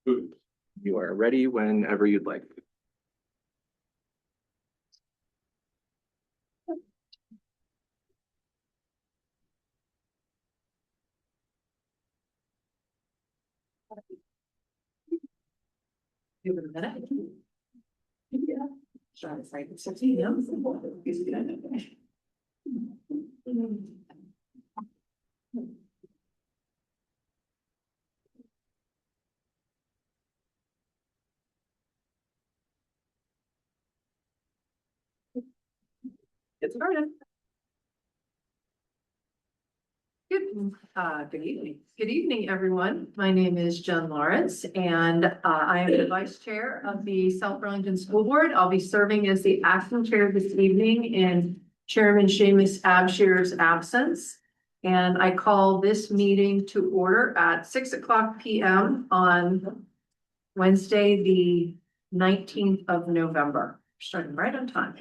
You are ready whenever you'd like. Give it a minute. Yeah. Try to find it. 16, yeah. Get started. Good evening. Good evening, everyone. My name is Jen Lawrence, and I am the Vice Chair of the South Burlington School Board. I'll be serving as the acting chair this evening in Chairman Seamus Abshir's absence. And I call this meeting to order at 6:00 p.m. on Wednesday, the 19th of November, starting right on time.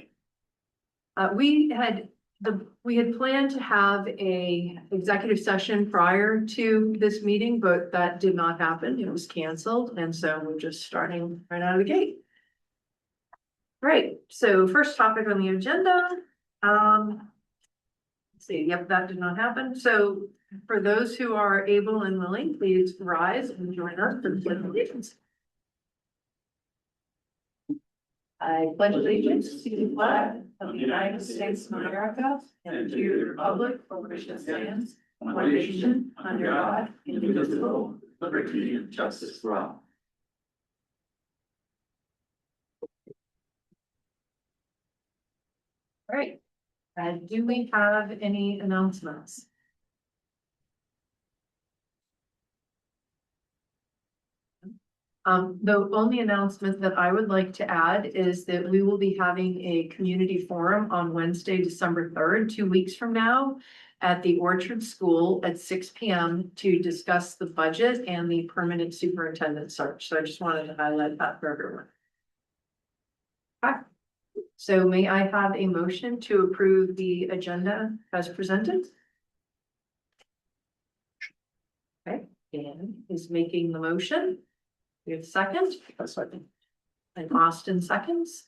We had planned to have a executive session prior to this meeting, but that did not happen. It was canceled, and so we're just starting right out of the gate. Right, so first topic on the agenda. Let's see, yep, that did not happen. So for those who are able and willing, please rise and join us for the Pledge of Allegiance. I pledge allegiance to the flag of the United States of America and to the republic for which it stands, one nation, under God, indivisible, liberty and justice for all. All right, do we have any announcements? The only announcement that I would like to add is that we will be having a community forum on Wednesday, December 3rd, 2 weeks from now, at the Orchard School at 6 p.m. to discuss the budget and the permanent superintendent search. So I just wanted to highlight that for everyone. Okay. So may I have a motion to approve the agenda as presented? Okay, Dan is making the motion. We have a second. And Austin seconds.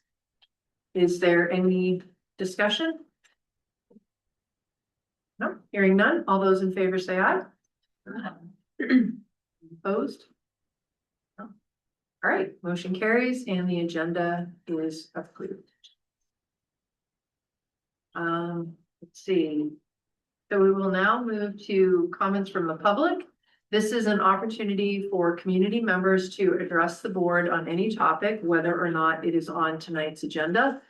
Is there any discussion? No, hearing none. All those in favor say aye. Opposed? No. All right, motion carries and the agenda is approved. Let's see. So we will now move to comments from the public. This is an opportunity for community members to address the board on any topic, whether or not it is on tonight's agenda.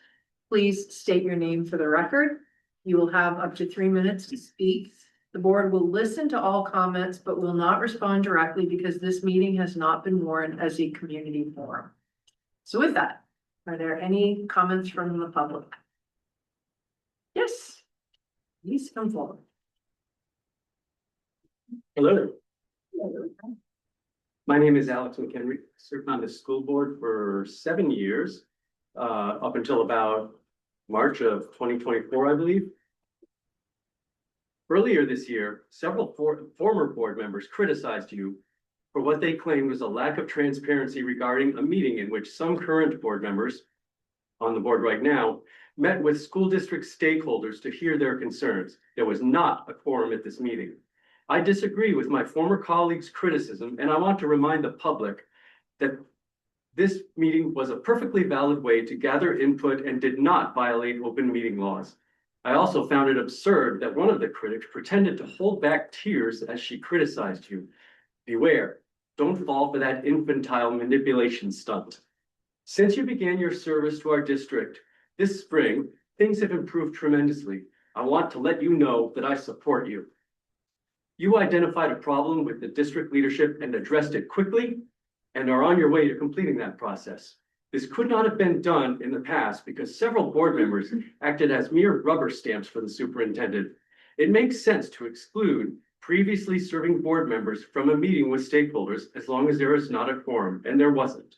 Please state your name for the record. You will have up to 3 minutes to speak. The board will listen to all comments, but will not respond directly because this meeting has not been warned as a community forum. So with that, are there any comments from the public? Yes, please come forward. Hello. My name is Alex McHenry. Served on the school board for 7 years, up until about March of 2024, I believe. Earlier this year, several former board members criticized you for what they claimed was a lack of transparency regarding a meeting in which some current board members on the board right now met with school district stakeholders to hear their concerns. There was not a quorum at this meeting. I disagree with my former colleagues' criticism, and I want to remind the public that this meeting was a perfectly valid way to gather input and did not violate open meeting laws. I also found it absurd that one of the critics pretended to hold back tears as she criticized you. Beware, don't fall for that infantile manipulation stunt. Since you began your service to our district this spring, things have improved tremendously. I want to let you know that I support you. You identified a problem with the district leadership and addressed it quickly and are on your way to completing that process. This could not have been done in the past because several board members acted as mere rubber stamps for the superintendent. It makes sense to exclude previously serving board members from a meeting with stakeholders as long as there is not a quorum, and there wasn't.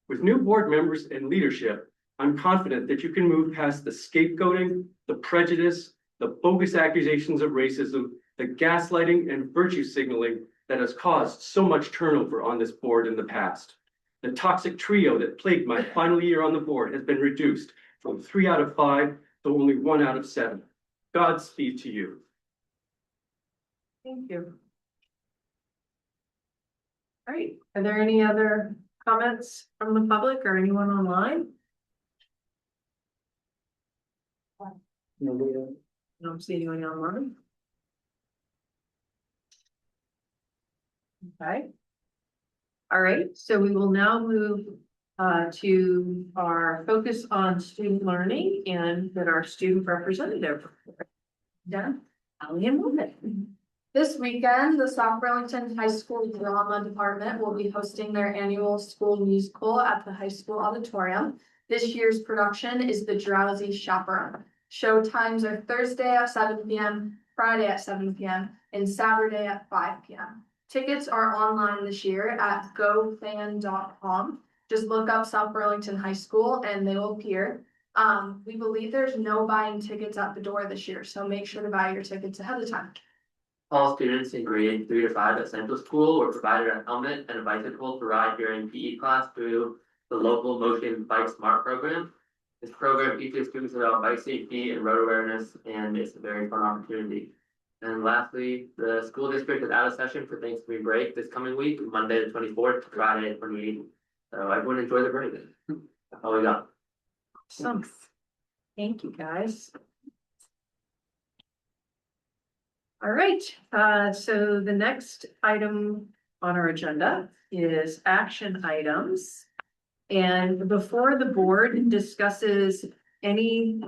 With new board members and leadership, I'm confident that you can move past the scapegoating, the prejudice, the bogus accusations of racism, the gaslighting and virtue signaling that has caused so much turnover on this board in the past. The toxic trio that plagued my final year on the board has been reduced from 3 out of 5 to only 1 out of 7. Godspeed to you. Thank you. All right, are there any other comments from the public or anyone online? I don't see anyone online. Okay. All right, so we will now move to our focus on student learning and with our student representative. Done. Ali and Movement. This weekend, the South Burlington High School Drama Department will be hosting their annual school musical at the high school auditorium. This year's production is The Drowsy Chaperone. Show times are Thursday at 7 p.m., Friday at 7 p.m., and Saturday at 5 p.m. Tickets are online this year at gofan.com. Just look up South Burlington High School and they will appear. We believe there's no buying tickets at the door this year, so make sure to buy your tickets ahead of time. All students in grade 3 to 5 at Central School were provided a helmet and a bicycle to ride during PE class through the local Motion Bike Smart program. This program teaches students about bike safety and road awareness, and it's a very fun opportunity. And lastly, the school district is out of session for Thanksgiving break this coming week, Monday the 24th to Friday the 28th. So everyone enjoy the break. That's all we got. Awesome. Thank you, guys. All right, so the next item on our agenda is action items. And before the board discusses any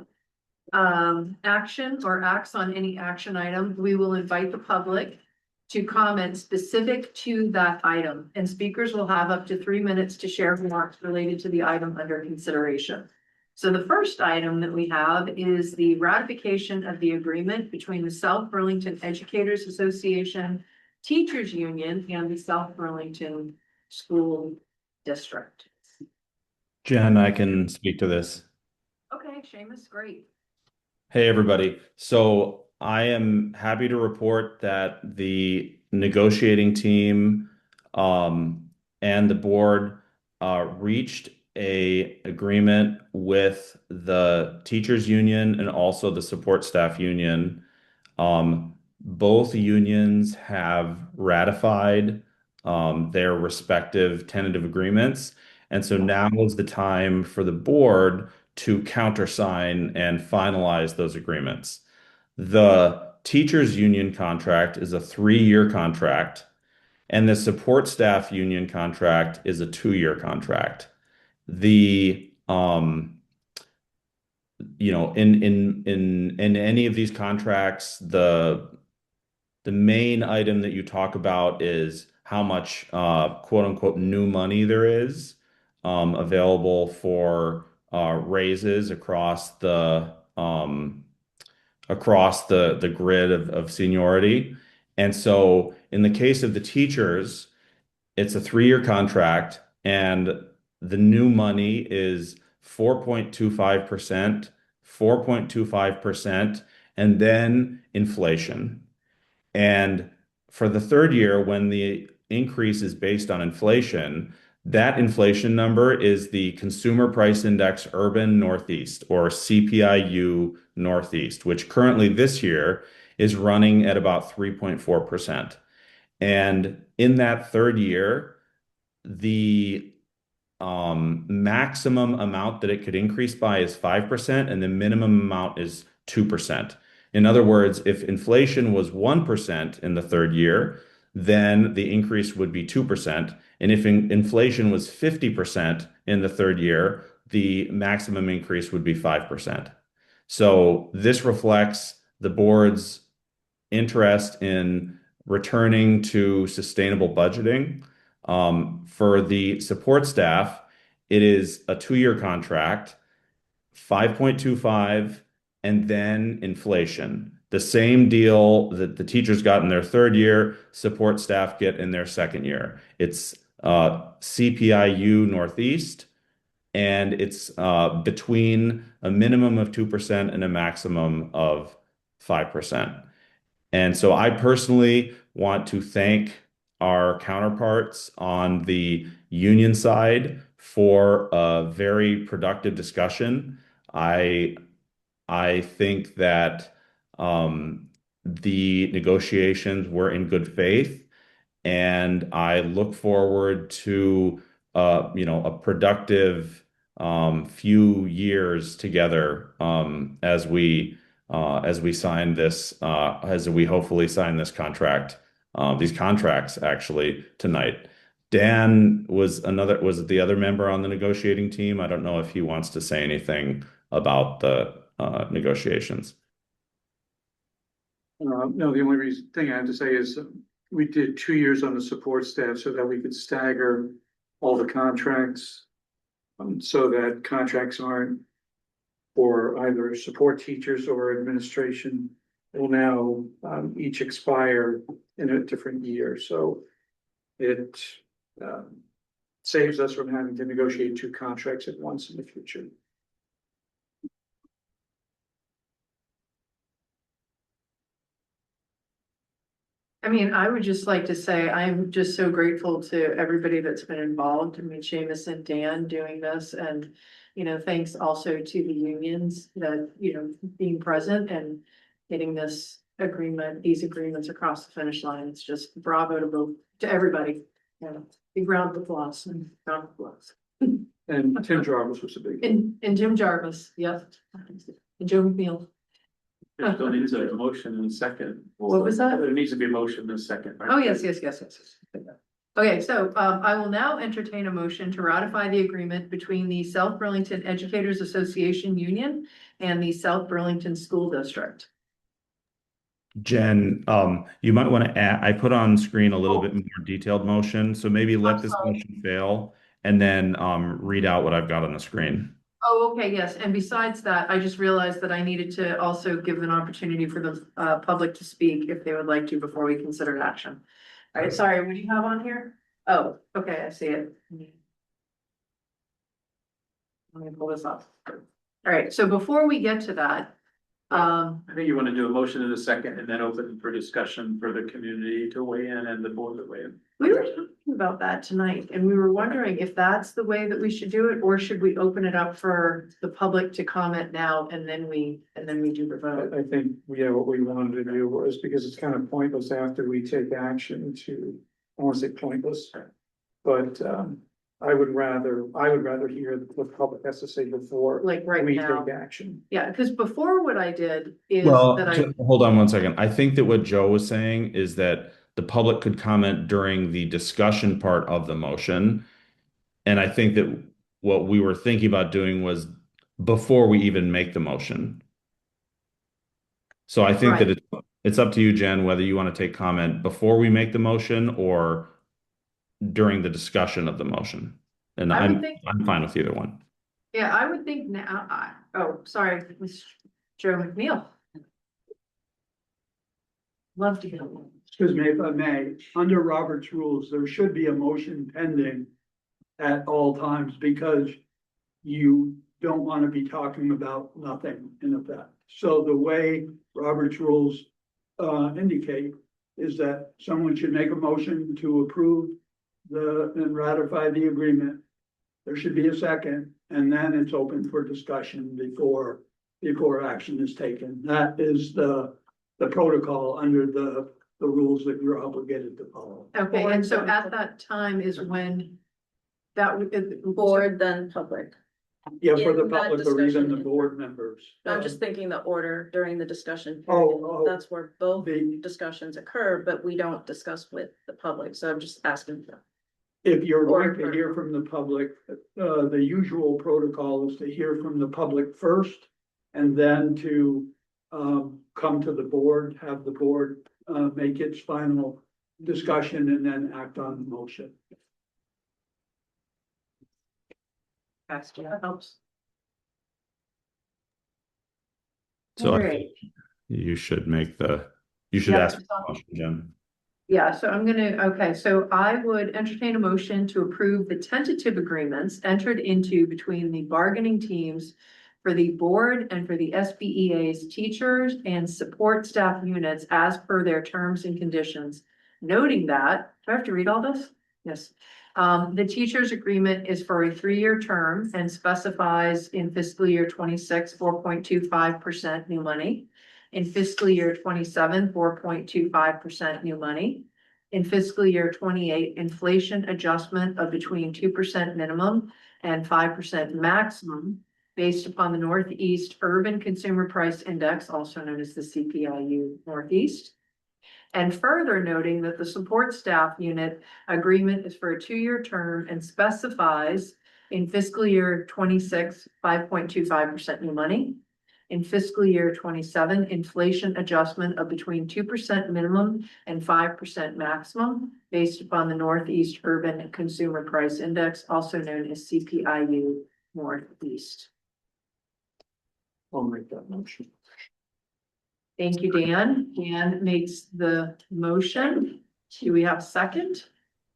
action or acts on any action item, we will invite the public to comment specific to that item. And speakers will have up to 3 minutes to share remarks related to the item under consideration. So the first item that we have is the ratification of the agreement between the South Burlington Educators Association, Teachers Union, and the South Burlington School District. Jen, I can speak to this. Okay, Seamus, great. Hey, everybody. So I am happy to report that the negotiating team and the board reached an agreement with the teachers union and also the support staff union. Both unions have ratified their respective tentative agreements. And so now is the time for the board to countersign and finalize those agreements. The teachers union contract is a 3-year contract, and the support staff union contract is a 2-year contract. The in any of these contracts, the main item that you talk about is how much quote unquote new money there is available for raises across the grid of seniority. And so in the case of the teachers, it's a 3-year contract, and the new money is 4.25%, 4.25%, and then inflation. And for the 3rd year, when the increase is based on inflation, that inflation number is the Consumer Price Index Urban Northeast, or CPIU Northeast, which currently this year is running at about 3.4%. And in that 3rd year, the maximum amount that it could increase by is 5%, and the minimum amount is 2%. In other words, if inflation was 1% in the 3rd year, then the increase would be 2%. And if inflation was 50% in the 3rd year, the maximum increase would be 5%. So this reflects the board's interest in returning to sustainable budgeting. For the support staff, it is a 2-year contract, 5.25, and then inflation. The same deal that the teachers got in their 3rd year, support staff get in their 2nd year. It's CPIU Northeast, and it's between a minimum of 2% and a maximum of 5%. And so I personally want to thank our counterparts on the union side for a very productive discussion. I I think that the negotiations were in good faith, and I look forward to a productive few years together as we sign this as we hopefully sign this contract these contracts actually tonight. Dan was the other member on the negotiating team. I don't know if he wants to say anything about the negotiations. No, the only thing I have to say is we did 2 years on the support staff so that we could stagger all the contracts. So that contracts aren't for either support teachers or administration will now each expire in a different year. So it saves us from having to negotiate 2 contracts at once in the future. I mean, I would just like to say, I'm just so grateful to everybody that's been involved. I mean, Seamus and Dan doing this and, thanks also to the unions that, being present and getting these agreements across the finish line. It's just bravo to everybody. Big round of applause and round of applause. And Tim Jarvis was a big. And Jim Jarvis, yep. And Joe McNeil. There still needs a motion in a second. What was that? There needs to be a motion in a second, right? Oh, yes. Okay, so I will now entertain a motion to ratify the agreement between the South Burlington Educators Association Union and the South Burlington School District. Jen, you might want to add, I put on screen a little bit more detailed motion, so maybe let I'm this sorry. motion fail and then read out what I've got on the screen. Oh, okay, yes, and besides that, I just realized that I needed to also give an opportunity for the public to speak if they would like to before we consider action. All right, sorry, what do you have on here? Oh, okay, I see it. Let me pull this up. All right, so before we get to that, I think you want to do a motion in a second and then open for discussion for the community to weigh in and the board to weigh in. we were talking about that tonight, and we were wondering if that's the way that we should do it, or should we open it up for the public to comment now and then we do the vote? I think, what we wanted to do was, because it's kind of pointless after we take action to, I won't say pointless. But I would rather hear what the public has to say before Like right we now. take action. Yeah, because before what I did is Well, that hold on one second. I think that what Joe was saying is that the public could comment during the discussion part of the motion. And I think that what we were thinking about doing was before we even make the motion. So I think that it's up to you, Jen, whether you want to take comment before we make the motion or during the discussion of the motion. And I'm fine with either one. Yeah, I would think now, sorry, Ms. Joe McNeil. Love to get along. Excuse me, if I may, under Robert's rules, there should be a motion pending at all times because you don't want to be talking about nothing in effect. So the way Robert's rules indicate is that someone should make a motion to approve and ratify the agreement. There should be a second, and then it's open for discussion before action is taken. That is the protocol under the rules that you're obligated to follow. Okay, and so at that time is when that would. Board, then public. Yeah, for the In that public or even the discussion. board members. I'm just thinking the order during the discussion. Oh, period. oh. That's where both The, discussions occur, but we don't discuss with the public, so I'm just asking. if you're Or- going to hear from the public, the usual protocol is to hear from the public first. And then to, come to the board, have the board, make its final discussion and then act on the motion. That helps. So I Alright. think you should Yeah, ask for the motion, Jen. Yeah, so so I would entertain a motion to approve the tentative agreements entered into between the bargaining teams for the board and for the SBEA's teachers and support staff units as per their terms and conditions. Noting that, do I have to read all this? Yes. The teachers' agreement is for a 3-year term and specifies in fiscal year 26, 4.25% new money. In fiscal year 27, 4.25% new money. In fiscal year 28, inflation adjustment of between 2% minimum and 5% maximum based upon the Northeast Urban Consumer Price Index, also known as the CPIU Northeast. And further noting that the support staff unit agreement is for a 2-year term and specifies in fiscal year 26, 5.25% new money. In fiscal year 27, inflation adjustment of between 2% minimum and 5% maximum based upon the Northeast Urban Consumer Price Index, also known as CPIU Northeast. I'll make that motion. Thank you, Dan. Dan makes the motion. Do we have a second?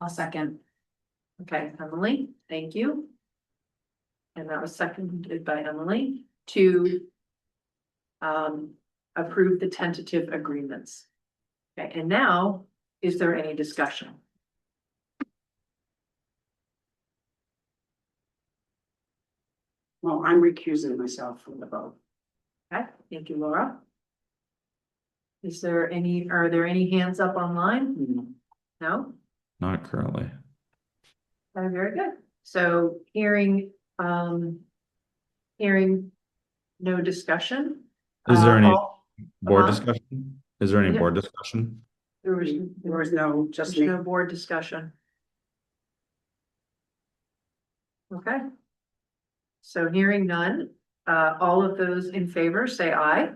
I'll second. Okay, Emily, thank you. And that was seconded by Emily to approve the tentative agreements. Okay, and now, is there any discussion? Well, I'm recusing myself from the vote. Okay, thank you, Laura. Are there any hands up online? No? Not currently. Very good. So hearing no discussion. Is there any all- board uh-huh. discussion? Is there any Yeah. board discussion? There was No, just there's me. no board discussion. Okay. So hearing none, all of those in favor say aye.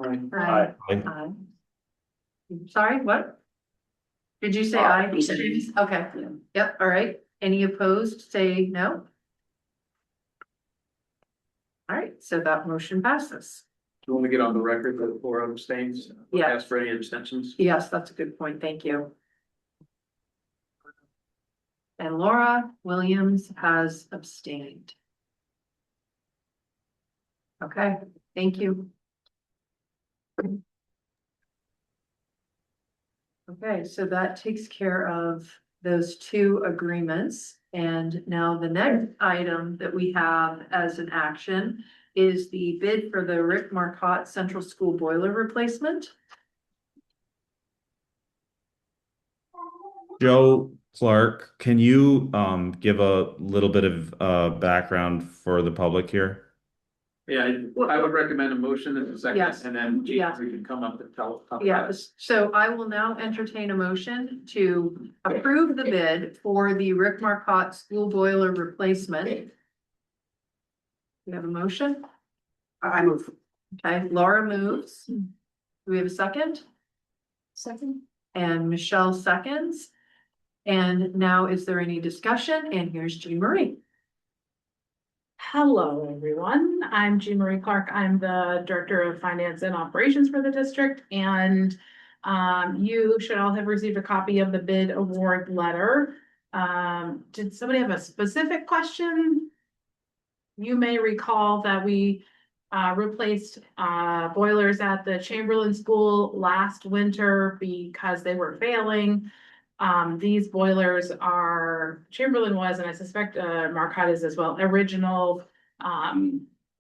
Aye. Aye. Sorry, what? Did you say Aye. aye? Okay, yep, all right. Any opposed, say no. All right, so that motion passes. Do you want to get on the record that the board abstains? Yeah. Ask for any abstentions? Yes, that's a good point. Thank you. And Laura Williams has abstained. Okay, thank you. Okay, so that takes care of those 2 agreements. And now the next item that we have as an action is the bid for the Rick Marcotte Central School boiler replacement. Joe Clark, can you give a little bit of background for the public here? Yeah, I would recommend a motion in a second, Yes. and then Yes. we can come up and talk about it. Yes, so I will now entertain a motion to approve the bid for the Rick Marcotte school boiler replacement. We have a motion? I move. Okay, Laura moves. Do we have a second? Second. And Michelle seconds. And now is there any discussion? And here's Jean Marie. Hello, everyone. I'm Jean Marie Clark. I'm the Director of Finance and Operations for the district, and you should all have received a copy of the bid award letter. Did somebody have a specific question? You may recall that we replaced boilers at the Chamberlain School last winter because they were failing. These boilers are, Chamberlain was, and I suspect Marcotte is as well, original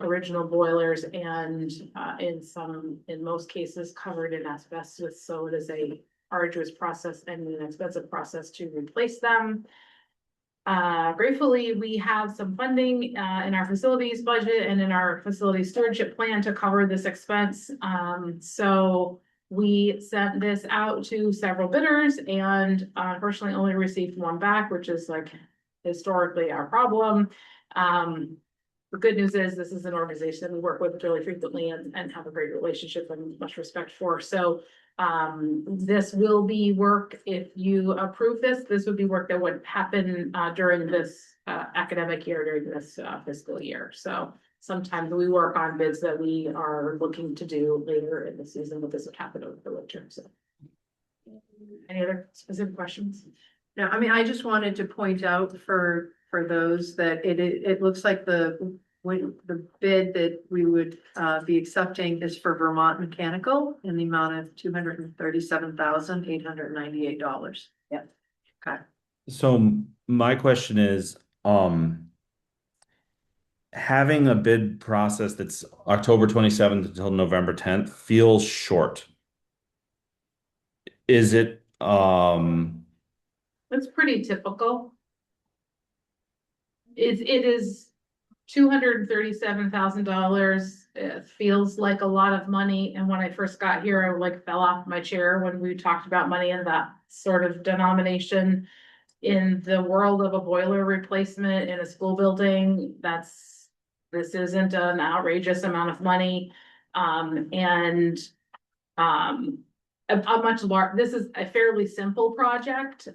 boilers, and in most cases covered in asbestos. So it is a arduous process and an expensive process to replace them. Gratefully, we have some funding in our facilities budget and in our facility stewardship plan to cover this expense. So we sent this out to several bidders and unfortunately only received 1 back, which is like historically our problem. The good news is this is an organization that we work with really frequently and have a great relationship and much respect for. So this will be work, if you approve this would be work that would happen during this academic year, during this fiscal year. So sometimes we work on bids that we are looking to do later in the season, but this would happen over the winter. So any other specific questions? No, I mean, I just wanted to point out for those that it looks like the the bid that we would be accepting is for Vermont Mechanical in the amount of $237,898. Yeah. Okay. So my question is, having a bid process that's October 27th until November 10th feels short. Is it, It's pretty typical. It is $237,000. It feels like a lot of money. And when I first got here, I like fell off my chair when we talked about money in that sort of denomination. In the world of a boiler replacement in a school building, this isn't an outrageous amount of money. This is a fairly simple project.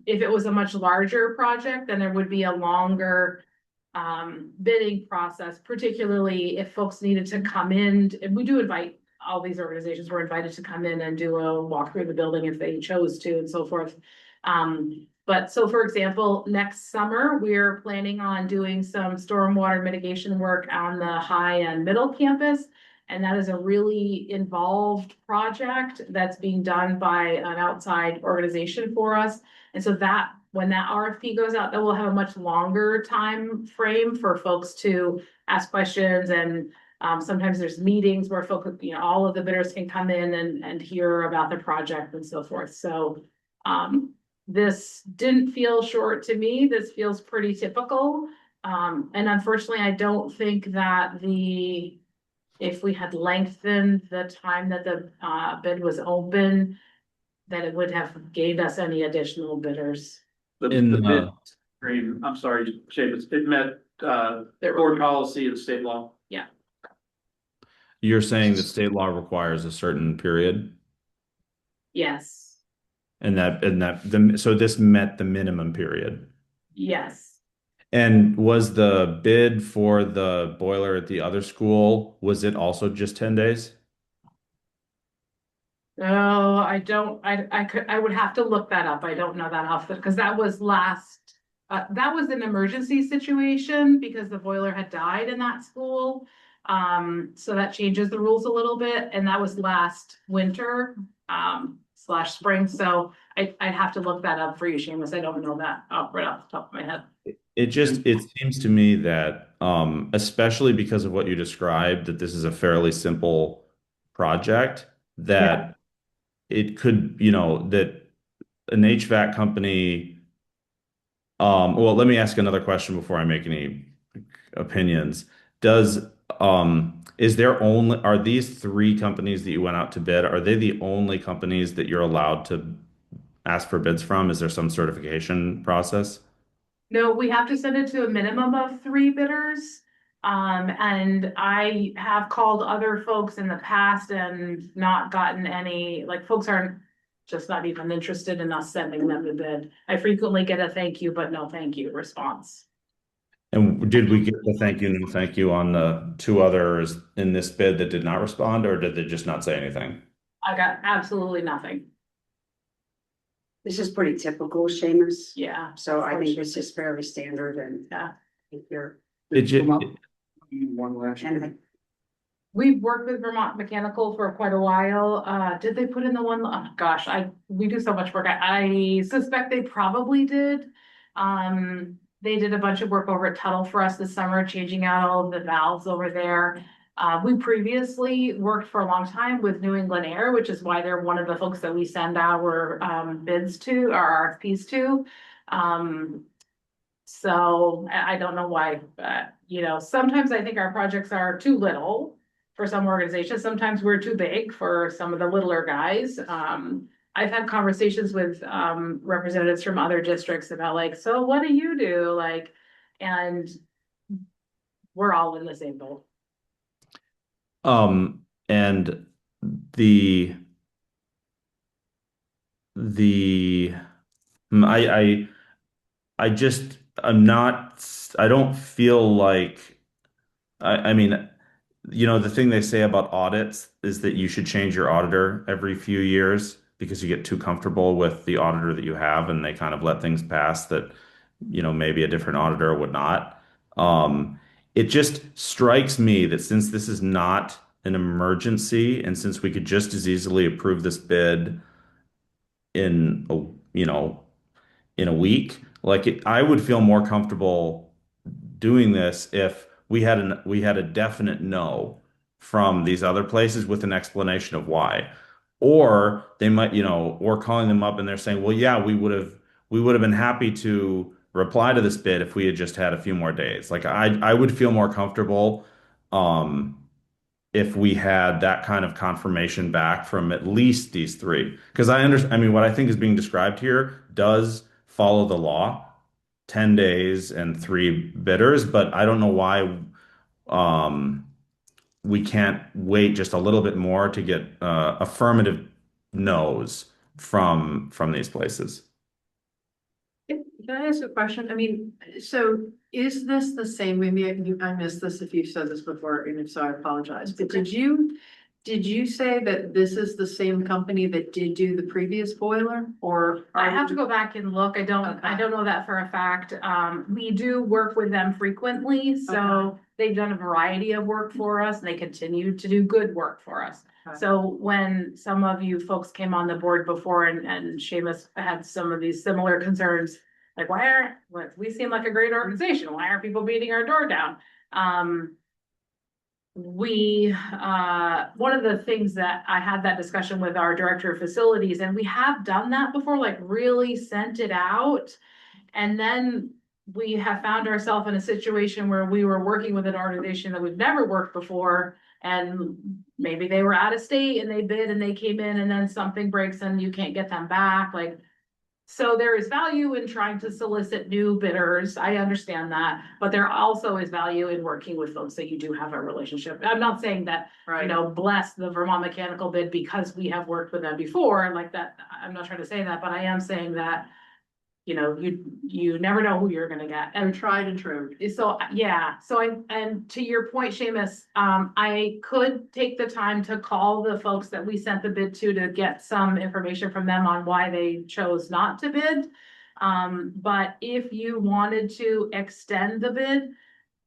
If it was a much larger project, then there would be a longer bidding process, particularly if folks needed to come in. And we do invite all these organizations were invited to come in and do a walk through the building if they chose to and so forth. But so for example, next summer, we're planning on doing some stormwater mitigation work on the high and middle campus. And that is a really involved project that's being done by an outside organization for us. And so that when that RFP goes out, that will have a much longer time frame for folks to ask questions. And sometimes there's meetings where folks, all of the bidders can come in and hear about the project and so forth. So this didn't feel short to me. This feels pretty typical. And unfortunately, I don't think that if we had lengthened the time that the bid was open, that it would have gained us any additional bidders. The bid stream, I'm sorry, Seamus, it met board policy and state law. Yeah. you're saying that state law requires a certain period? Yes. So this met the minimum period. Yes. And was the bid for the boiler at the other school, was it also just 10 days? No, I don't, I would have to look that up. I don't know that off because that was that was an emergency situation because the boiler had died in that school. So that changes the rules a little bit, and that was last winter, / spring. So I'd have to look that up for you, Seamus. I don't know that right off the top of my head. It seems to me that, especially because of what you described, that this is a fairly simple project, that it could, that an HVAC company, well, let me ask another question before I make any opinions. Are these three companies that you went out to bid, are they the only companies that you're allowed to ask for bids from? Is there some certification process? No, we have to send it to a minimum of 3 bidders. And I have called other folks in the past and not gotten any, folks aren't just not even interested in us sending them the bid. I frequently get a thank you, but no thank you response. And did we get the thank you, no thank you on the 2 others in this bid that did not respond, or did they just not say anything? I got absolutely nothing. This is pretty typical, Seamus. Yeah. So I think this is fairly standard and if you're. One last And year. We've worked with Vermont Mechanical for quite a while. Did they put in the one? Oh gosh, we do so much work. I suspect they probably did. They did a bunch of work over at Tuttle for us this summer, changing out all of the valves over there. We previously worked for a long time with New England Air, which is why they're one of the folks that we send our bids to, our RFPs to. So I don't know why, sometimes I think our projects are too little for some organizations. Sometimes we're too big for some of the littler guys. I've had conversations with representatives from other districts about so what do you do? And we're all in the same boat. And I don't feel like, I mean, the thing they say about audits is that you should change your auditor every few years because you get too comfortable with the auditor that you have and they kind of let things pass that, maybe a different auditor would not. it just strikes me that since this is not an emergency, and since we could just as easily approve this bid in a, you know, in a week, like I would feel more comfortable doing this if we had a definite no from these other places with an explanation of why. Or they might, or calling them up and they're saying, well, yeah, we would have been happy to reply to this bid if we had just had a few more days. Like I would feel more comfortable um if we had that kind of confirmation back from at least these three. Because I mean, what I think is being described here does follow the law, 10 days and three bidders, but I don't know why um, we can't wait just a little bit more to get affirmative no's from these places. Can I ask a question? I mean, so is this the same, maybe I missed this if you said this before, and if so, I apologize, but did you say that this is the same company that did do the previous boiler, or? I have to go back and look. I don't know that for a fact. We do work with them frequently, so Okay. they've done a variety of work for us and they continue to do good work for us. Okay. So when some of you folks came on the board before and Seamus had some of these similar concerns, like we seem like a great organization. Why aren't people beating our door down? One of the things that I had that discussion with our director of facilities, and we have done that before, like really sent it out. And then we have found ourselves in a situation where we were working with an organization that we've never worked before. And maybe they were out of state and they bid and they came in and then something breaks and you can't get them back. So there is value in trying to solicit new bidders. I understand that, but there also is value in working with folks that you do have a relationship. I'm not saying that, bless the Vermont Mechanical bid because we have worked with them before like that. I'm not trying to say that, but I am saying that, you never know who you're gonna get. And tried and true. So, yeah, and to your point, Seamus, I could take the time to call the folks that we sent the bid to get some information from them on why they chose not to bid. But if you wanted to extend the bid,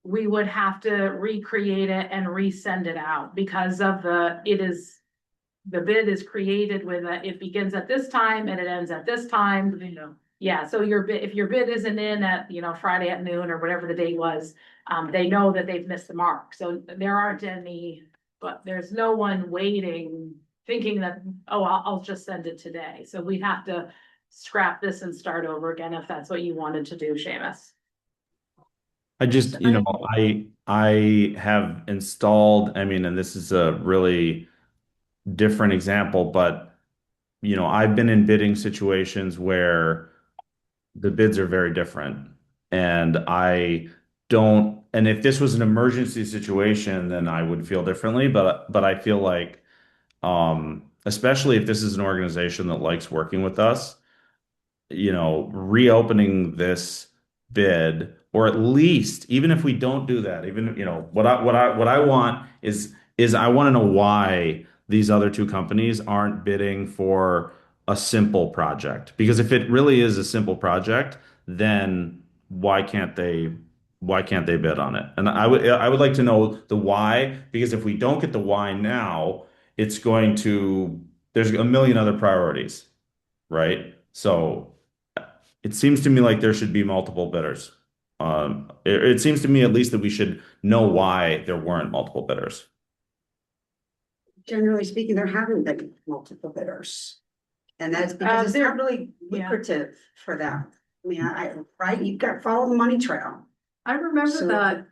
we would have to recreate it and resend it out because of the bid is created with it begins at this time and it ends at this time. Yeah, so if your bid isn't in at, Friday at noon or whatever the date was, they know that they've missed the mark. So there's no one waiting, thinking that, I'll just send it today. So we have to scrap this and start over again if that's what you wanted to do, Seamus. I just, I have installed, I mean, and this is a really different example, but, I've been in bidding situations where the bids are very different. And and if this was an emergency situation, then I would feel differently. But I feel like, especially if this is an organization that likes working with us, reopening this bid, or at least, even if we don't do that, even, what I want is I want to know why these other two companies aren't bidding for a simple project. Because if it really is a simple project, then why can't they bid on it? And I would like to know the why, because if we don't get the why now, there's a million other priorities, right? So it seems to me like there should be multiple bidders. It seems to me at least that we should know why there weren't multiple bidders. Generally speaking, there haven't been multiple bidders. And that's because it's not really lucrative for them. I mean, right, you've got to follow the money trail. I remember that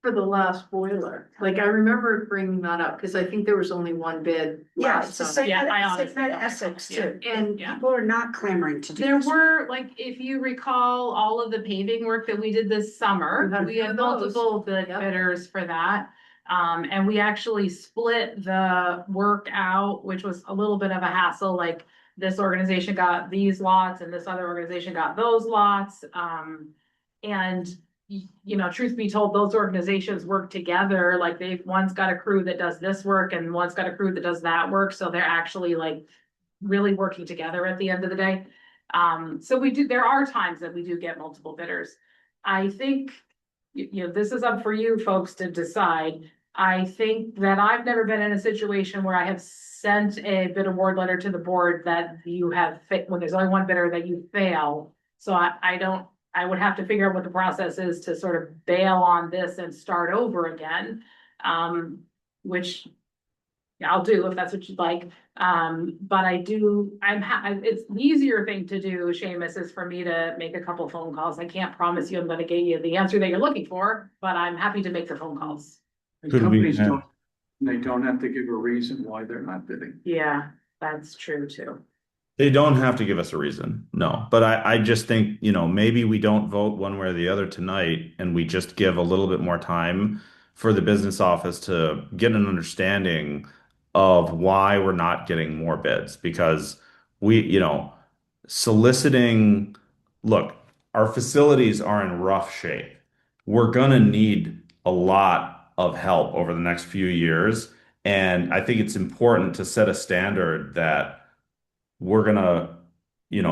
for the last boiler, I remember bringing that up, because I think there was only one bid. Yeah, it's the same, Yeah, same at Essex too. And People are not clamoring to do There this. were, if you recall, all of the paving work that we did this summer, we had multiple bidders for that. And we actually split the work out, which was a little bit of a hassle, this organization got these lots and this other organization got those lots. And truth be told, those organizations work together, one's got a crew that does this work and one's got a crew that does that work. So they're actually really working together at the end of the day. So there are times that we do get multiple bidders. I think this is up for you folks to decide. I think that I've never been in a situation where I have sent a bid award letter to the board that you have, when there's only one bidder, that you fail. So I would have to figure out what the process is to sort of bail on this and start over again. Which I'll do if that's what you'd like. But it's the easier thing to do, Seamus, is for me to make a couple phone calls. I can't promise you I'm gonna get you the answer that you're looking for, but I'm happy to make the phone calls. And Could we companies have- don't, they don't have to give a reason why they're not bidding. Yeah, that's true too. They don't have to give us a reason, no, but I just think, maybe we don't vote one way or the other tonight and we just give a little bit more time for the business office to get an understanding of why we're not getting more bids, because soliciting, look, our facilities are in rough shape. We're gonna need a lot of help over the next few years, and I think it's important to set a standard that we're gonna,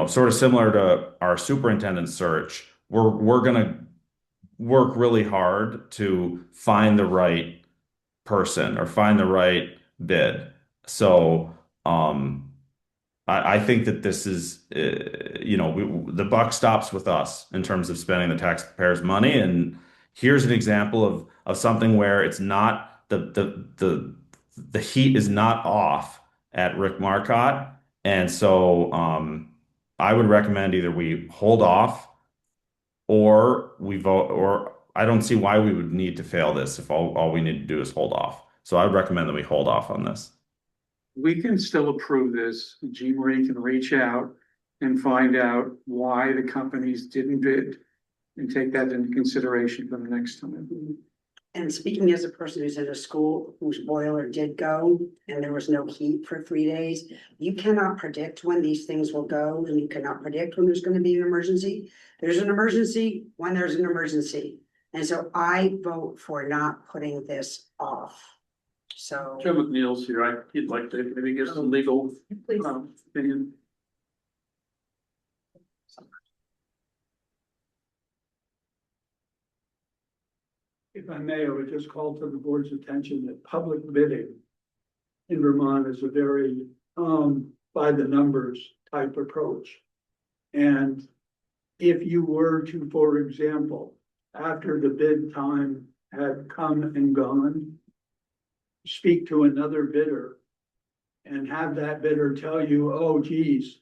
sort of similar to our superintendent search, we're gonna work really hard to find the right person or find the right bid. So, I think that this is, the buck stops with us in terms of spending the taxpayers' money. And here's an example of something where it's not the heat is not off at Rick Marcotte. And so I would recommend either we hold off or we vote, or I don't see why we would need to fail this if all we need to do is hold off. So I would recommend that we hold off on this. We can still approve this. Jean Marie can reach out and find out why the companies didn't bid and take that into consideration for the next time. And speaking as a person who's in a school whose boiler did go and there was no heat for 3 days, you cannot predict when these things will go, and you cannot predict when there's going to be an emergency. There's an emergency when there's an emergency. And so I vote for not putting this off. So. Joe McNeil's here. He'd like to maybe give some legal Please. opinion. If I may, I would just call to the board's attention that public bidding in Vermont is a very, by the numbers type approach. And if you were to, for example, after the bid time had come and gone, speak to another bidder and have that bidder tell you, oh geez,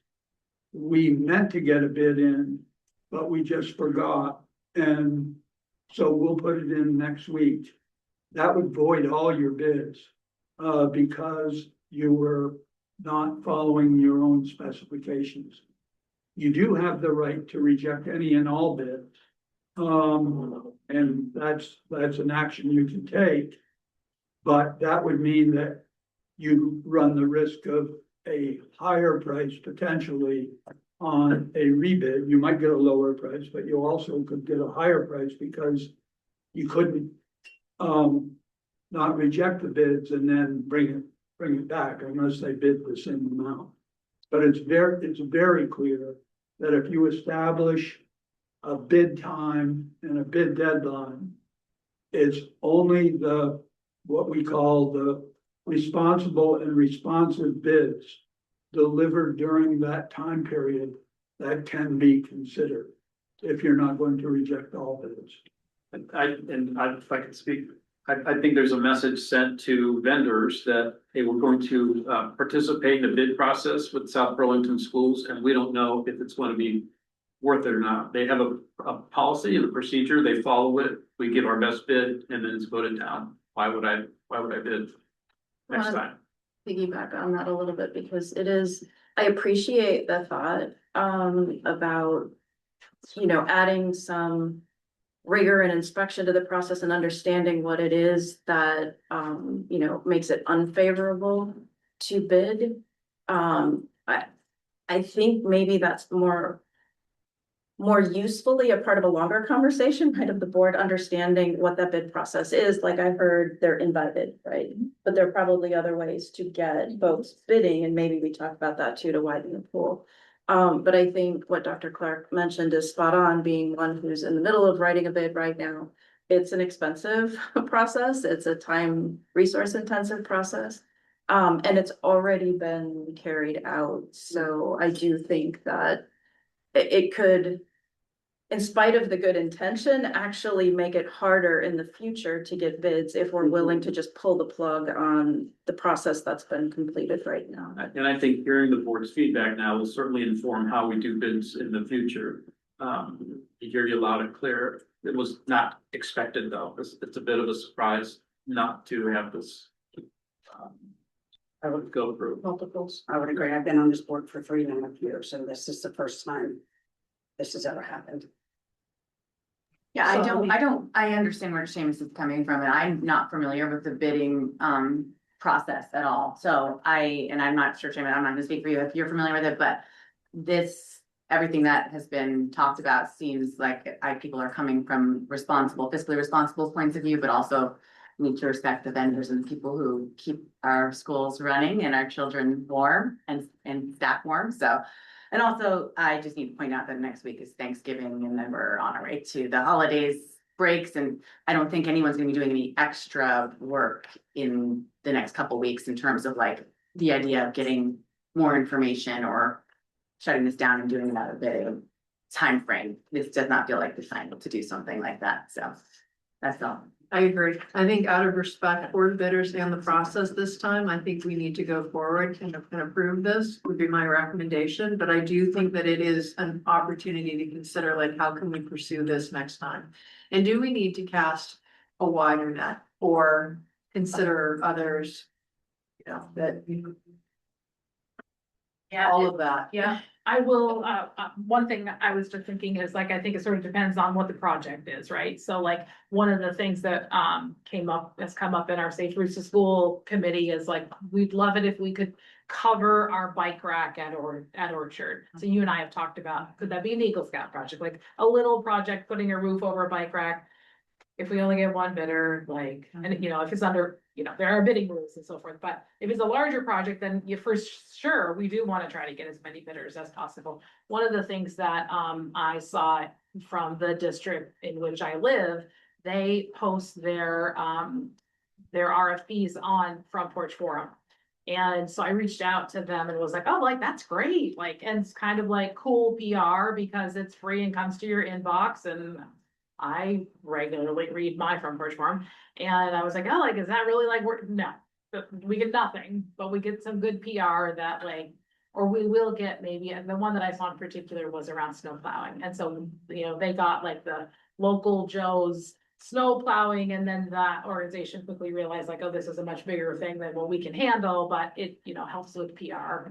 we meant to get a bid in, but we just forgot. And so we'll put it in next week. That would void all your bids, because you were not following your own specifications. You do have the right to reject any and all bids. And that's an action you can take. But that would mean that you run the risk of a higher price potentially on a rebid. You might get a lower price, but you also could get a higher price because you couldn't not reject the bids and then bring it back unless they bid the same amount. But it's very clear that if you establish a bid time and a bid deadline, it's only what we call the responsible and responsive bids delivered during that time period that can be considered if you're not going to reject all bids. If I could speak, I think there's a message sent to vendors that they were going to participate in the bid process with South Burlington Schools, and we don't know if it's going to be worth it or not. They have a policy and a procedure, they follow it, we give our best bid, and then it's voted down. Why would I bid next time? Piggyback on that a little bit, because I appreciate the thought about, adding some rigor and inspection to the process and understanding what it is that, makes it unfavorable to bid. I think maybe that's more usefully a part of a longer conversation, right, of the board understanding what that bid process is. Like I heard they're invited, right? But there are probably other ways to get folks bidding, and maybe we talk about that too, to widen the pool. But I think what Dr. Clark mentioned is spot on, being one who's in the middle of writing a bid right now. it's an expensive process. It's a time resource intensive process. And it's already been carried out. So I do think that it could, in spite of the good intention, actually make it harder in the future to get bids if we're willing to just pull the plug on the process that's been completed right now. And I think hearing the board's feedback now will certainly inform how we do bids in the future. You hear you loud and clear. It was not expected though. It's a bit of a surprise not to have this. I would go through. Multiples. I would agree. I've been on this board for 3.5 years, so this is the first time this has ever happened. Yeah, I understand where Seamus is coming from, and I'm not familiar with the bidding process at all. So and I'm not sure, Seamus, I'm not gonna speak for you if you're familiar with it, but everything that has been talked about seems like people are coming from fiscally responsible points of view, but also need to respect the vendors and the people who keep our schools running and our children warm and staff warm. So, and also I just need to point out that next week is Thanksgiving and then we're on our way to the holidays breaks. And I don't think anyone's gonna be doing any extra work in the next couple weeks in terms of like the idea of getting more information or shutting this down and doing another bidding timeframe. This does not feel like the time to do something like that. So that's all. I agree. I think out of respect for the bidders and the process this time, I think we need to go forward and approve this would be my recommendation. But I do think that it is an opportunity to consider like, how can we pursue this next time? And do we need to cast a wider net or consider others? You know, that Yeah, all of that. yeah, I will, one thing that I was just thinking is like, I think it sort of depends on what the project is, right? So like, one of the things that has come up in our Safe Routes to School committee is like, we'd love it if we could cover our bike rack at Orchard. So you and I have talked about, could that be an Eagle Scout project, like a little project, putting a roof over a bike rack? If we only get one bidder, like, and you know, if it's under, you know, there are bidding rules and so forth, but if it's a larger project, then sure, we do want to try to get as many bidders as possible. One of the things that I saw from the district in which I live, they post their RFPs on Front Porch Forum. And so I reached out to them and was like, oh, like, that's great. Like, and it's kind of like cool PR because it's free and comes to your inbox. And I regularly read my Front Porch Forum, and I was like, oh, like, is that really like work? No, we get nothing, but we get some good PR that like, or we will get maybe, and the one that I saw in particular was around snow plowing. And so, you know, they got like the local Joe's snow plowing, and then that organization quickly realized like, oh, this is a much bigger thing than what we can handle, but it, you know, helps with PR.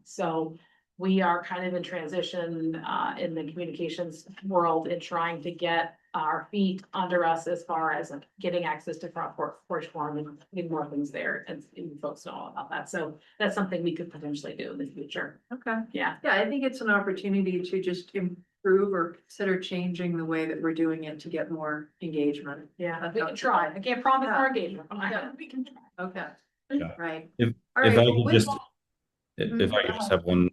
So we are kind of in transition in the communications world in trying to get our feet under us as far as getting access to Front Porch Forum and getting more things there, and folks know all about that. So that's something we could potentially do in the future. Okay. Yeah. Yeah, I think it's an opportunity to just improve or consider changing the way that we're doing it to get more engagement. Yeah, we can try. I can't promise our engagement, but Yeah. we can try. Okay. Yeah. Right. If All if right, I well, could with just, if I could just have one,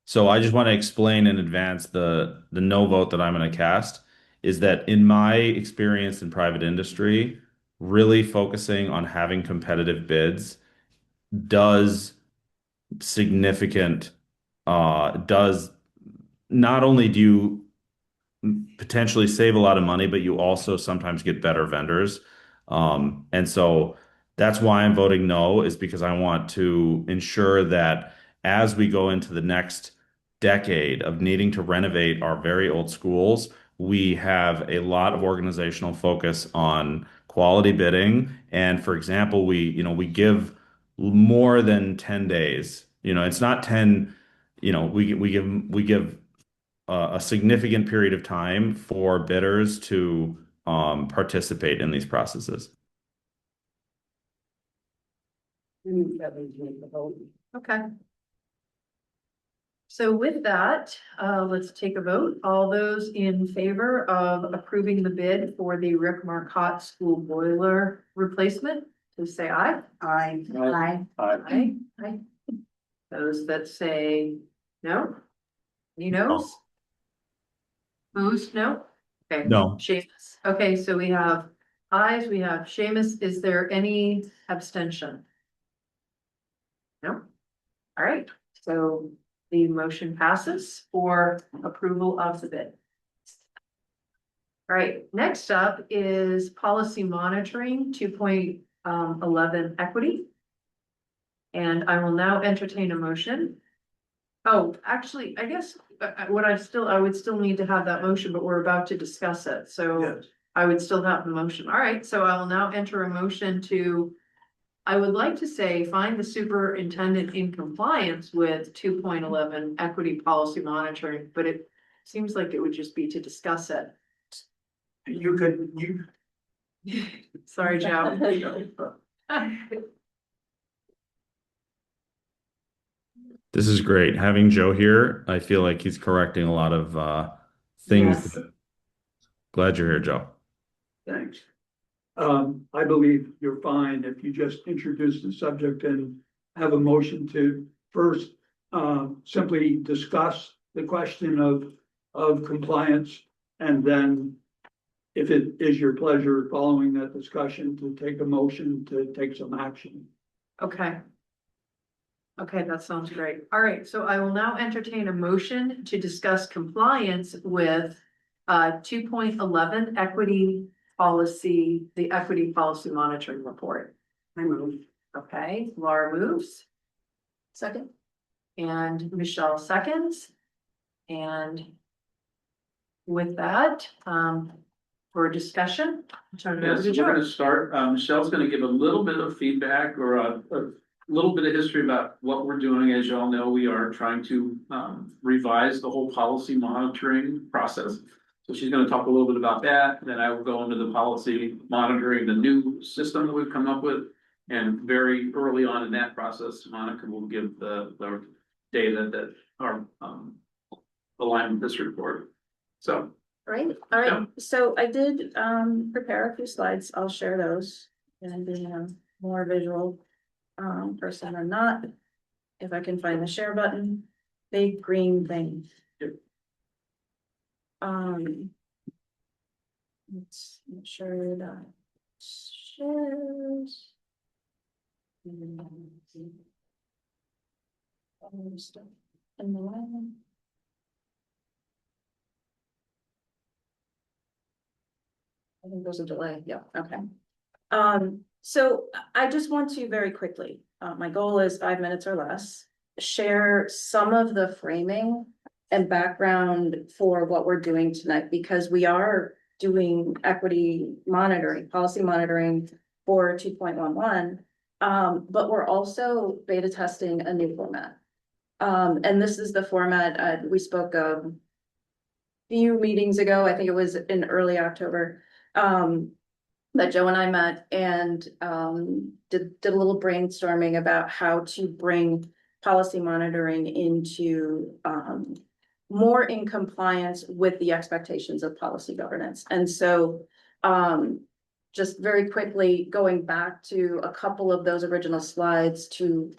so I just want to explain in advance the no vote that I'm going to cast is that in my experience in private industry, really focusing on having competitive bids does significant, does not only do you potentially save a lot of money, but you also sometimes get better vendors. And so that's why I'm voting no, is because I want to ensure that as we go into the next decade of needing to renovate our very old schools, we have a lot of organizational focus on quality bidding. And for example, we give more than 10 days. You know, it's not 10, you know, we give a significant period of time for bidders to participate in these processes. Okay. So with that, let's take a vote. All those in favor of approving the bid for the Rick Marcotte School boiler replacement, please say aye. I, Aye. Aye. Aye. Those that say no? Any no's? Who's no? Okay. No. Seamus. Okay, so we have ayes, we have Seamus. Is there any abstention? No? All right, so the motion passes for approval of the bid. All right, next up is policy monitoring 2.11 equity. And I will now entertain a motion. Oh, actually, I guess I would still need to have that motion, but we're about to discuss it, so Yes. I would still have the motion. All right, so I will now enter a motion to, I would like to say, find the superintendent in compliance with 2.11 equity policy monitoring, but it seems like it would just be to discuss it. Sorry, Joe. This is great. Having Joe here, I feel like he's correcting a lot of things. Yes. Glad you're here, Joe. Thanks. I believe you're fine if you just introduce the subject and have a motion to first, simply discuss the question of compliance. And then if it is your pleasure following that discussion to take a motion to take some action. Okay. Okay, that sounds great. All right, so I will now entertain a motion to discuss compliance with 2.11 equity policy, the equity policy monitoring report. I move. Okay, Laura moves Second? and Michelle seconds. And with that, for discussion, I'll turn it over Yes, to we're gonna Joe. start, Michelle's gonna give a little bit of feedback or a little bit of history about what we're doing. As you all know, we are trying to revise the whole policy monitoring process. So she's gonna talk a little bit about that, then I will go into the policy monitoring, the new system that we've come up with. And very early on in that process, Monica will give the data that are aligned with this report. So. All Yeah. right, so I did prepare a few slides, I'll share those. And being a more visual person or not. If I can find the share button, big green thing. Yep. Let's make sure that shares. Stuff in the line. I think there's a delay, yeah, okay. So I just want to very quickly, my goal is 5 minutes or less, share some of the framing and background for what we're doing tonight, because we are doing equity monitoring, policy monitoring for 2.11. But we're also beta testing a new format. And this is the format we spoke of few meetings ago, I think it was in early October, that Joe and I met and did a little brainstorming about how to bring policy monitoring into more in compliance with the expectations of policy governance. And so just very quickly going back to a couple of those original slides to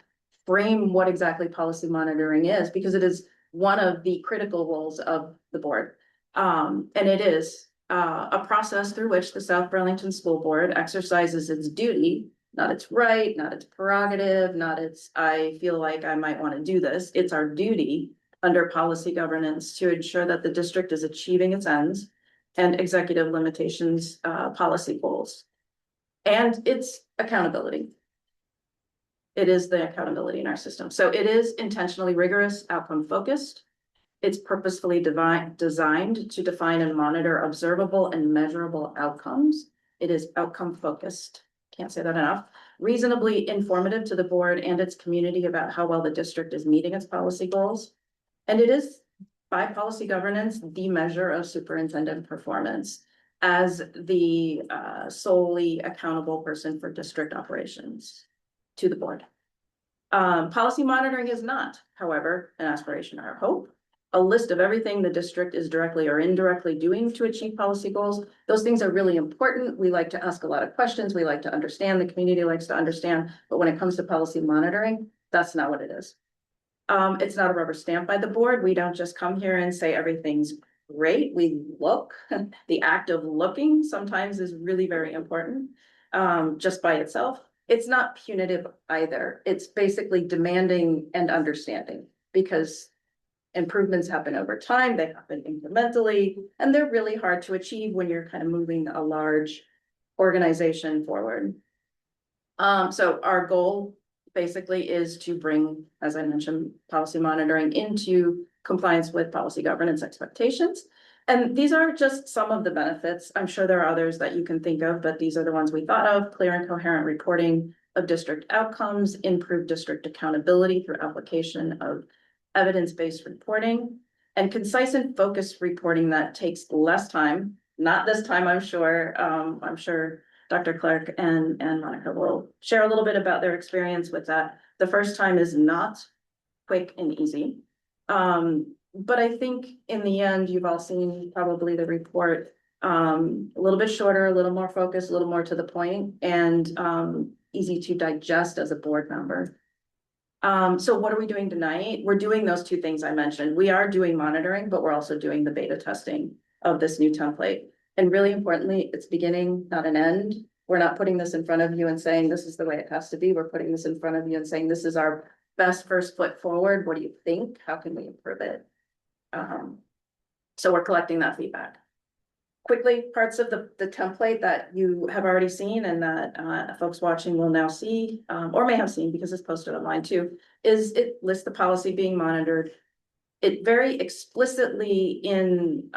frame what exactly policy monitoring is, because it is one of the critical roles of the board. And it is a process through which the South Burlington School Board exercises its duty, not its right, not its prerogative, not its, I feel like I might want to do this. It's our duty under policy governance to ensure that the district is achieving its ends and executive limitations, policy goals. And its accountability. It is the accountability in our system. So it is intentionally rigorous, outcome focused. It's purposefully designed to define and monitor observable and measurable outcomes. It is outcome focused. Can't say that enough. Reasonably informative to the board and its community about how well the district is meeting its policy goals. And it is, by policy governance, the measure of superintendent performance as the solely accountable person for district operations to the board. Policy monitoring is not, however, an aspiration or a hope. A list of everything the district is directly or indirectly doing to achieve policy goals. Those things are really important. We like to ask a lot of questions. We like to understand, the community likes to understand, but when it comes to policy monitoring, that's not what it is. It's not a rubber stamp by the board. We don't just come here and say everything's great. We look, the act of looking sometimes is really very important, just by itself. It's not punitive either. It's basically demanding and understanding, because improvements happen over time, they happen incrementally, and they're really hard to achieve when you're kind of moving a large organization forward. So our goal basically is to bring, as I mentioned, policy monitoring into compliance with policy governance expectations. And these are just some of the benefits. I'm sure there are others that you can think of, but these are the ones we thought of: clear and coherent reporting of district outcomes, improved district accountability through application of evidence-based reporting, and concise and focused reporting that takes less time. Not this time, I'm sure. I'm sure Dr. Clark and Monica will share a little bit about their experience with that. The first time is not quick and easy. But I think in the end, you've all seen probably the report, a little bit shorter, a little more focused, a little more to the point, and easy to digest as a board member. So what are we doing tonight? We're doing those two things I mentioned. We are doing monitoring, but we're also doing the beta testing of this new template. And really importantly, it's beginning, not an end. We're not putting this in front of you and saying, this is the way it has to be. We're putting this in front of you and saying, this is our best first foot forward. What do you think? How can we improve it? So we're collecting that feedback. Quickly, parts of the template that you have already seen and that folks watching will now see, or may have seen because it's posted online too, is it lists the policy being monitored. It very explicitly in,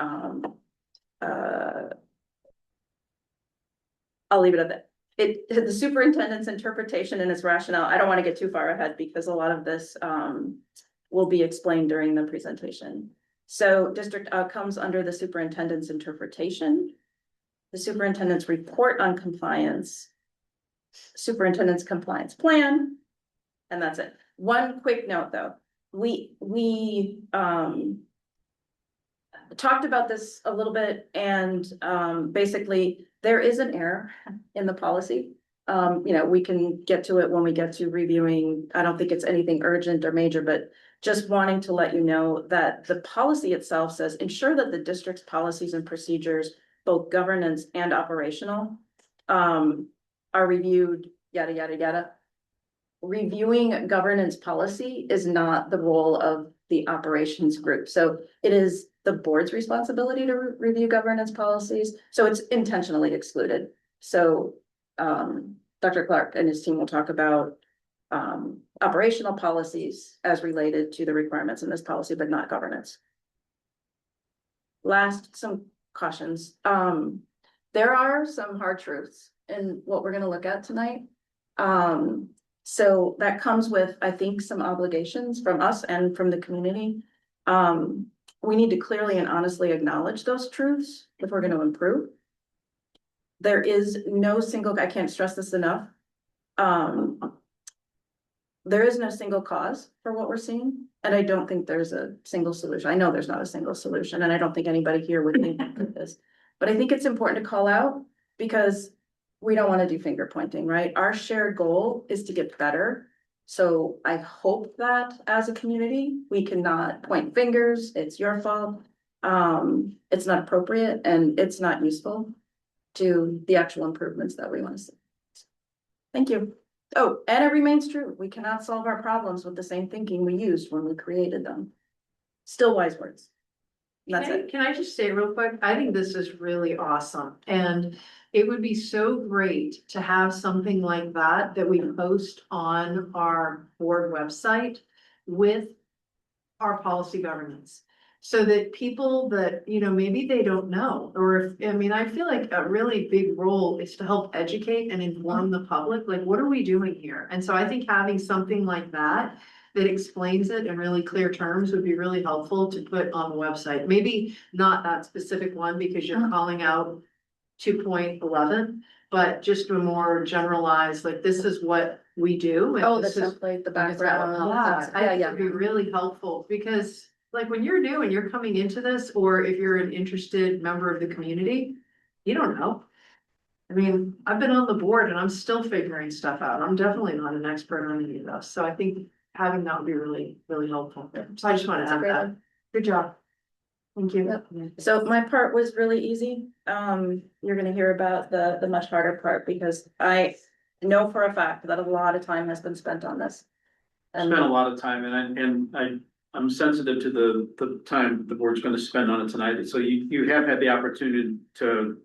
I'll leave it at that. The superintendent's interpretation and its rationale, I don't want to get too far ahead because a lot of this will be explained during the presentation. So district outcomes under the superintendent's interpretation, the superintendent's report on compliance, superintendent's compliance plan, and that's it. One quick note though, we talked about this a little bit, and basically there is an error in the policy. You know, we can get to it when we get to reviewing. I don't think it's anything urgent or major, but just wanting to let you know that the policy itself says ensure that the district's policies and procedures, both governance and operational, are reviewed, yada, yada, yada. Reviewing governance policy is not the role of the operations group. So it is the board's responsibility to review governance policies. So it's intentionally excluded. So Dr. Clark and his team will talk about operational policies as related to the requirements in this policy, but not governance. Last, some cautions. There are some hard truths in what we're going to look at tonight. So that comes with, I think, some obligations from us and from the community. We need to clearly and honestly acknowledge those truths if we're going to improve. There is no single, I can't stress this enough. There is no single cause for what we're seeing, and I don't think there's a single solution. I know there's not a single solution, and I don't think anybody here would think of this. But I think it's important to call out because we don't want to do finger pointing, right? Our shared goal is to get better. So I hope that as a community, we cannot point fingers. It's your fault. It's not appropriate and it's not useful to the actual improvements that we want to see. Thank you. Oh, and it remains true. We cannot solve our problems with the same thinking we used when we created them. Still wise words. That's it. Can I just say real quick? I think this is really awesome. And it would be so great to have something like that we post on our board website with our policy governance. So that people that, you know, maybe they don't know, or if, I mean, I feel like a really big role is to help educate and inform the public, like, what are we doing here? And so I think having something like that explains it in really clear terms would be really helpful to put on the website. Maybe not that specific one because you're calling out 2.11, but just a more generalized, like, this is what we do. Oh, the template, the background. Yeah, I think it'd be really helpful because like when you're new and you're coming into this, or if you're an interested member of the community, you don't know. I mean, I've been on the board and I'm still figuring stuff out. I'm definitely not an expert on any of this. So I think having that would be really, really helpful. So I just want to add that. Good job. Thank you. So my part was really easy. You're gonna hear about the much harder part because I know for a fact that a lot of time has been spent on this. Spent a lot of time I'm sensitive to the time the board's gonna spend on it tonight. So you have had the opportunity to,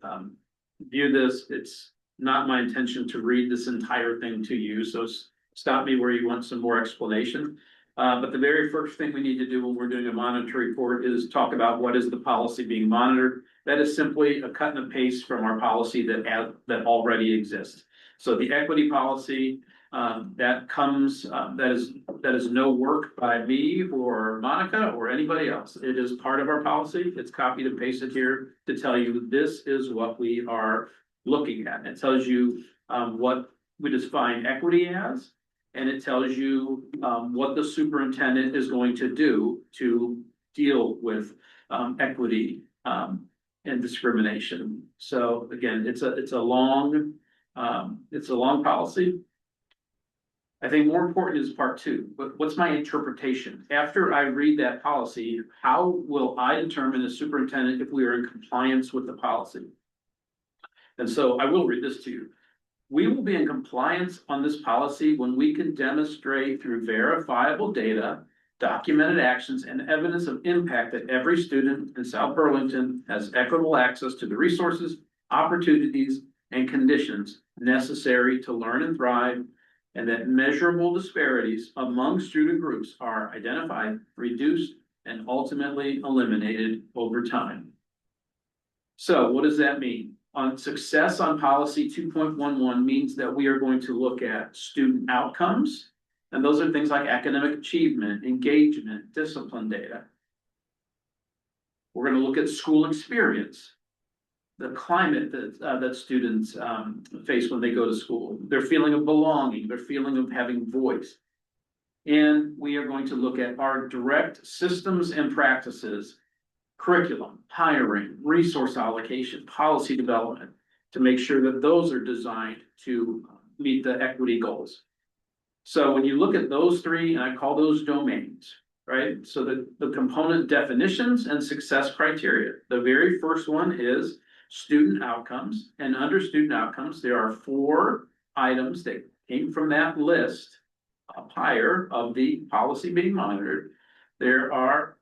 view this. It's not my intention to read this entire thing to you, so stop me where you want some more explanation. But the very first thing we need to do when we're doing a monitor report is talk about what is the policy being monitored. That is simply a cut and a paste from our policy that already exists. So the equity policy, that comes, that is no work by me or Monica or anybody else. It is part of our policy. It's copied and pasted here to tell you this is what we are looking at. It tells you, what we define equity as. And it tells you what the superintendent is going to do to deal with equity and discrimination. So again, it's a long policy. I think more important is part two. What's my interpretation? After I read that policy, how will I determine as superintendent if we are in compliance with the policy? And so I will read this to you. We will be in compliance on this policy when we can demonstrate through verifiable data, documented actions, and evidence of impact that every student in South Burlington has equitable access to the resources, opportunities, and conditions necessary to learn and thrive, and that measurable disparities among student groups are identified, reduced, and ultimately eliminated over time. So what does that mean? On success on policy 2.11 means that we are going to look at student outcomes, and those are things like academic achievement, engagement, discipline data. We're going to look at school experience, the climate that students face when they go to school, their feeling of belonging, their feeling of having voice. And we are going to look at our direct systems and practices, curriculum, hiring, resource allocation, policy development, to make sure that those are designed to meet the equity goals. So when you look at those three, and I call those domains, right? So the component definitions and success criteria. The very first one is student outcomes, and under student outcomes, there are 4 items that came from that list up higher of the policy being monitored. There are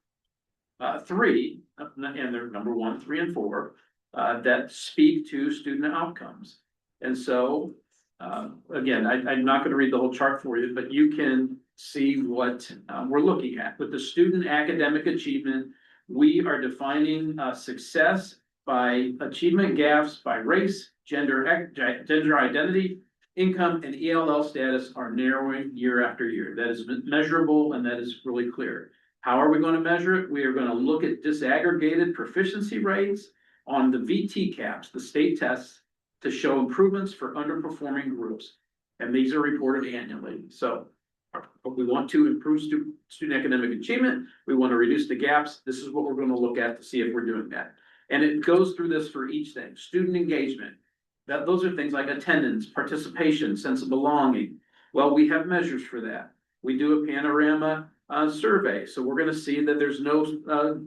3, and they're number 1, 3, and 4, that speak to student outcomes. And so, again, I'm not going to read the whole chart for you, but you can see what we're looking at. With the student academic achievement, we are defining success by achievement gaps by race, gender identity, income, and ELL status are narrowing year after year. That is measurable, and that is really clear. How are we going to measure it? We are going to look at disaggregated proficiency rates on the VT caps, the state tests, to show improvements for underperforming groups. And these are reported annually. So we want to improve student academic achievement. We want to reduce the gaps. This is what we're going to look at to see if we're doing that. And it goes through this for each thing. Student engagement. Those are things like attendance, participation, sense of belonging. Well, we have measures for that. We do a panorama survey. So we're going to see that there's no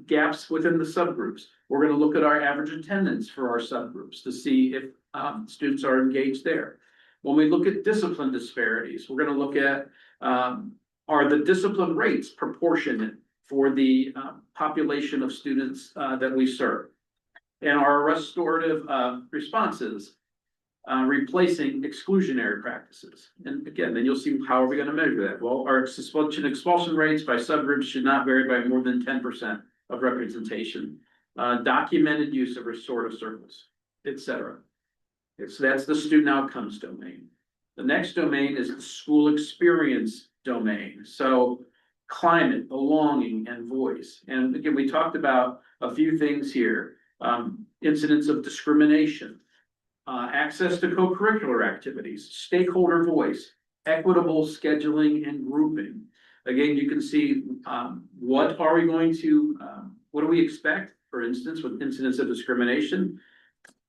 gaps within the subgroups. We're going to look at our average attendance for our subgroups to see if students are engaged there. When we look at discipline disparities, we're going to look at are the discipline rates proportionate for the population of students that we serve, and our restorative responses replacing exclusionary practices. And again, then you'll see how are we going to measure that? Well, our expulsion rates by subgroups should not vary by more than 10% of representation. Documented use of restorative circles, etc. So that's the student outcomes domain. The next domain is the school experience domain. So climate, belonging, and voice. And again, we talked about a few things here. Incidents of discrimination, access to co-curricular activities, stakeholder voice, equitable scheduling and grouping. Again, you can see what are we going to, what do we expect? For instance, with incidents of discrimination,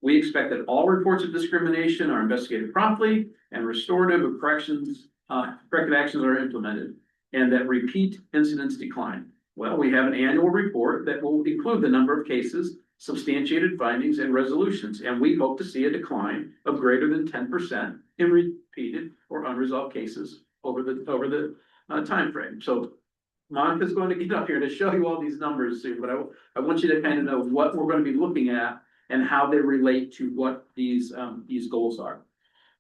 we expect that all reports of discrimination are investigated promptly and restorative or corrective actions are implemented, and that repeat incidents decline. Well, we have an annual report that will include the number of cases, substantiated findings and resolutions, and we hope to see a decline of greater than 10% in repeated or unresolved cases over the timeframe. So Monica's going to get up here to show you all these numbers soon, but I want you to kind of know what we're going to be looking at and how they relate to what these goals are.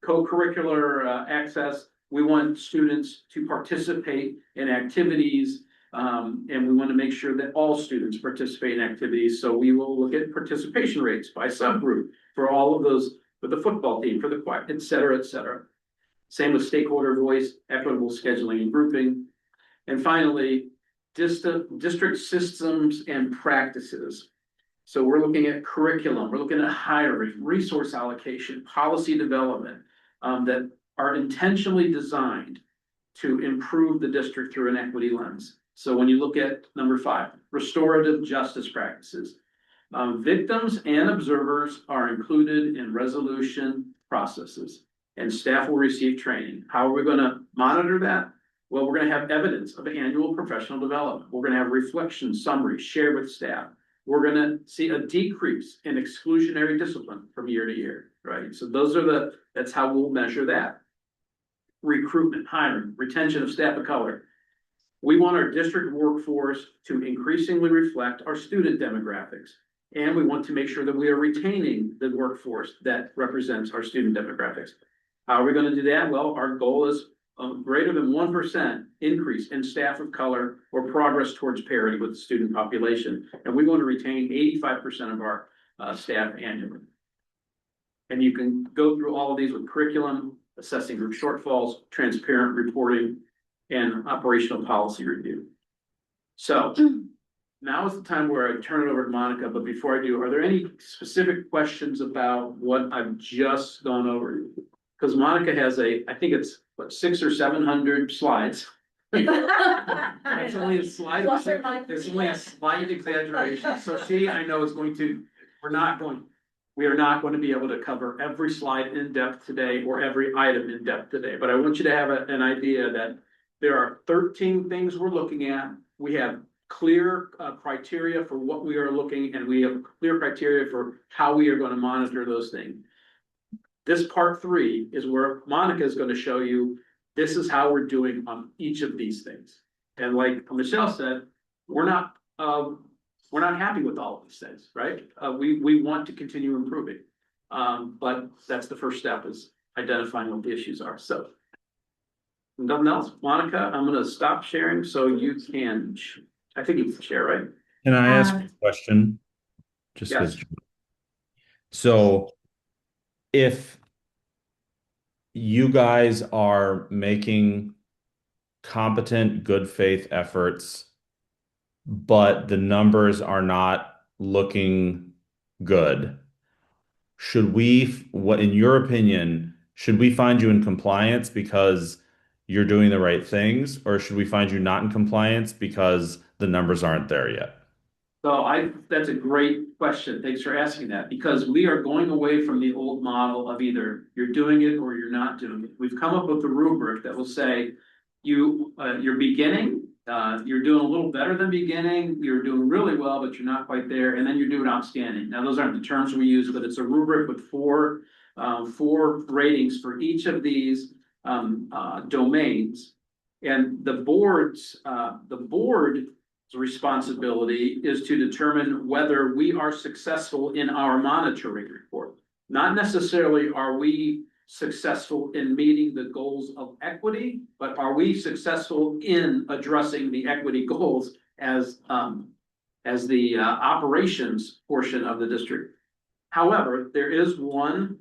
Co-curricular access, we want students to participate in activities, and we want to make sure that all students participate in activities. So we will look at participation rates by subgroup for all of those, for the football team, for the choir, et cetera, et cetera. Same with stakeholder voice, equitable scheduling and grouping. And finally, district systems and practices. So we're looking at curriculum, we're looking at hiring, resource allocation, policy development, that are intentionally designed to improve the district through an equity lens. So when you look at number 5, restorative justice practices, victims and observers are included in resolution processes, and staff will receive training. How are we going to monitor that? Well, we're going to have evidence of annual professional development. We're going to have reflection summaries shared with staff. We're going to see a decrease in exclusionary discipline from year to year, right? So that's how we'll measure that. Recruitment, hiring, retention of staff of color. We want our district workforce to increasingly reflect our student demographics. And we want to make sure that we are retaining the workforce that represents our student demographics. How are we going to do that? Well, our goal is greater than 1% increase in staff of color or progress towards parity with the student population. And we want to retain 85% of our staff annually. And you can go through all of these with curriculum, assessing group shortfalls, transparent reporting, and operational policy review. So now is the time where I turn it over to Monica, but before I do, are there any specific questions about what I've just gone over? Because Monica has I think it's what, 600 or 700 slides. It's only a slide, it's only a slight exaggeration. So I know is going to, we are not going to be able to cover every slide in depth today or every item in depth today, but I want you to have an idea that there are 13 things we're looking at. We have clear criteria for what we are looking, and we have clear criteria for how we are going to monitor those things. This part 3 is where Monica is going to show you, this is how we're doing on each of these things. And like Michelle said, we're not happy with all of these things, right? We want to continue improving. But that's the first step, is identifying what the issues are. So nothing else, Monica, I'm going to stop sharing so you can, I think you can share, right? Can I ask a question? Just Yes. So if you guys are making competent, good faith efforts, but the numbers are not looking good, should we, what in your opinion, should we find you in compliance because you're doing the right things, or should we find you not in compliance because the numbers aren't there yet? So that's a great question. Thanks for asking that, because we are going away from the old model of either you're doing it or you're not doing it. We've come up with a rubric that will say you're beginning, you're doing a little better than beginning, you're doing really well, but you're not quite there, and then you're doing outstanding. Now, those aren't the terms we use, but it's a rubric with four ratings for each of these domains. And the board's responsibility is to determine whether we are successful in our monitoring report. Not necessarily are we successful in meeting the goals of equity, but are we successful in addressing the equity goals as the operations portion of the district. However, there is one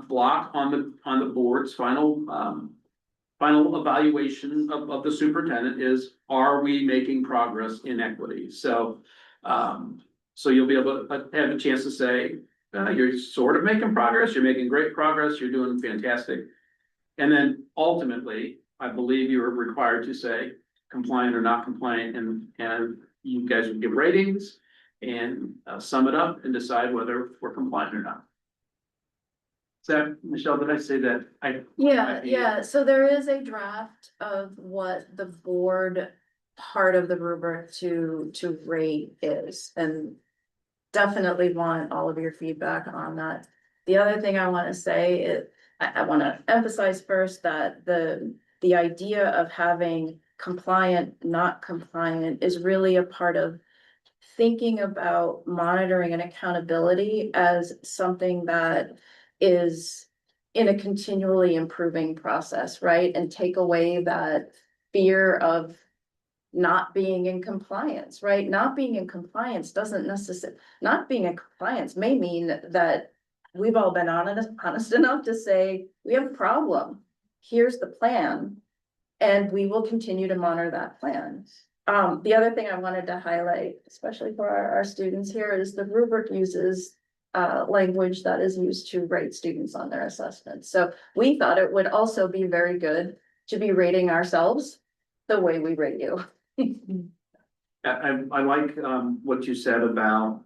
block on the board's final evaluation of the superintendent is, are we making progress in equity? So you'll be able to have a chance to say, you're sort of making progress, you're making great progress, you're doing fantastic. And then ultimately, I believe you are required to say compliant or not compliant, and you guys would give ratings and sum it up and decide whether we're compliant or not. So, Michelle, did I say that? Yeah, so there is a draft of what the board part of the rubric to rate is, and definitely want all of your feedback on that. The other thing I want to say is, I want to emphasize first that the idea of having compliant, not compliant is really a part of thinking about monitoring and accountability as something that is in a continually improving process, right? And take away that fear of not being in compliance, right? Not being in compliance doesn't necessarily, not being in compliance may mean that we've all been honest enough to say, we have a problem. Here's the plan. And we will continue to monitor that plan. The other thing I wanted to highlight, especially for our students here, is the rubric uses language that is used to rate students on their assessments. So we thought it would also be very good to be rating ourselves the way we rate you. I like what you said about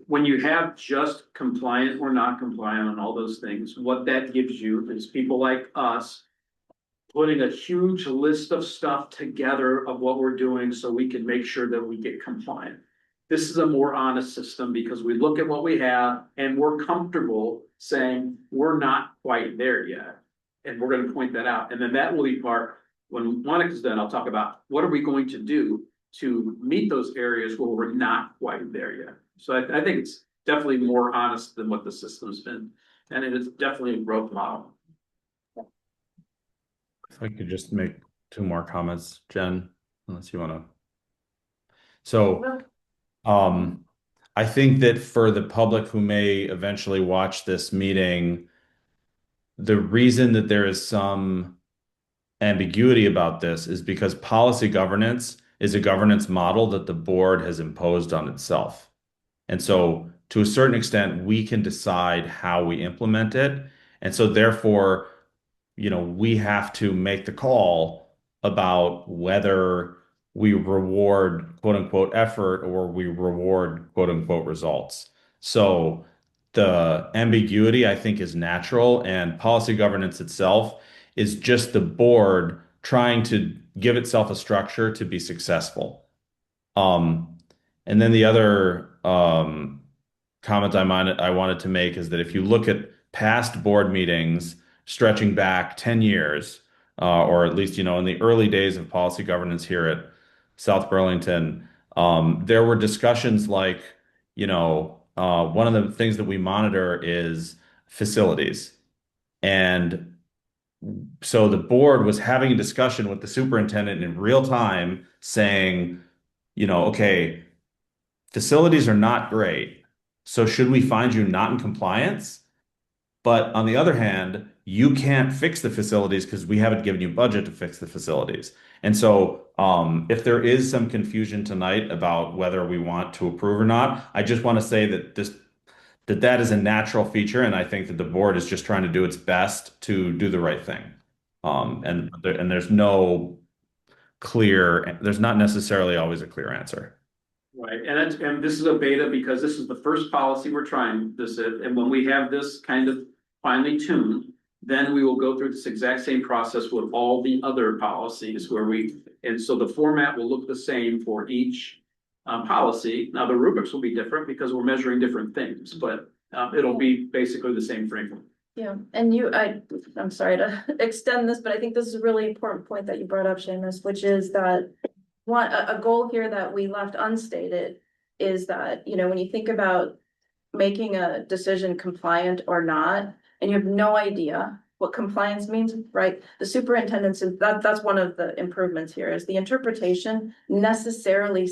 when you have just compliant or not compliant on all those things, what that gives you is people like us putting a huge list of stuff together of what we're doing so we can make sure that we get compliant. This is a more honest system because we look at what we have and we're comfortable saying we're not quite there yet. And we're going to point that out. And then that will be part, when Monica's done, I'll talk about what are we going to do to meet those areas where we're not quite there yet. So I think it's definitely more honest than what the system's been. And it is definitely a growth model. If I could just make two more comments, Jen, unless you want to. So, I think that for the public who may eventually watch this meeting, the reason that there is some ambiguity about this is because policy governance is a governance model that the board has imposed on itself. And so to a certain extent, we can decide how we implement it. And so therefore, we have to make the call about whether we reward quote unquote effort or we reward quote unquote results. So the ambiguity, I think, is natural, and policy governance itself is just the board trying to give itself a structure to be successful. And then the other comment I wanted to make is that if you look at past board meetings stretching back 10 years, or at least, in the early days of policy governance here at South Burlington, there were discussions like, one of the things that we monitor is facilities. And so the board was having a discussion with the superintendent in real time saying, okay, facilities are not great. So should we find you not in compliance? But on the other hand, you can't fix the facilities because we haven't given you budget to fix the facilities. And so if there is some confusion tonight about whether we want to approve or not, I just want to say that that is a natural feature. And I think that the board is just trying to do its best to do the right thing. And there's there's not necessarily always a clear answer. Right, and this is a beta because this is the first policy we're trying this in, and when we have this kind of finely tuned, then we will go through this exact same process with all the other policies and so the format will look the same for each policy. Now the rubrics will be different because we're measuring different things, but it'll be basically the same framework. Yeah, and I'm sorry to extend this, but I think this is a really important point that you brought up, Seamus, which is that a goal here that we left unstated is that, when you think about making a decision compliant or not, and you have no idea what compliance means, right? The superintendent's, that's one of the improvements here is the interpretation necessarily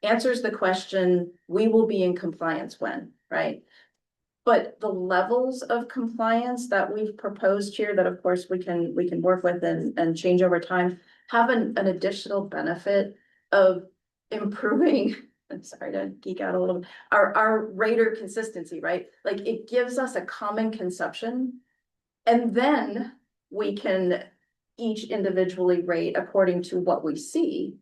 answers the question, we will be in compliance when, right? But the levels of compliance that we've proposed here that of course we can work with and change over time have an additional benefit of improving, I'm sorry to geek out a little bit, our rater consistency, right? Like it gives us a common conception and then we can each individually rate according to what we see,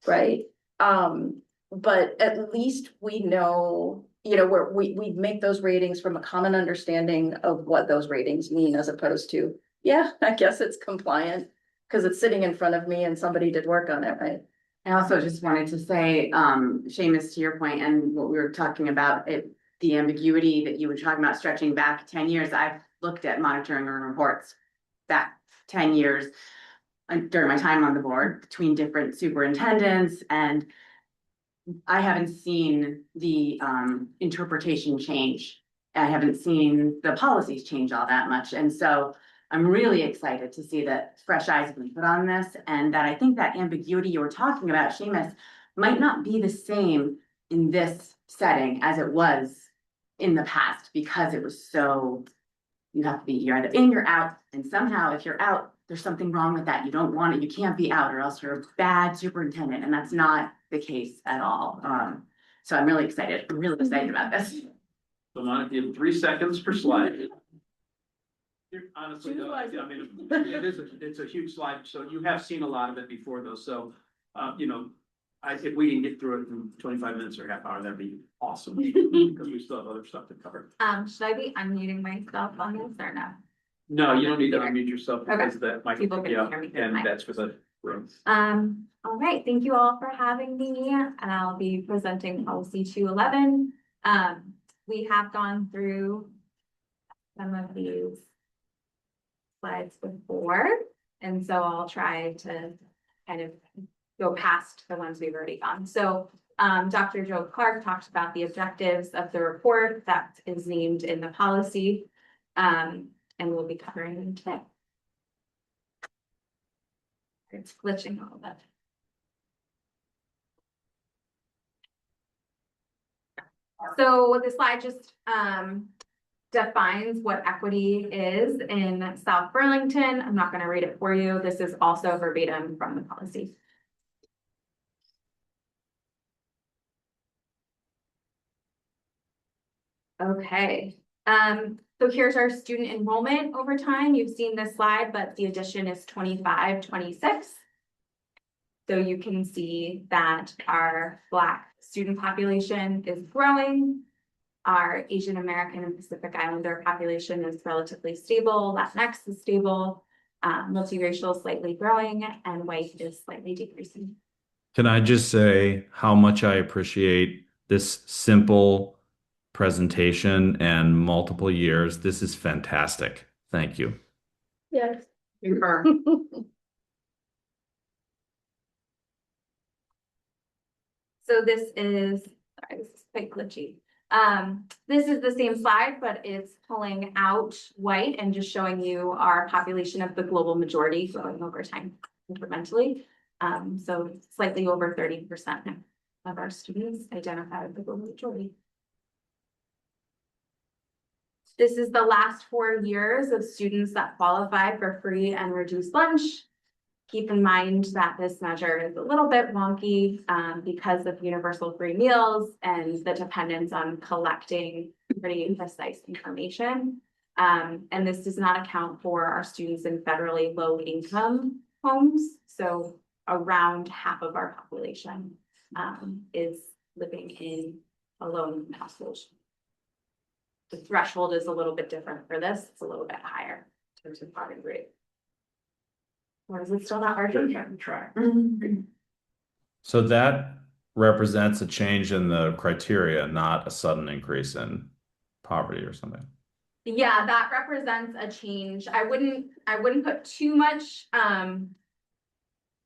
right? But at least we know, where we make those ratings from a common understanding of what those ratings mean as opposed to, yeah, I guess it's compliant. Cause it's sitting in front of me and somebody did work on it, right? I also just wanted to say, Seamus, to your point and what we were talking about, the ambiguity that you were talking about stretching back 10 years. I've looked at monitoring reports back 10 years during my time on the board between different superintendents, and I haven't seen the interpretation change. I haven't seen the policies change all that much. And so I'm really excited to see that fresh eyes have been put on this, and that I think that ambiguity you were talking about, Seamus, might not be the same in this setting as it was in the past, because it was so, you have to be, you're either in, you're out, and somehow if you're out, there's something wrong with that. You don't want it, you can't be out, or else you're a bad superintendent, and that's not the case at all. So I'm really excited about this. So Monica, you have 3 seconds per slide. Honestly, though, I mean, it's a huge slide, so you have seen a lot of it before though, so, you know, if we can get through it in 25 minutes or half hour, that'd be awesome, because we still have other stuff to cover. Should I be unmuting myself on this or no? No, you don't need to unmute yourself because that might, People can yeah, hear me. and that's for the room. All right, thank you all for having me, and I'll be presenting policy 211. We have gone through some of these slides before, and so I'll try to kind of go past the ones we've already gone. So Dr. Joe Clark talked about the objectives of the report that is named in the policy, and we'll be covering them today. It's glitching a little bit. So this slide just defines what equity is in South Burlington. I'm not going to read it for you. This is also verbatim from the policy. Okay, so here's our student enrollment over time. You've seen this slide, but the addition is 25, 26. So you can see that our Black student population is growing. Our Asian American and Pacific Islander population is relatively stable. Latinx is stable. Multiracial slightly growing, and white is slightly decreasing. Can I just say how much I appreciate this simple presentation and multiple years? This is fantastic. Thank you. Yes. So this is, sorry, this is quite glitchy. This is the same slide, but it's pulling out white and just showing you our population of the global majority growing over time incrementally. So slightly over 30% of our students identify with the global majority. This is the last 4 years of students that qualify for free and reduced lunch. Keep in mind that this measure is a little bit wonky because of universal free meals and the dependence on collecting pretty precise information. And this does not account for our students in federally low income homes. So around half of our population is living in a low income household. The threshold is a little bit different for this. It's a little bit higher in terms of poverty rate. Or is it still not working? Track. So that represents a change in the criteria, not a sudden increase in poverty or something. Yeah, that represents a change. I wouldn't put too much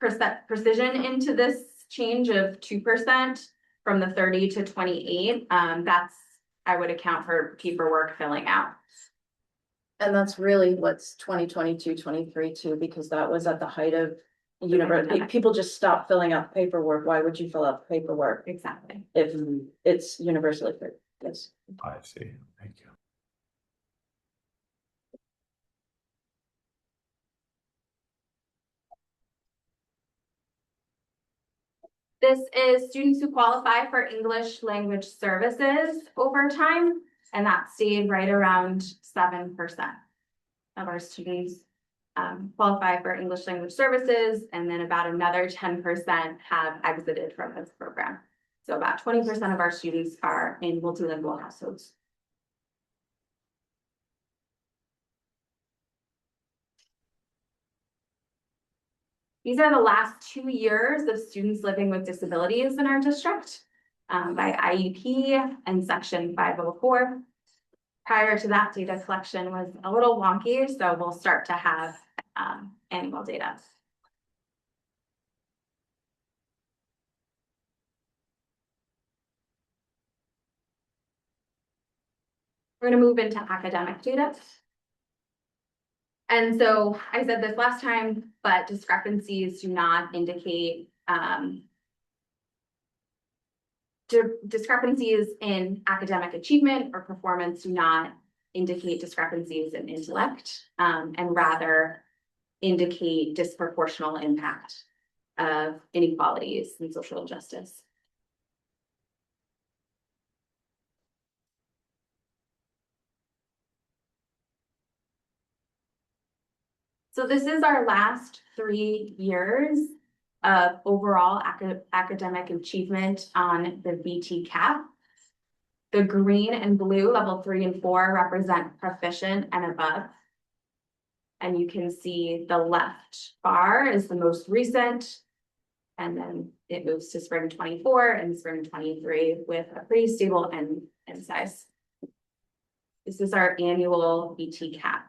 precision into this change of 2% from the 30 to 28. That's, I would account for paperwork filling out. And that's really what's 2022, 23 too, because that was at the height of university. People just stopped filling out paperwork. Why would you fill out paperwork Exactly. if it's universally free? Yes. I see. Thank you. This is students who qualify for English language services over time, and that stayed right around 7% of our students qualify for English language services, and then about another 10% have exited from this program. So about 20% of our students are in multilingual households. These are the last 2 years of students living with disabilities in our district by IEP and section 504. Prior to that, data collection was a little wonky, so we'll start to have annual data. We're going to move into academic data. And so I said this last time, but discrepancies do not indicate discrepancies in academic achievement or performance do not indicate discrepancies in intellect, and rather indicate disproportional impact of inequalities and social injustice. So this is our last 3 years of overall academic achievement on the VT cap. The green and blue level 3 and 4 represent proficient and above. And you can see the left bar is the most recent. And then it moves to spring 24 and spring 23 with a pretty stable end size. This is our annual VT cap.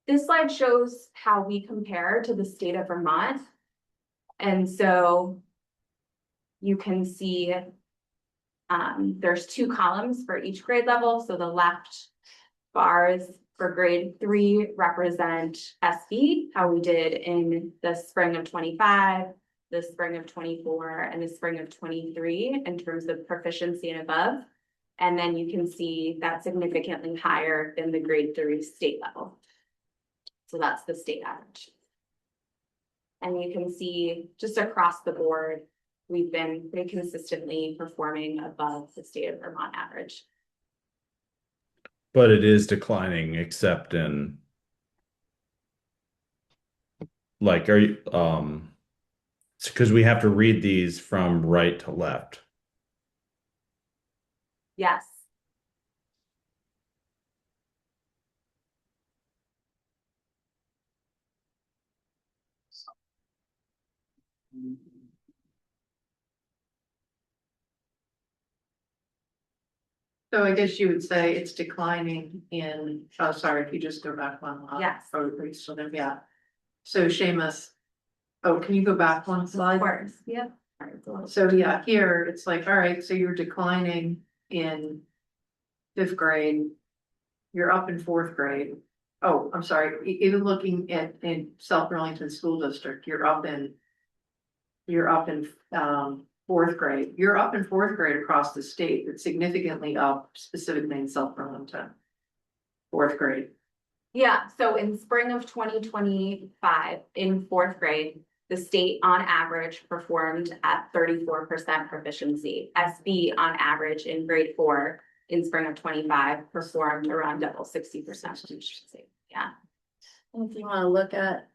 This slide shows how we compare to the state of Vermont. And so you can see there's 2 columns for each grade level. So the left bars for grade 3 represent SB, how we did in the spring of 25, the spring of 24, and the spring of 23 in terms of proficiency and above. And then you can see that's significantly higher than the grade 3 state level. So that's the state average. And you can see just across the board, we've been pretty consistently performing above the state of Vermont average. But it is declining, except in like, are you, because we have to read these from right to left. Yes. So I guess you would say it's declining in, oh, sorry, if you just go back one line. Yes. Oh, so then, yeah. So Seamus, oh, can you go back one slide? Of course, yeah. So yeah, here it's like, all right, so you're declining in 5th grade. You're up in 4th grade. Oh, I'm sorry, even looking at in South Burlington School District, you're up in 4th grade. You're up in 4th grade across the state, but significantly up specifically in South Burlington. 4th grade. Yeah, so in spring of 2025, in 4th grade, the state on average performed at 34% proficiency. SB on average in grade 4 in spring of 25 performed around double 60%. Yeah. And if you want to look at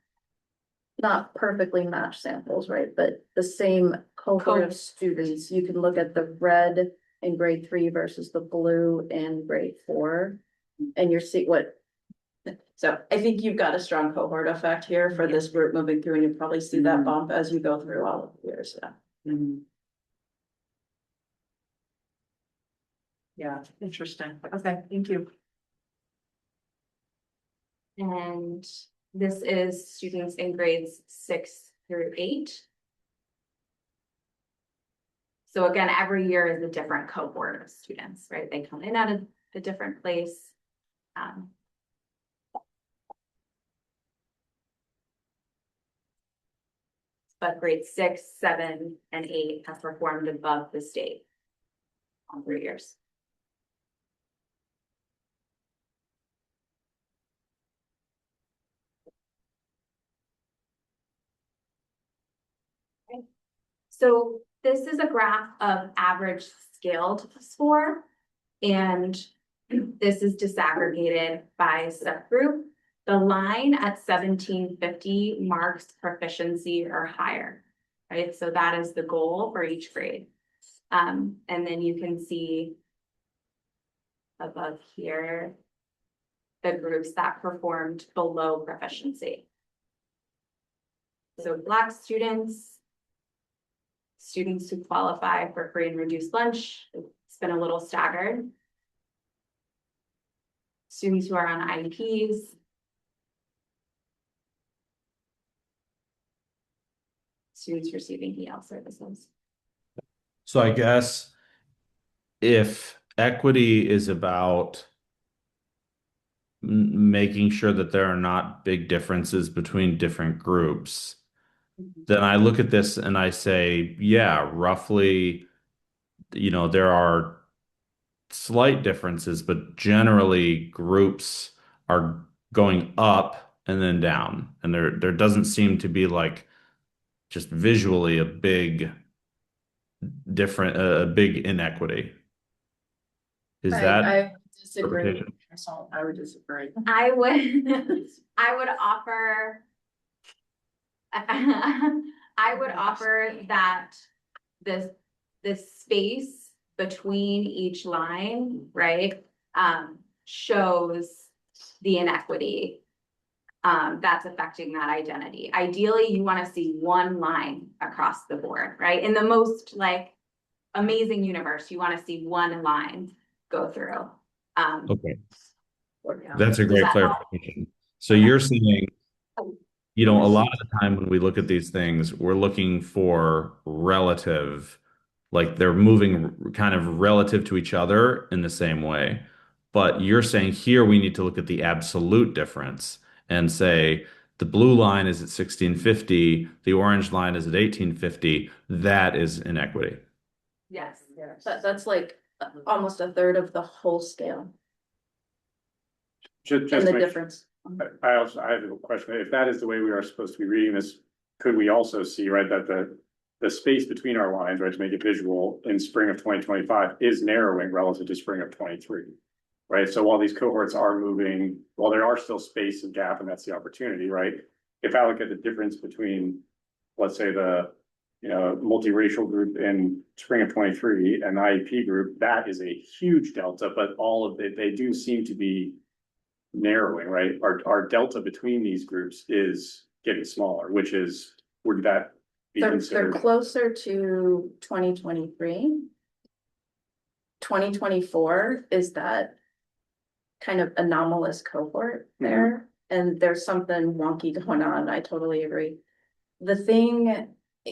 not perfectly matched samples, right, but the same cohort of students, you can look at the red in grade 3 versus the blue in grade 4, and you're seeing what. So I think you've got a strong cohort effect here for this group moving through, and you'll probably see that bump as you go through all of the years. Yeah. Yeah, interesting. Okay, thank you. And this is students in grades 6 through 8. So again, every year is a different cohort of students, right? They come in at a different place. But grades 6, 7, and 8 have performed above the state all 3 years. Okay. So this is a graph of average scaled score, and this is disaggregated by subgroup. The line at 1750 marks proficiency or higher, right? So that is the goal for each grade. And then you can see above here the groups that performed below proficiency. So Black students, students who qualify for free and reduced lunch, it's been a little staggered. Students who are on IEPs. Students receiving EL services. So I guess if equity is about making sure that there are not big differences between different groups, then I look at this and I say, yeah, roughly, there are slight differences, but generally groups are going up and then down. And there doesn't seem to be like just visually a big inequity. Is that I disagree. interpretation? I would disagree. I would, I would offer. I would offer that this space between each line, right, shows the inequity that's affecting that identity. Ideally, you want to see one line across the board, right? In the most like amazing universe, you want to see one line go through. Okay, Yeah. that's a great Does that help? clarification. So you're saying, a lot of the time when we look at these things, we're looking for relative, like they're moving kind of relative to each other in the same way. But you're saying here we need to look at the absolute difference and say the blue line is at 1650, the orange line is at 1850. That is inequity. Yes. That's like almost a third of the whole scale Just and the make- difference. I have a question. If that is the way we are supposed to be reading this, could we also see, right, that the space between our lines, right, to make it visual in spring of 2025 is narrowing relative to spring of 23, right? So while these cohorts are moving, while there are still space and gap, and that's the opportunity, right? If I look at the difference between, let's say the, multiracial group in spring of 23 and the IEP group, that is a huge delta, but all of it, they do seem to be narrowing, right? Our delta between these groups is getting smaller, which is, would that be They're considered? closer to 2023. 2024 is that kind of anomalous cohort there, and there's something wonky going on. I totally agree.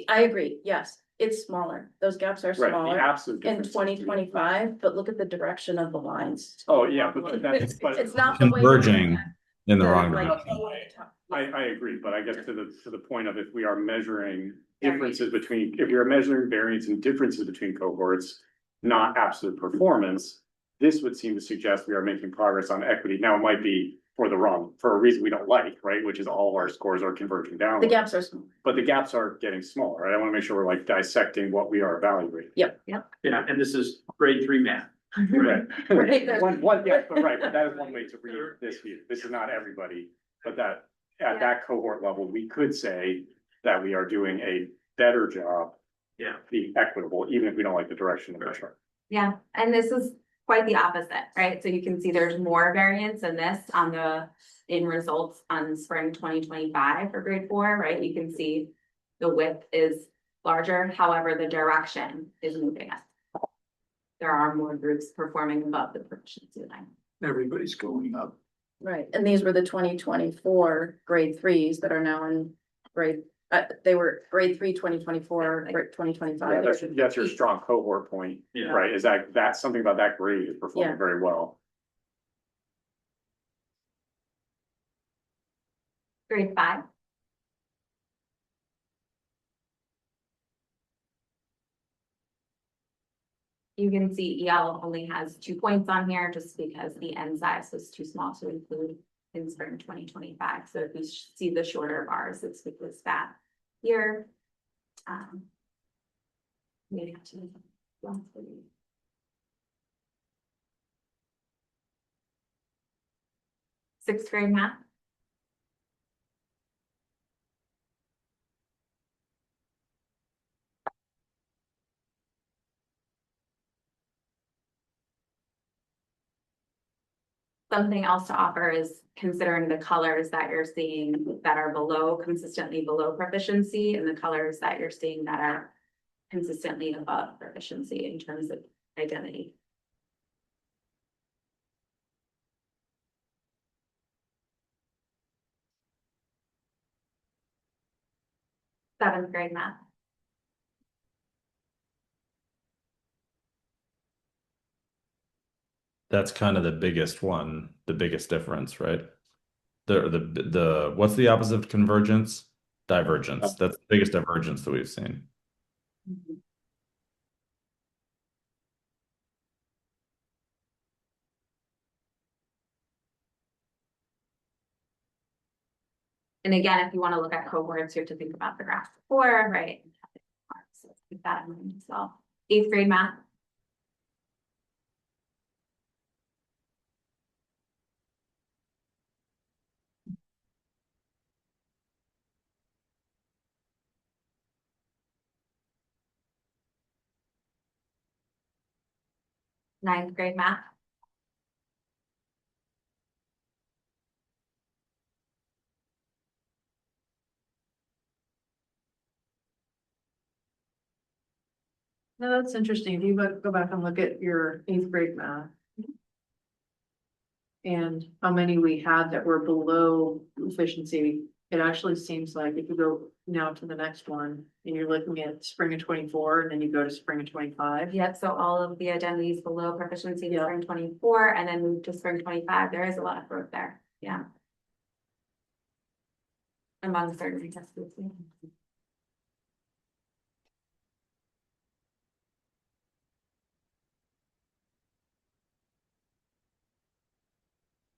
I agree, yes, it's smaller. Those gaps are Right, the smaller absolute in difference. 2025, but look at the direction of the lines. Oh, yeah, but that's, It's not the way. Converging in the the, wrong like, direction. I agree, but I guess to the point of if we are measuring differences between, if you're measuring variance and differences between cohorts, not absolute performance, this would seem to suggest we are making progress on equity. Now, it might be for a reason we don't like, right? Which is all of our scores are converging down. The gaps are small. But the gaps are getting smaller, right? I want to make sure we're like dissecting what we are evaluating. Yeah, and this is grade 3 math. Right. Right, there's- Yeah, but right, but that is one way to read this view. This is not everybody, but that at that cohort level, we could say that we are doing a better job. Yeah. Being equitable, even if we don't like the direction of the chart. Yeah, and this is quite the opposite, right? So you can see there's more variance in this in results on spring 2025 for grade 4, right? You can see the width is larger, however, the direction is moving us. There are more groups performing above the proficiency line. Everybody's going up. Right, and these were the 2024 grade 3s that are now in grade, they were grade 3, 2024, grade 2025. That's your strong cohort point, Yeah. right? Is that's something about that grade is performing Yeah. very well. Grade 5. You can see EL only has 2 points on here just because the N size was too small to include in spring 2025. So if you see the shorter bars, it's because that here. Maybe have to. Sixth grade math. something else to offer is considering the colors that you're seeing that are consistently below proficiency, and the colors that you're seeing that are consistently above proficiency in terms of identity. Seventh grade math. That's kind of the biggest one, the biggest difference, right? What's the opposite of convergence? Divergence. That's the biggest divergence that we've seen. And again, if you want to look at cohorts, you have to think about the graph before, right? So keep that in mind as well. Eighth grade math. Ninth grade math. No, that's interesting. If you go back and look at your eighth grade math. And how many we had that were below efficiency, it actually seems like if you go now to the next one and you're looking at spring of 24 and then you go to spring of 25. Yep, so all of the identities below proficiency in spring 24 and then move to spring 25, there is a lot of growth there, yeah. Among certain test groups. Yeah.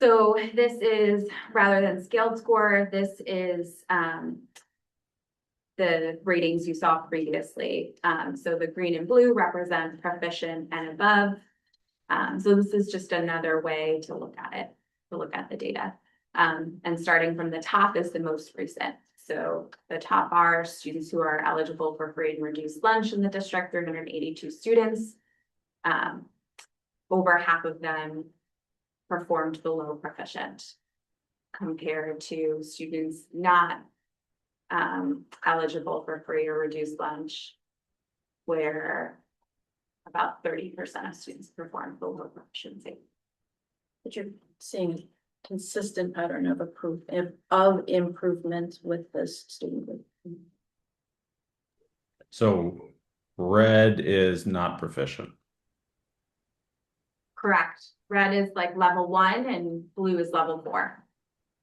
So this is, rather than scaled score, this is the ratings you saw previously. So the green and blue represent proficient and above. So this is just another way to look at it, to look at the data. And starting from the top is the most recent. So the top are students who are eligible for free and reduced lunch in the district, 382 students. Over half of them performed below proficient compared to students not eligible for free or reduced lunch, where about 30% of students performed below proficiency. But you're seeing a consistent pattern of improvement with this student group. So red is not proficient. Correct. Red is like level 1 and blue is level 4.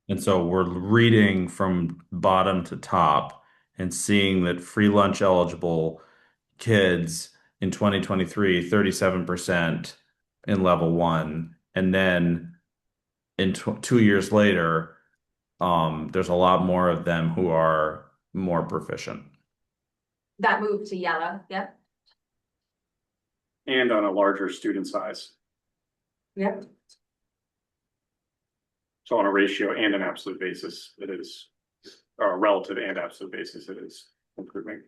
And so we're reading from bottom to top and seeing that free lunch eligible kids in 2023, 37% in level 1. And then in 2 years later, there's a lot more of them who are more proficient. That moved to yellow, yep. And on a larger student size. Yep. So on a ratio and an absolute basis, it is, or a relative and absolute basis, it is improving.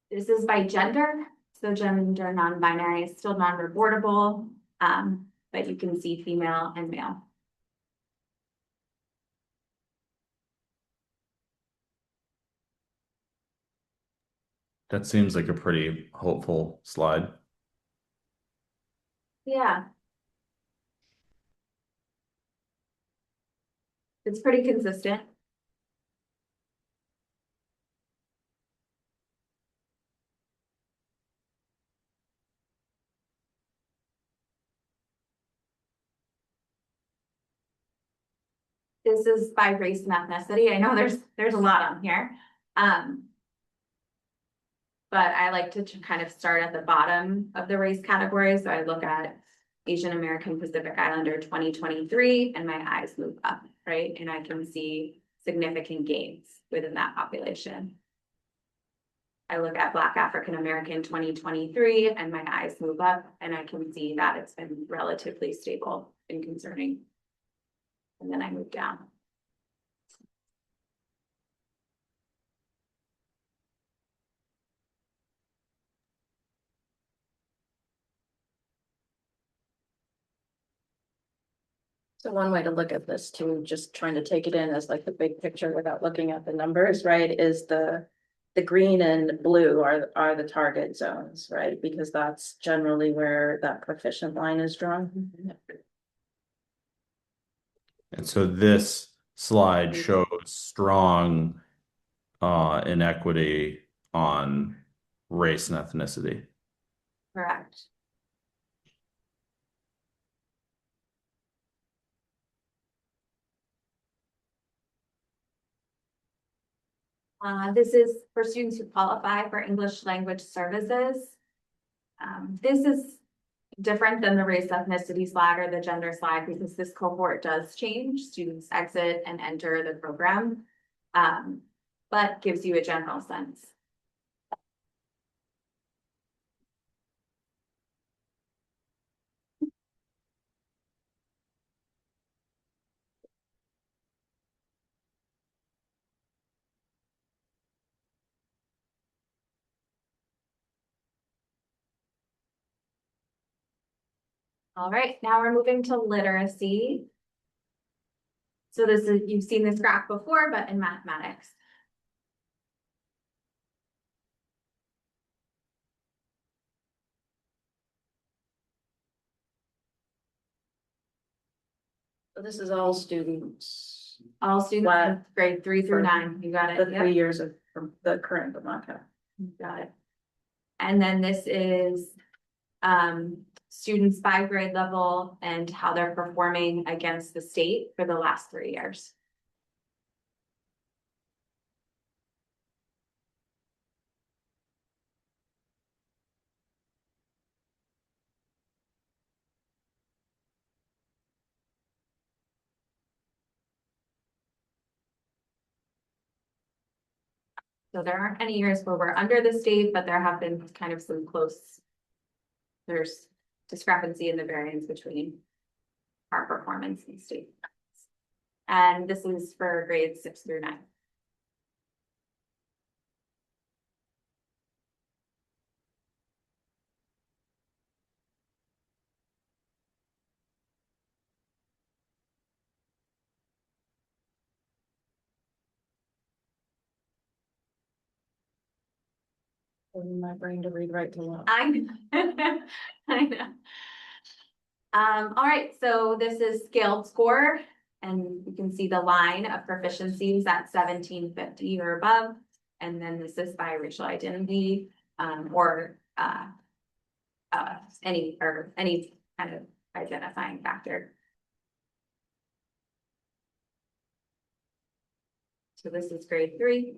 This is by gender. So gender non-binary is still non-reportable, but you can see female and male. That seems like a pretty hopeful slide. Yeah. It's pretty consistent. This is by race and ethnicity. I know there's a lot on here. But I like to kind of start at the bottom of the race category. So I look at Asian American Pacific Islander 2023 and my eyes move up, right? And I can see significant gains within that population. I look at Black African American 2023 and my eyes move up and I can see that it's been relatively stable and concerning. And then I move down. So one way to look at this too, just trying to take it in as like the big picture without looking at the numbers, right, is the green and blue are the target zones, right? Because that's generally where that proficient line is drawn. And so this slide shows strong inequity on race and ethnicity. Correct. This is for students who qualify for English language services. This is different than the race ethnicity slide or the gender slide because this cohort does change. Students exit and enter the program, but gives you a general sense. All right, now we're moving to literacy. So this is, you've seen this graph before, but in mathematics. So this is all students. All students in grade 3 through 9, you got it. The Yep. 3 years of from the current Vermont Cap. Got it. And then this is students by grade level and how they're performing against the state for the last 3 years. So there aren't any years where we're under the state, but there have been kind of some close. There's discrepancy in the variance between our performance and state. And this is for grades 6 through 9. In my brain to read right to left. I know. I know. All right, so this is scaled score, and you can see the line of proficiencies at 1750 or above. And then this is by racial identity, or any kind of identifying factor. So this is grade 3.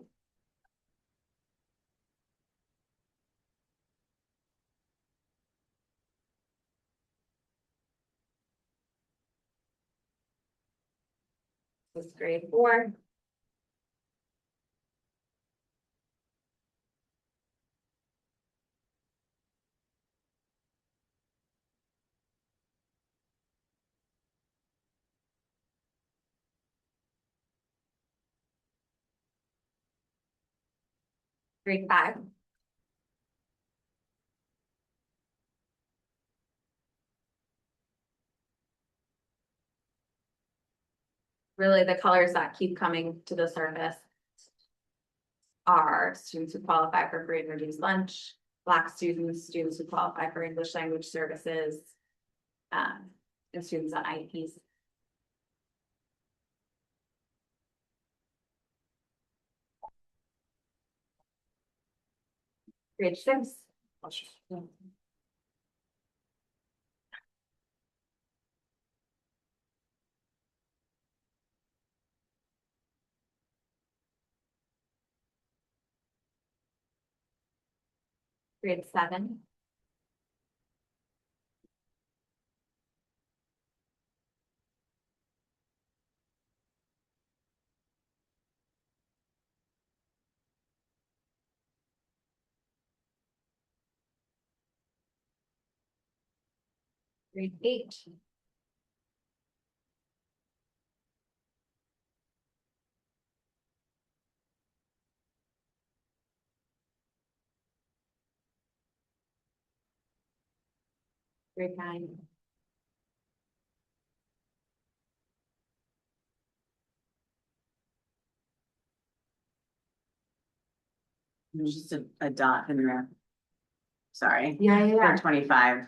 This is grade 4. Grade 5. Really, the colors that keep coming to the surface are students who qualify for free and reduced lunch, Black students, students who qualify for English language services, and students on IEPs. Grade 6. Grade 7. Grade 8. Grade 9. There's just a dot in there. Sorry. Yeah. For 25,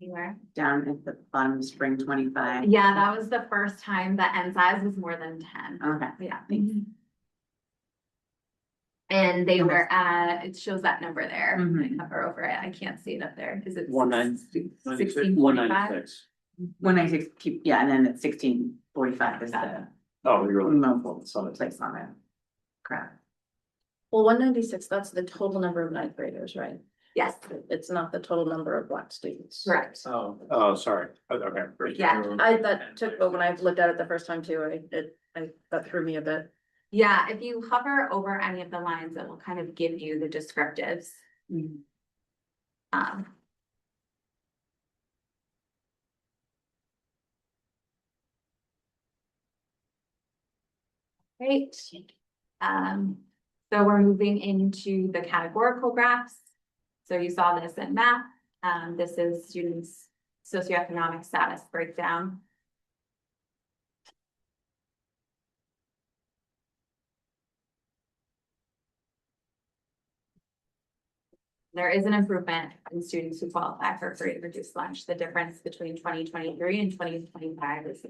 Anywhere. down at the bottom of spring 25. Yeah, that was the first time that N size was more than 10. Okay. Yeah, thanks. And they were at, it shows that number there. Mhm. I hover over it. I can't see it up there. Is it? 196. 1645? 196, keep, yeah, and then it's 1645 is the Oh, you're right. mobile place on it. Correct. Well, 196, that's the total number of ninth graders, right? Yes, It's not the total number of Black students. correct. Oh, sorry. Okay. Great. Yeah. That took, but when I looked at it the first time too, that threw me a bit. Yeah, if you hover over any of the lines, it will kind of give you the descriptives. Um. Great. So we're moving into the categorical graphs. So you saw this in math. This is students' socioeconomic status breakdown. There is an improvement in students who qualify for free and reduced lunch. The difference between 2023 and 2025 is.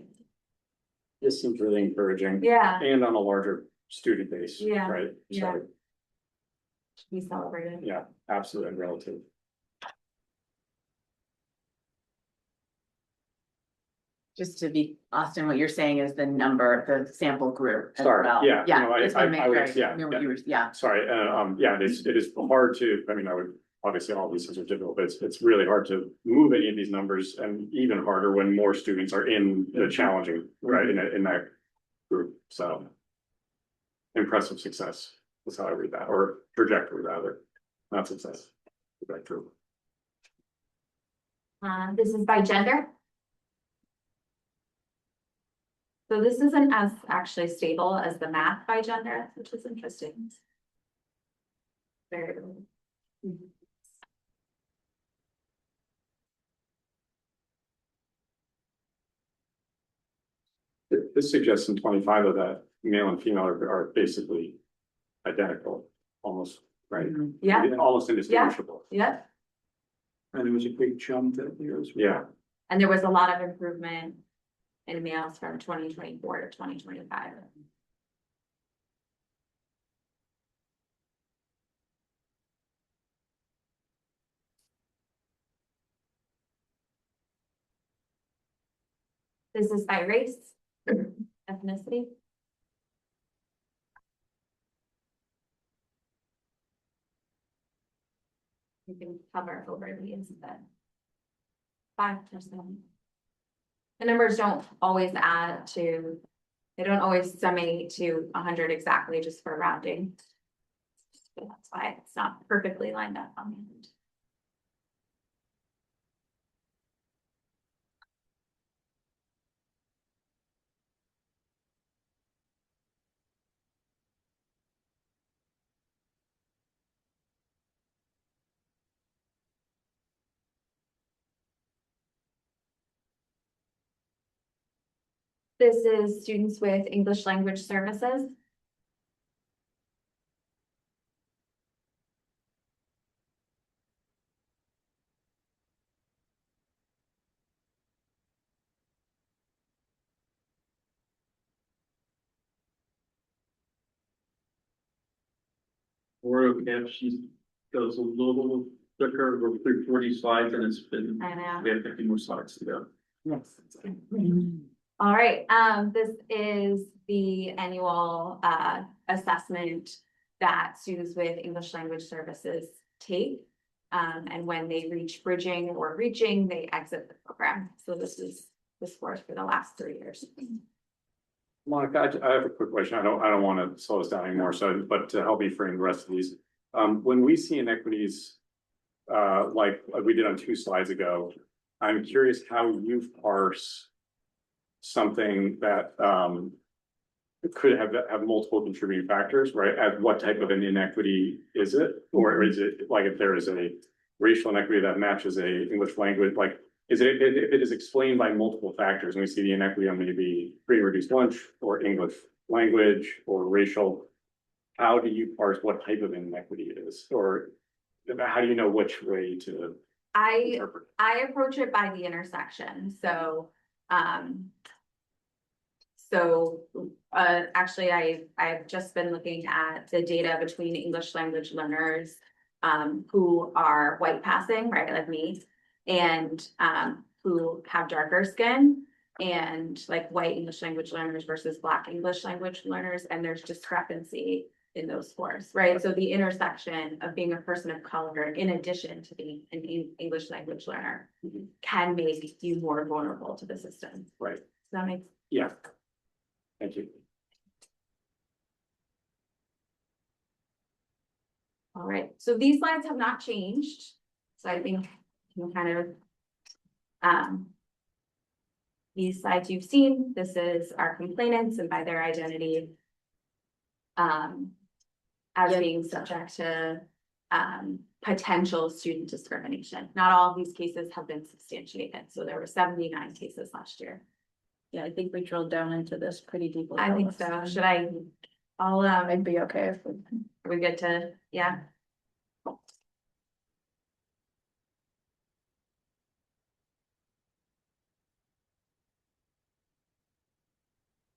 This seems really encouraging. Yeah. And on a larger student base. Yeah, Right? yeah. So, Should be celebrated. yeah, absolutely relative. Just to be, Austin, what you're saying is the number, the sample group as Sorry, well. yeah, no, Just wanna make sure I yeah, knew what yeah. you were, yeah. Sorry, yeah, it is hard to, I mean, I would, obviously all these things are difficult, but it's really hard to move any of these numbers and even harder when more students are in the challenging, right, in that group, so. Impressive success, that's how I read that, or trajectory rather, not success. Trajectory. This is by gender. So this isn't as actually stable as the math by gender, which is interesting. Very. This suggests in 25 of that male and female are basically identical, almost, right? Yeah, Almost indistinguishable. yeah. And it was a big jump that year as well. Yeah, And there was a lot of improvement in males from 2024 to 2025. This is by race, ethnicity. You can hover over these, but 5%. The numbers don't always add to, they don't always summate to 100 exactly just for rounding. So that's why it's not perfectly lined up on the end. This is students with English language services. Or if she goes a little quicker, we're through 40 slides and it's been, I know. we have 50 more slides to go. Yes. All right, this is the annual assessment that students with English language services take. And when they reach bridging or reaching, they exit the program. So this is the scores for the last 3 years. Monica, I have a quick question. I don't want to slow us down anymore, so, but to help me frame the rest of these. When we see inequities, like we did on 2 slides ago, I'm curious how you parse something that, could have multiple contributing factors, right? At what type of an inequity is it? Or is it like if there is a racial inequity that matches a English language, like, is it, if it is explained by multiple factors, and we see the inequity on maybe free and reduced lunch or English language or racial, how do you parse what type of inequity it is, or how do you know which way to interpret? I approach it by the intersection, so, actually, I've just been looking at the data between English language learners who are white passing, right, like me, and who have darker skin, and like white English language learners versus Black English language learners, and there's discrepancy in those scores, right? So the intersection of being a person of color, in addition to being an English language learner, can make you more vulnerable to the system. Right. Does that make? Yeah. Thank you. All right, so these slides have not changed, so I think you can kind of, these slides you've seen, this is our complainants and by their identity, as being subject to, potential student discrimination. Not all of these cases have been substantiated, so there were 79 cases last year. Yeah, I think we drilled down into this pretty deeply. I think so. Should I'll, I'd be okay if we. are we good to, yeah?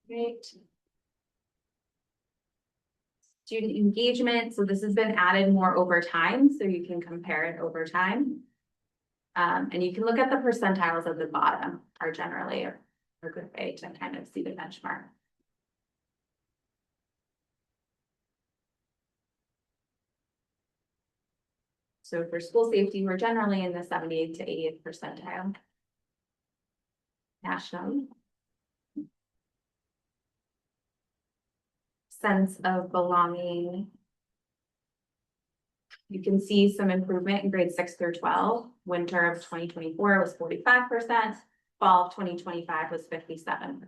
Great. Student engagement, so this has been added more over time, so you can compare it over time. And you can look at the percentiles at the bottom are generally a good way to kind of see the benchmark. So for school safety, we're generally in the 78th to 80th percentile nationally. Sense of belonging. You can see some improvement in grades 6 through 12. Winter of 2024 was 45%. Fall of 2025 was 57%.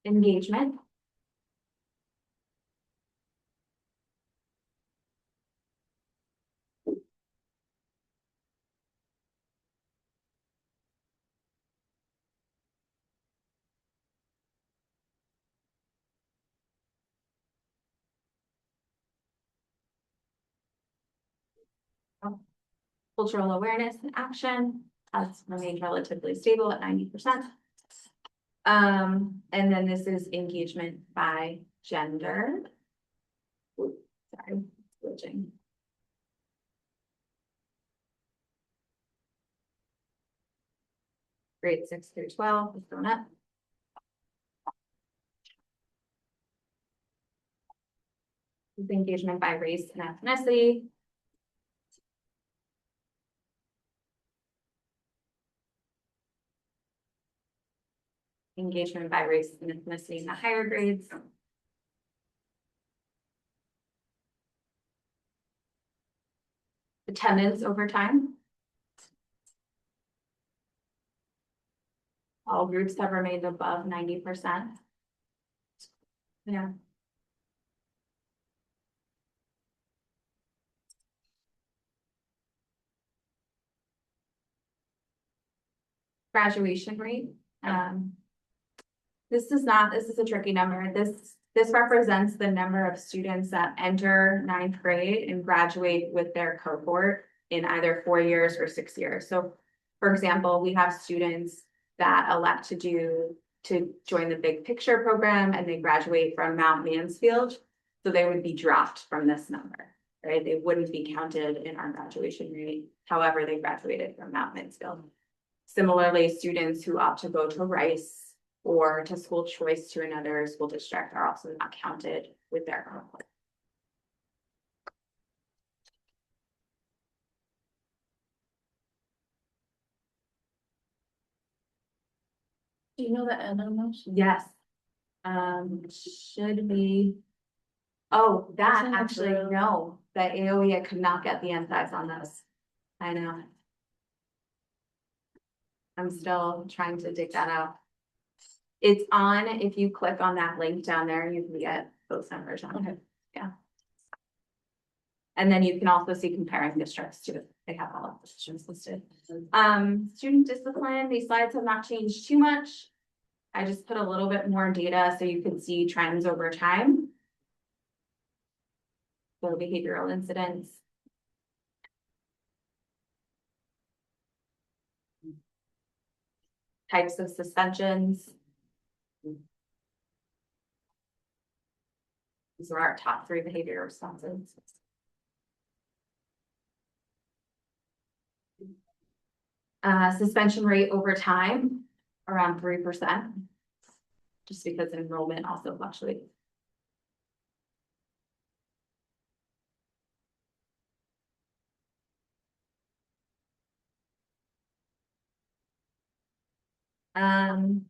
Engagement. Cultural awareness and action has remained relatively stable at 90%. And then this is engagement by gender. Oops, sorry, switching. Grade 6 through 12 is going up. This is engagement by race and ethnicity. Engagement by race and ethnicity in the higher grades. Attendance over time. All groups have remained above 90%. Yeah. Graduation rate. This is a tricky number. This represents the number of students that enter 9th grade and graduate with their cohort in either 4 years or 6 years. So for example, we have students that elect to join the Big Picture program and they graduate from Mount Mansfield. So they would be dropped from this number, right? They wouldn't be counted in our graduation rate. However, they graduated from Mount Mansfield. Similarly, students who opt to go to Rice or to school choice to another school district are also not counted with their cohort. Do you know the end on those? Yes. Should we? Oh, that Isn't it actually, true? no, that AOE, I could not get the insights on this. I know. I'm still trying to dig that out. It's on, if you click on that link down there, you can get those numbers on it. Yeah. And then you can also see comparing districts too. They have all of the districts listed. Student discipline, these slides have not changed too much. I just put a little bit more data so you can see trends over time. So behavioral incidents. Types of suspensions. These are our top 3 behavior responses. Suspension rate over time, around 3%. Just because enrollment also fluctuates.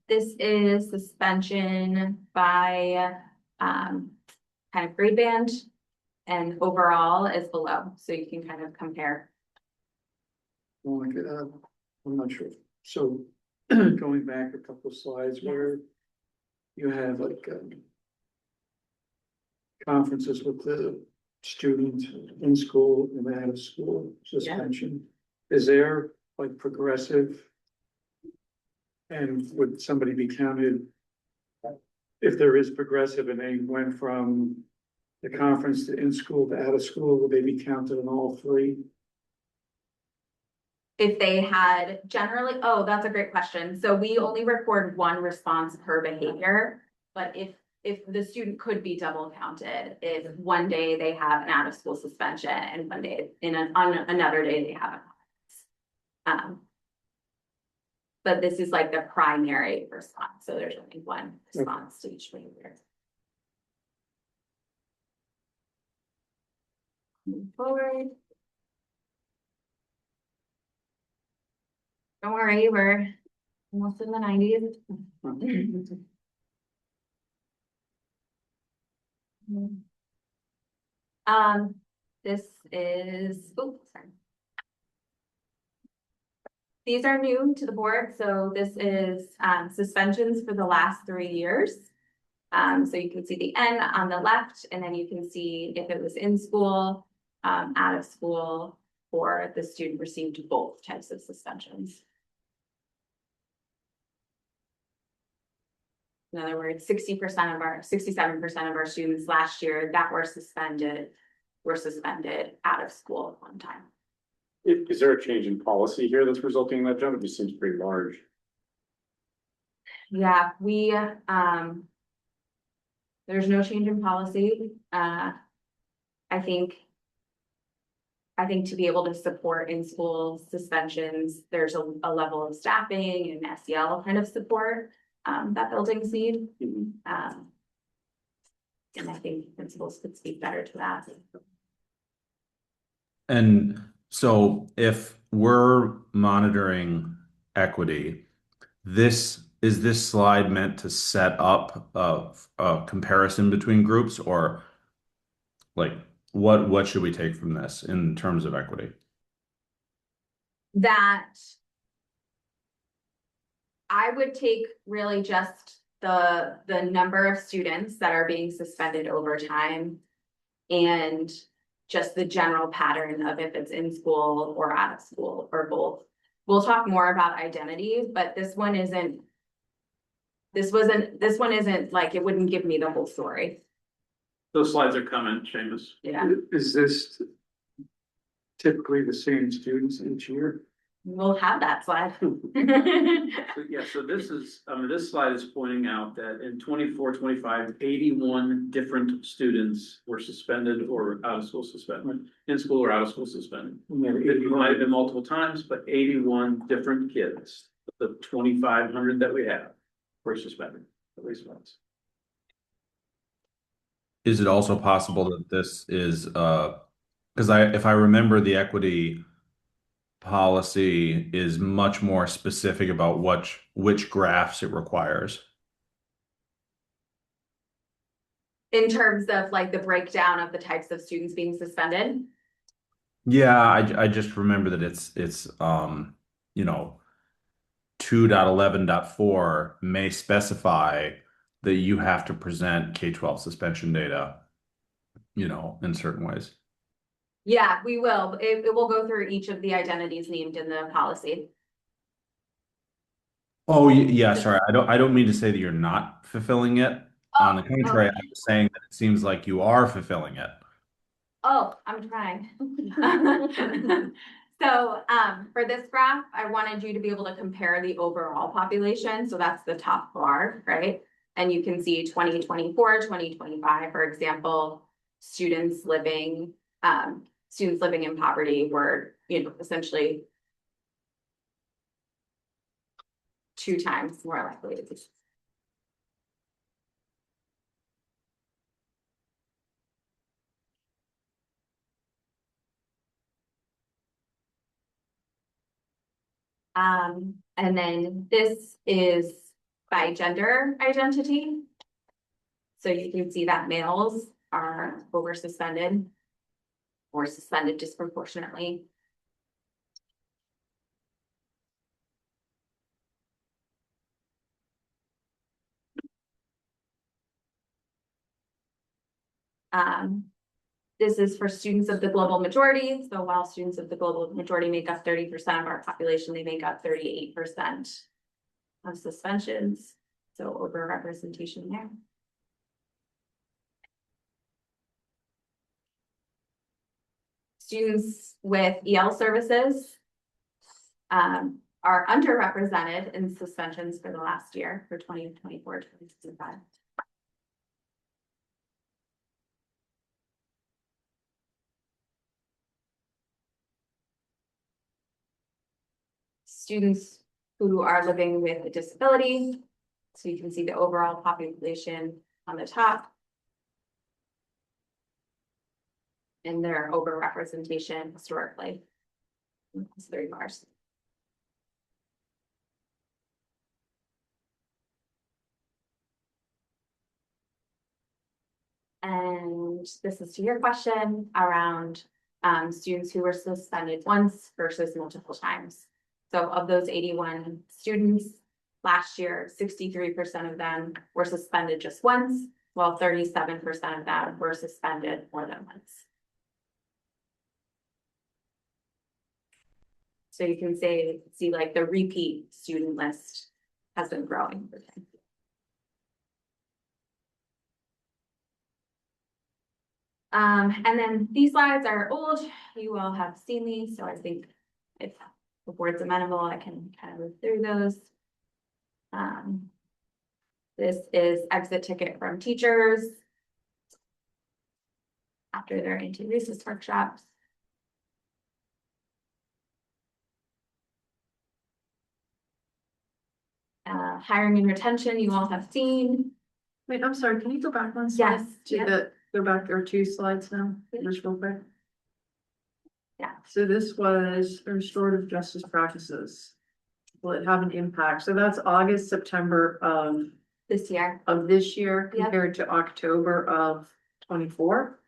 This is suspension by kind of grade band, and overall is below, so you can kind of compare. Well, I'm not sure. So going back a couple of slides where you have like conferences with the students in school and out of school suspension. Is there like progressive? And would somebody be counted? If there is progressive and they went from the conference to in school to out of school, would they be counted in all 3? If they had generally, oh, that's a great question. So we only record 1 response per behavior, but if the student could be double counted, if one day they have an out of school suspension and one day on another day they have a but this is like the primary response, so there's only 1 response to each behavior. Move forward. Don't worry, we're almost in the 90s. This is, oh, sorry. These are new to the board, so this is suspensions for the last 3 years. So you can see the N on the left, and then you can see if it was in school, out of school, or the student received both types of suspensions. In other words, 67% of our students last year that were suspended out of school at one time. Is there a change in policy here that's resulting in that jump? It just seems pretty large. Yeah, we, there's no change in policy. I think to be able to support in-school suspensions, there's a level of staffing and SEL kind of support that buildings need. And I think principals could speak better to that. And so if we're monitoring equity, is this slide meant to set up a comparison between groups, or like what should we take from this in terms of equity? That I would take really just the number of students that are being suspended over time and just the general pattern of if it's in school or out of school or both. We'll talk more about identity, but this one isn't like, it wouldn't give me the whole story. Those slides are coming, Seamus. Yeah, Is this typically the same students each year? we'll have that slide. Yeah, so this slide is pointing out that in 24-25, 81 different students were suspended or out of school suspended, in school or out of school suspended. It might have been multiple times, but 81 different kids, the 2,500 that we have were suspended at least once. Is it also possible that this is because if I remember, the equity policy is much more specific about which graphs it requires. In terms of like the breakdown of the types of students being suspended. Yeah, I just remember that it's 2.11.4 may specify that you have to present K-12 suspension data, in certain ways. Yeah, we will. It will go through each of the identities named in the policy. Oh, yeah, sorry. I don't mean to say that you're not fulfilling it. On the contrary, I'm saying that it seems like you are fulfilling it. Oh, I'm trying. So, for this graph, I wanted you to be able to compare the overall population. So that's the top bar, right? And you can see 2024, 2025, for example, students living in poverty were, essentially 2 times more likely to be. And then this is by gender identity. So you can see that males are over suspended or suspended disproportionately. This is for students of the global majority. So while students of the global majority make up 30% of our population, they make up 38% of suspensions. So overrepresentation there. Students with EL services are underrepresented in suspensions for the last year for 2024, 2025. Students who are living with a disability. So you can see the overall population on the top. And their overrepresentation historically. It's 3 bars. And this is to your question around students who were suspended once versus multiple times. So of those 81 students last year, 63% of them were suspended just once, while 37% of them were suspended more than once. So you can see like the repeat student list has been growing over time. And then these slides are old. You all have seen these, so I think if the board's amenable, I can kind of move through those. This is exit ticket from teachers after their anti-racist workshops. Hiring and retention, you all have seen. Wait, I'm sorry, can you go back one slide? Yes. Go back, there are 2 slides now, just real quick. Yeah. So this was restorative justice practices. Will it have an impact? So that's August, September of This year. this year compared to October of 24.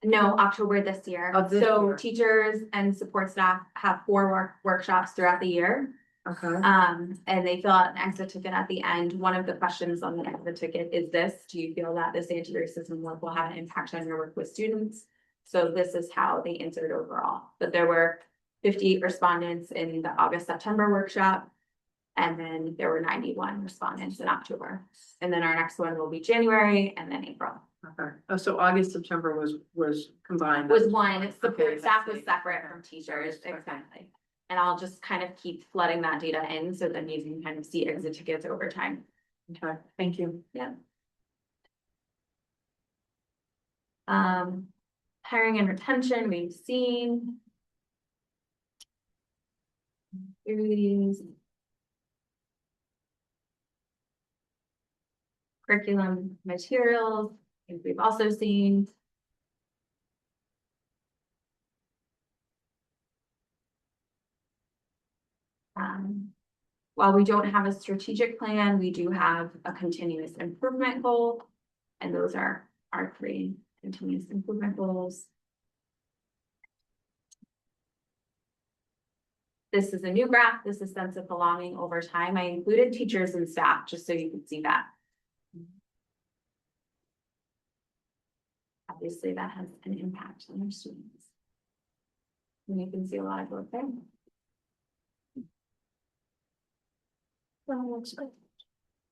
No, October this year. Of this So year. teachers and support staff have 4 workshops throughout the year. Okay. And they fill out an exit ticket at the end. One of the questions on the exit ticket is this: do you feel that this anti-racism work will have an impact on your work with students? So this is how they answered overall. But there were 58 respondents in the August-September workshop. And then there were 91 respondents in October. And then our next one will be January and then April. Okay. Oh, so August, September was combined. Was one, support Okay, staff that's was separate from teachers, exactly. And I'll just kind of keep flooding that data in so then you can kind of see exit tickets over time. Okay, thank you. Yeah. Hiring and retention, we've seen. Curriculum materials, I think we've also seen. While we don't have a strategic plan, we do have a continuous improvement goal. And those are our 3 continuous improvement goals. This is a new graph. This is sense of belonging over time. I included teachers and staff just so you can see that. Obviously, that has an impact on our students. And you can see a lot of growth there.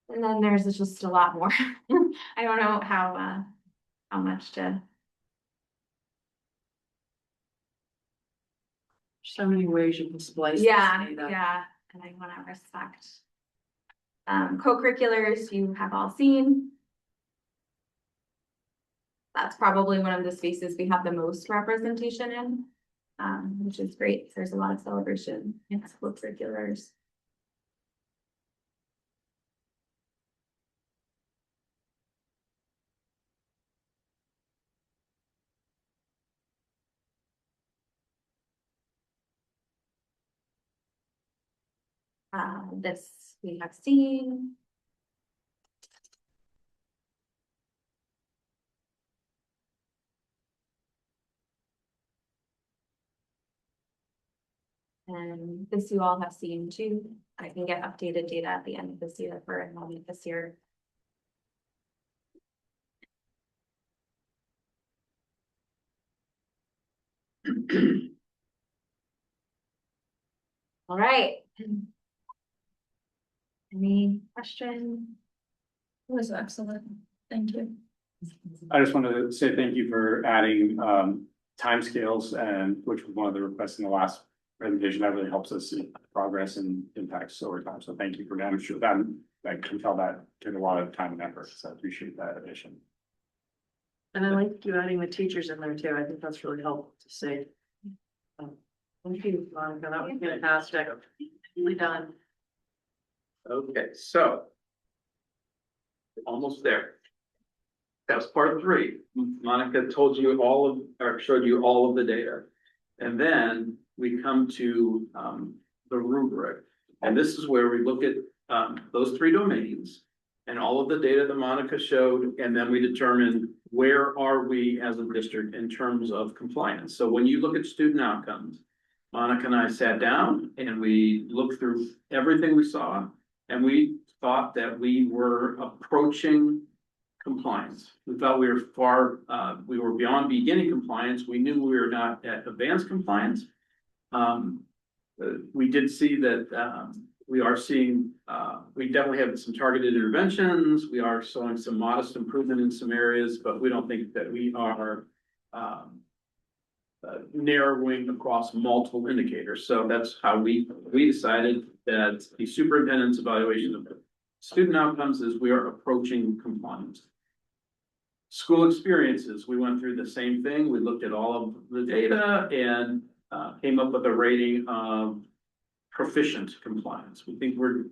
And then there's just a lot more. I don't know how much to. So many ways you can splice. this Yeah, data. yeah, and I wanna respect. Co-curriculars you have all seen. That's probably one of the spaces we have the most representation in, which is great. There's a lot of celebration in co-curriculars. This we have seen. And this you all have seen too. I can get updated data at the end of this year for enrollment this year. All right. Any questions? It was excellent. Thank you. I just wanted to say thank you for adding timescales, and which was one of the requests in the last presentation. That really helps us see progress and impacts over time. So thank you for that. I'm sure that I can tell that took a lot of time and effort. So I appreciate that addition. And I like you adding the teachers in there too. I think that's really helpful to see. Thank you, Monica. That was fantastic. Really done. Okay, so. Almost there. That was part 3. Monica told you all of, or showed you all of the data. And then we come to the rubric. And this is where we look at those 3 domains and all of the data that Monica showed, and then we determine where are we as a district in terms of compliance. So when you look at student outcomes, Monica and I sat down and we looked through everything we saw, and we thought that we were approaching compliance. We thought we were beyond beginning compliance. We knew we were not at advanced compliance. We did see that we are seeing, we definitely have some targeted interventions. We are showing some modest improvement in some areas, but we don't think that we are narrowing across multiple indicators. So that's how we decided that the superintendent's evaluation of student outcomes is we are approaching compliance. School experiences, we went through the same thing. We looked at all of the data and came up with a rating of proficient compliance. We think we're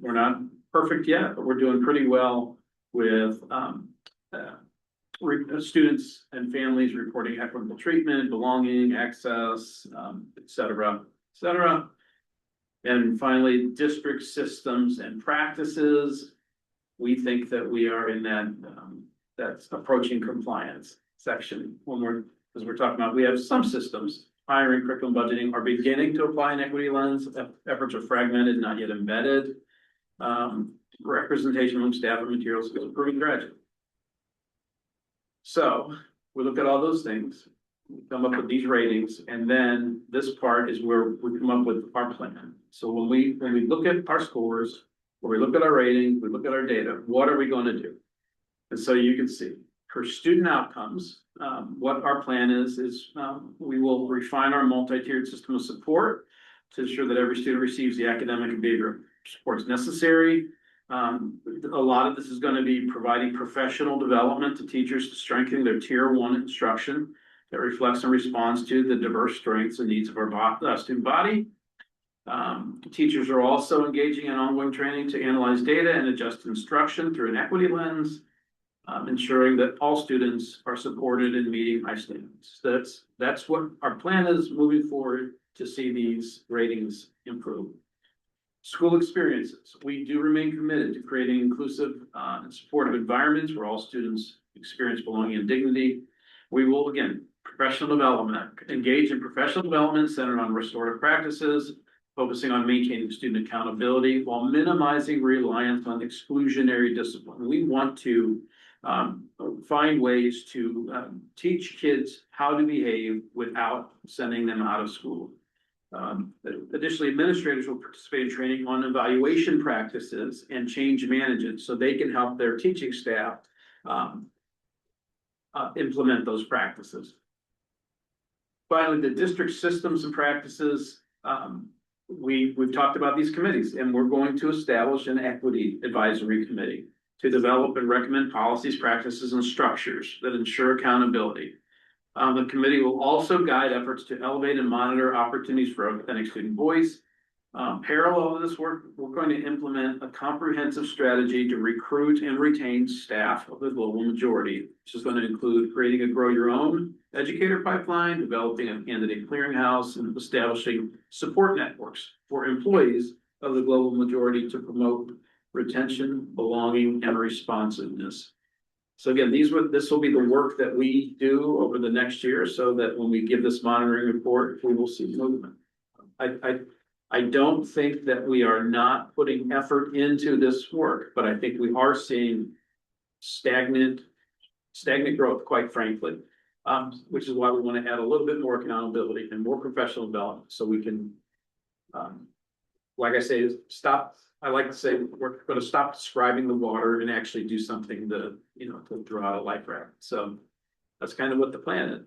not perfect yet, but we're doing pretty well with students and families reporting equitable treatment, belonging, access, et cetera, et cetera. And finally, district systems and practices. We think that we are in that that's approaching compliance section because we're talking about, we have some systems, hiring, curriculum, budgeting are beginning to apply an equity lens. Efforts are fragmented, not yet embedded. Representation among staff and materials is improving gradually. So we look at all those things, we come up with these ratings, and then this part is where we come up with our plan. So when we look at our scores, when we look at our rating, we look at our data, what are we going to do? And so you can see for student outcomes, what our plan is we will refine our multi-tiered system of support to ensure that every student receives the academic and behavioral supports necessary. A lot of this is going to be providing professional development to teachers to strengthen their tier 1 instruction that reflects and responds to the diverse strengths and needs of our student body. Teachers are also engaging in ongoing training to analyze data and adjust instruction through an equity lens, ensuring that all students are supported in meeting high standards. That's what our plan is moving forward to see these ratings improve. School experiences. We do remain committed to creating inclusive and supportive environments where all students experience belonging and dignity. We will, again, professional development, engage in professional development centered on restorative practices, focusing on maintaining student accountability while minimizing reliance on exclusionary discipline. We want to find ways to teach kids how to behave without sending them out of school. Additionally, administrators will participate in training on evaluation practices and change management, so they can help their teaching staff implement those practices. Finally, the district systems and practices, we've talked about these committees, and we're going to establish an equity advisory committee to develop and recommend policies, practices, and structures that ensure accountability. The committee will also guide efforts to elevate and monitor opportunities for authentic student voice. Parallel to this work, we're going to implement a comprehensive strategy to recruit and retain staff of the global majority, which is going to include creating a grow your own educator pipeline, developing a candidate clearinghouse, and establishing support networks for employees of the global majority to promote retention, belonging, and responsiveness. So again, this will be the work that we do over the next year, so that when we give this monitoring report, we will see movement. I don't think that we are not putting effort into this work, but I think we are seeing stagnant growth, quite frankly. Which is why we want to add a little bit more accountability and more professional development, so we can, like I say, I like to say, we're going to stop describing the water and actually do something to draw a life raft. So that's kind of what the plan is.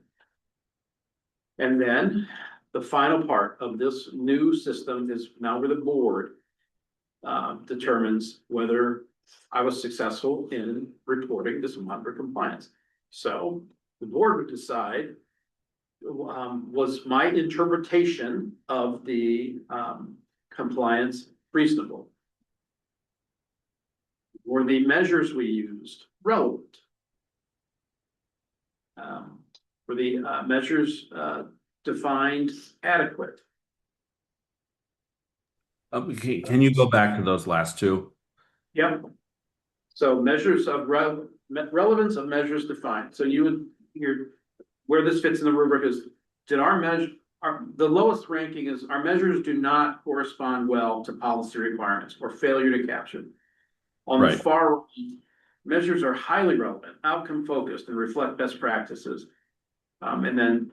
And then the final part of this new system is now where the board determines whether I was successful in reporting this monitor compliance. So the board would decide, was my interpretation of the compliance reasonable? Were the measures we used relevant? Were the measures defined adequate? Can you go back to those last two? Yep. So measures of relevance of measures defined. So where this fits in the rubric is, did our measure, the lowest ranking is our measures do not correspond well to policy requirements or failure to capture. On the far right, measures are highly relevant, outcome focused, and reflect best practices. And then,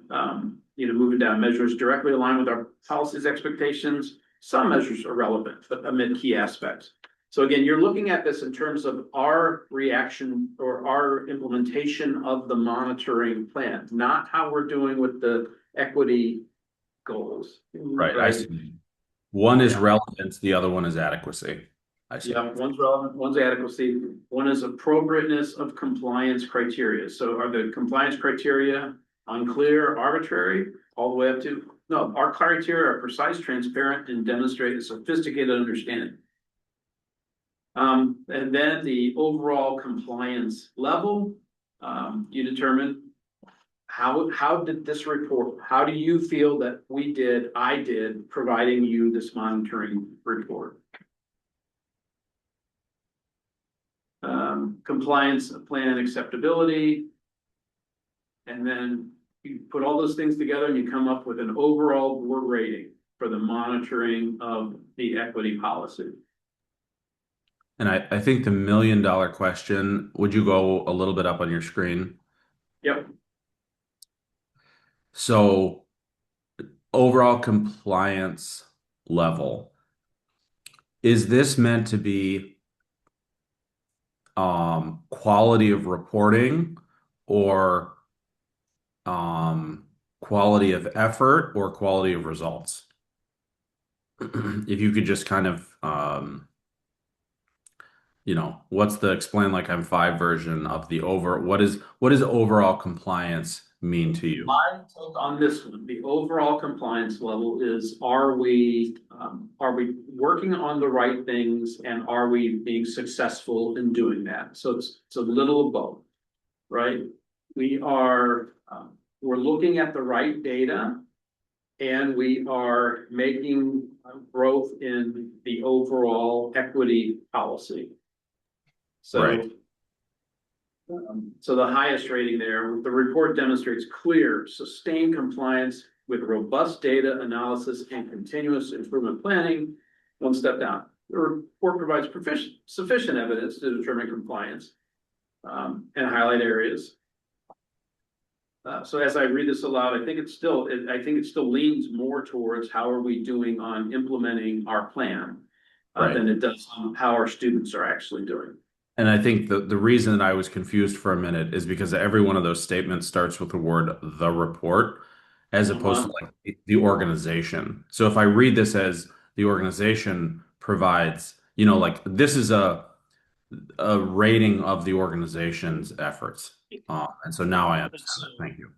moving down, measures directly align with our policy's expectations. Some measures are relevant, but omit key aspects. So again, you're looking at this in terms of our reaction or our implementation of the monitoring plan, not how we're doing with the equity goals. Right. I see. One is relevance, the other one is adequacy. I see. Yeah, one's relevant, one's adequacy, one is appropriateness of compliance criteria. So are the compliance criteria unclear, arbitrary, all the way up to, no, our criteria are precise, transparent, and demonstrate a sophisticated understanding. And then the overall compliance level, you determine how did this report, how do you feel that I did providing you this monitoring report? Compliance plan acceptability. And then you put all those things together and you come up with an overall board rating for the monitoring of the equity policy. And I think the $1 million question, would you go a little bit up on your screen? Yep. So overall compliance level, is this meant to be quality of reporting or quality of effort or quality of results? If you could just kind of what's the explain like I'm five version of the what is overall compliance mean to you? My take on this one, the overall compliance level is, are we working on the right things, and are we being successful in doing that? So it's a little of both, right? We're looking at the right data, and we are making growth in the overall equity policy. So, right. So the highest rating there, the report demonstrates clear, sustained compliance with robust data analysis and continuous improvement planning. One step down, the report provides sufficient evidence to determine compliance. and highlight areas. So as I read this aloud, I think it still leans more towards how are we doing on implementing our plan than it does on how our students are actually doing. And I think the reason I was confused for a minute is because every one of those statements starts with the word "the report" as opposed to like the organization. So if I read this as the organization provides, like this is a rating of the organization's efforts. And so now I understand that. Thank you.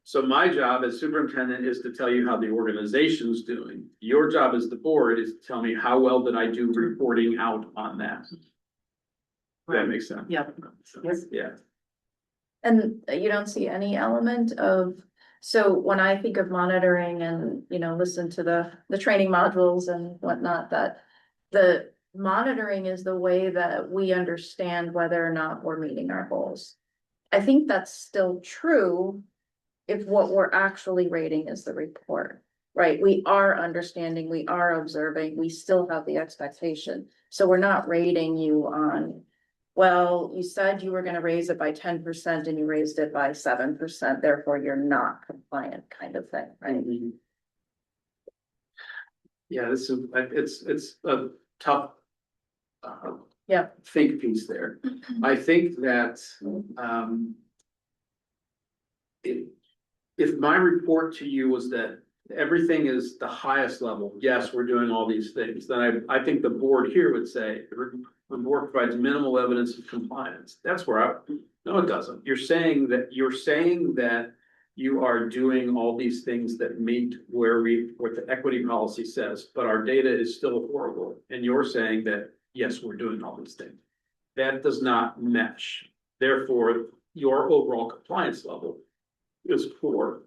So my job as superintendent is to tell you how the organization's doing. Your job as the board is to tell me how well did I do reporting out on that. That makes sense. Yeah. Yeah. And you don't see any element of, so when I think of monitoring and, listen to the training modules and whatnot, that the monitoring is the way that we understand whether or not we're meeting our goals. I think that's still true if what we're actually rating is the report, right? We are understanding, we are observing, we still have the expectation. So we're not rating you on, well, you said you were going to raise it by 10% and you raised it by 7%, therefore you're not compliant kind of thing, right? Yeah, it's a tough think piece there. I think that if my report to you was that everything is the highest level, yes, we're doing all these things, then I think the board here would say the board provides minimal evidence of compliance. That's where no, it doesn't. You're saying that you are doing all these things that meet what the equity policy says, but our data is still horrible. And you're saying that, yes, we're doing all these things. That does not mesh. Therefore, your overall compliance level is poor.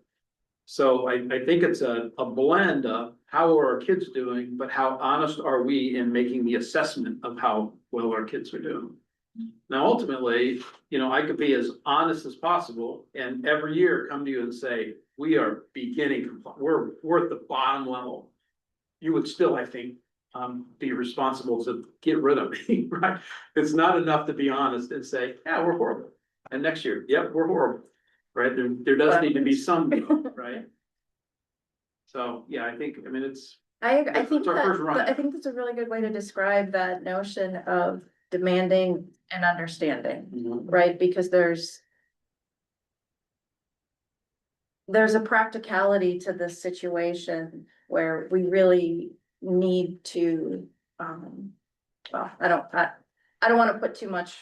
So I think it's a blend of how are our kids doing, but how honest are we in making the assessment of how well our kids are doing. Now, ultimately, I could be as honest as possible and every year come to you and say, we are we're at the bottom level. You would still, I think, be responsible to get rid of me, right? It's not enough to be honest and say, yeah, we're horrible. And next year, yep, we're horrible, right? There does need to be some, right? So, yeah, I think I think that's a really good way to describe that notion of demanding and understanding, right? Because there's a practicality to this situation where we really need to, well, I don't want to put too much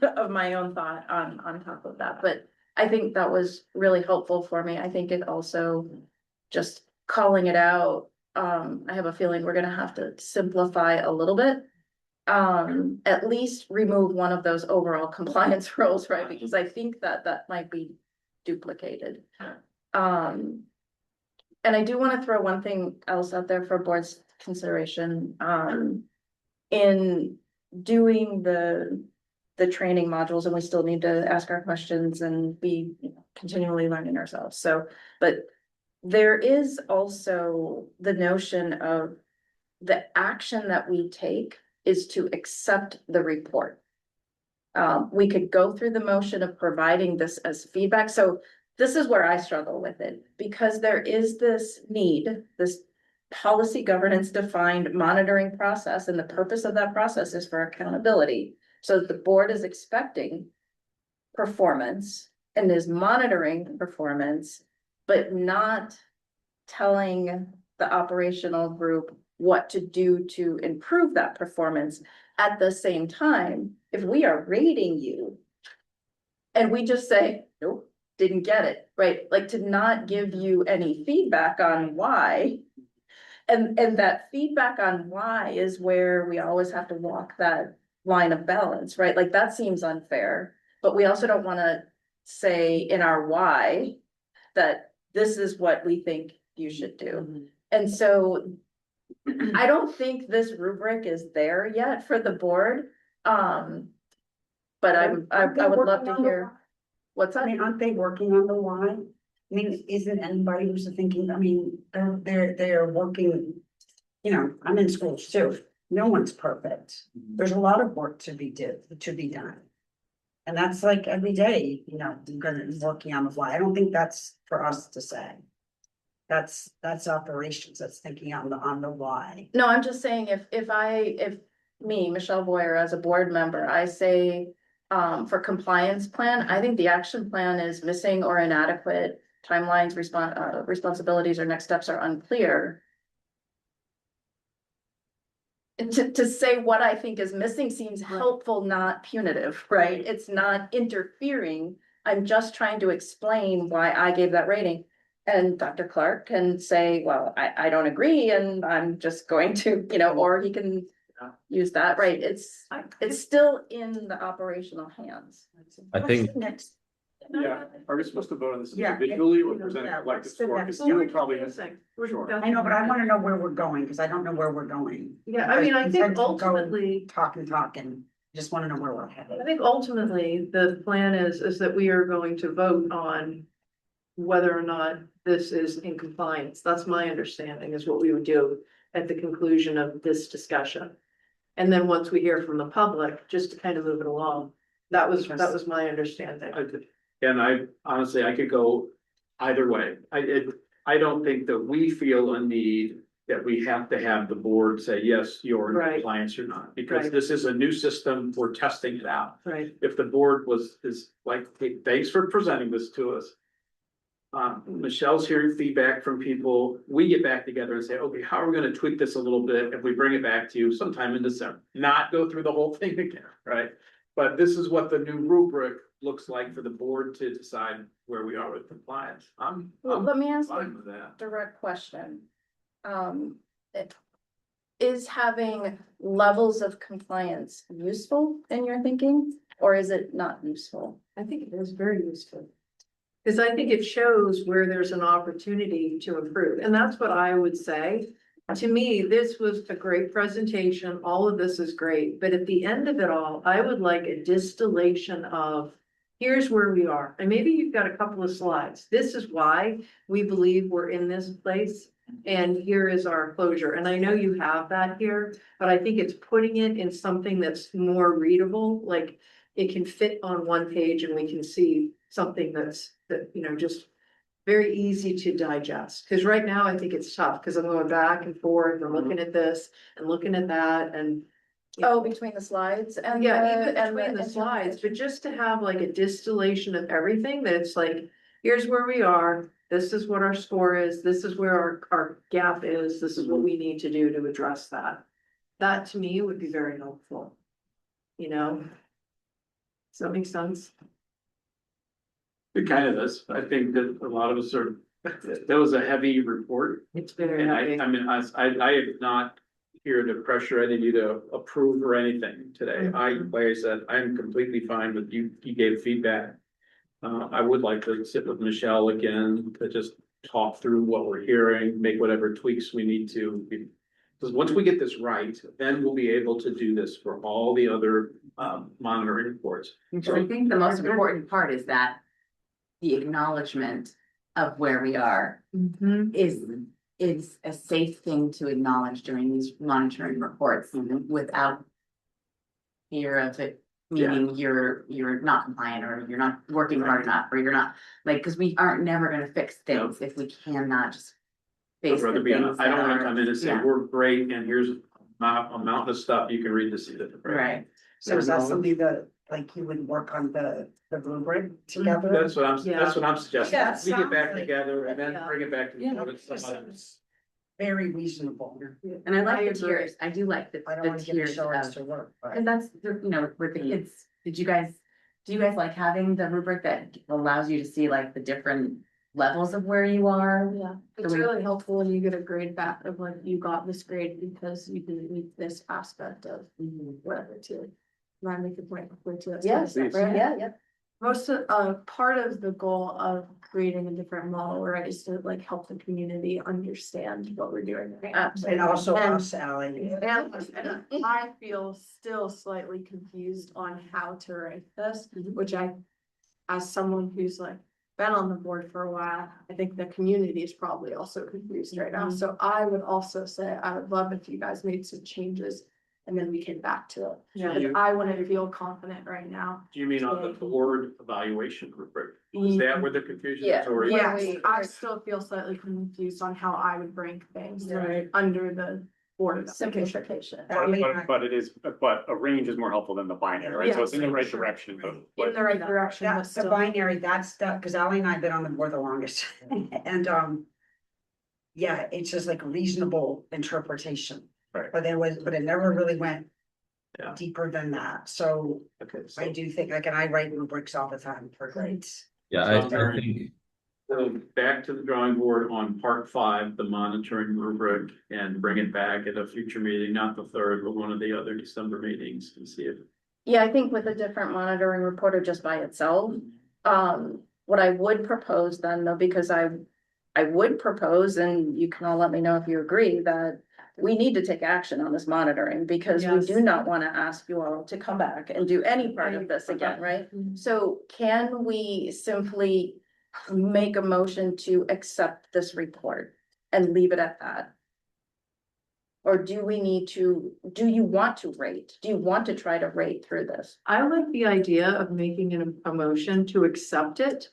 of my own thought on top of that, but I think that was really helpful for me. I think it also just calling it out. I have a feeling we're gonna have to simplify a little bit. At least remove one of those overall compliance roles, right? Because I think that might be duplicated. And I do want to throw one thing else out there for board's consideration. In doing the training modules, and we still need to ask our questions and be continually learning ourselves. So, but there is also the notion of the action that we take is to accept the report. We could go through the motion of providing this as feedback. So this is where I struggle with it, because there is this need, this policy governance defined monitoring process, and the purpose of that process is for accountability. So the board is expecting performance and is monitoring performance, but not telling the operational group what to do to improve that performance. At the same time, if we are rating you and we just say, nope, didn't get it, right? Like to not give you any feedback on why. And that feedback on why is where we always have to walk that line of balance, right? Like that seems unfair, but we also don't want to say in our why that this is what we think you should do. And so I don't think this rubric is there yet for the board. But I would love to hear. What's that? I mean, aren't they working on the why? I mean, isn't anybody who's thinking, I mean, they're working, I'm in schools too. No one's perfect. There's a lot of work to be done. And that's like every day, you know, you're gonna be working on the fly. I don't think that's for us to say. That's operations, that's thinking on the why. No, I'm just saying if me, Michelle Boyer, as a board member, I say. For compliance plan, I think the action plan is missing or inadequate, timelines, responsibilities or next steps are unclear. And to say what I think is missing seems helpful, not punitive, right? It's not interfering. I'm just trying to explain why I gave that rating. And Dr. Clark can say, well, I don't agree, and I'm just going to, you know, or he can use that, right? It's still in the operational hands. I think Next. Yeah, are we supposed to vote on this Yeah. individually or present a Yeah, collective what's the score? next Because you would probably. Sure. I know, but I wanna know where we're going, because I don't know where we're going. Yeah, I mean, I We think tend to go ultimately. Talk and just wanna know where we're headed. I think ultimately, the plan is that we are going to vote on whether or not this is in compliance. That's my understanding is what we would do at the conclusion of this discussion. And then once we hear from the public, just to kind of move it along. That was my understanding. And I honestly, I could go either way. I don't think that we feel a need that we have to have the board say, yes, you're in Right. compliance or not, because Right. this is a new system, we're testing it out. Right. If the board is like, hey, thanks for presenting this to us. Michelle's hearing feedback from people, we get back together and say, okay, how are we gonna tweak this a little bit if we bring it back to you sometime in December? Not go through the whole thing again, right? But this is what the new rubric looks like for the board to decide where we are with compliance. I'm Let me ask fine a with that. direct question. Is having levels of compliance useful in your thinking, or is it not useful? I think it is very useful. Because I think it shows where there's an opportunity to improve, and that's what I would say. To me, this was a great presentation, all of this is great, but at the end of it all, I would like a distillation of. Here's where we are, and maybe you've got a couple of slides, this is why we believe we're in this place. And here is our closure, and I know you have that here, but I think it's putting it in something that's more readable, like. It can fit on one page and we can see something that, you know, just very easy to digest. Cause right now I think it's tough, cause I'm going back and forth, I'm looking at this and looking at that and. Oh, between the slides and Yeah, even and between the slides, but just to have like a distillation of everything, that it's like, here's where we are. This is what our score is, this is where our gap is, this is what we need to do to address that. That to me would be very helpful. You know? Does that make sense? It kind of does. I think that a lot of us are, that was a heavy report. It's very And heavy. I mean, I am not here to pressure any of you to approve or anything today. Like I said, I'm completely fine with you gave feedback. I would like to sit with Michelle again to just talk through what we're hearing, make whatever tweaks we need to. Because once we get this right, then we'll be able to do this for all the other monitoring reports. So I think the most important part is that the acknowledgement of where we are is a safe thing to acknowledge during these monitoring reports without fear of it, meaning you're not compliant or you're not working hard enough or you're not, like, because we aren't never gonna fix things if we cannot just I'd face the rather be, things I don't that wanna are- come in and say, yeah. we're great, and here's a mountain of stuff you can read to see that. Right. So is that something that, like, you would work on the rubric together? That's what I'm Yeah, suggesting. it We get sounds back like- together and then Yeah. bring it back to. Yeah, the board some other- very reasonable. And I like I the agree. tiers, I do like I don't the wanna give tiers Michelle of, extra work, but. and that's, you know, with the kids, do you guys like having the rubric that allows you to see like the different levels of where you are? Yeah, it's we- really helpful when you get a grade back of like, you got this grade because you didn't meet this aspect of whatever too. Can I make a point before too? That's Yes, kind of stuff, right? yeah. Most of, part of the goal of creating a different model, right, is to like help the community understand what we're doing. Right? And also And- us, Ally. And I feel still slightly confused on how to write this, which as someone who's like been on the board for a while, I think the community is probably also confused right now. So I would also say, I would love if you guys made some changes and then we came back to it. Yeah. Because I wouldn't feel confident right now. Do you mean on the board evaluation rubric? Is that where the confusion is? Or is- Yes, I still feel slightly confused on how I would rank things Right. under the board of Simplification. But it is, but a range is more helpful than the binary, right? So it's in the right Yes, sure. direction, but. in the right direction, but That's the still. binary, that's the, because Ally and I have been on the board the longest, and, yeah, it's just like reasonable interpretation. Right. But it never really went Yeah. deeper than that, so Okay, I so, do think, like, and I write rubrics all the time for grades. Yeah, I think, so back to the drawing board on part 5, the monitoring rubric, and bring it back at a future meeting, not the 3rd, but one of the other December meetings, and see if. Yeah, I think with a different monitoring report or just by itself, what I would propose then though, because I would propose, and you can all let me know if you agree, that we need to take action on this monitoring, because we Yes. do not want to ask you all to come back and do any part of this again, right? So can we simply make a motion to accept this report and leave it at that? Or do we need to, do you want to rate? Do you want to try to rate through this? I like the idea of making a motion to accept it.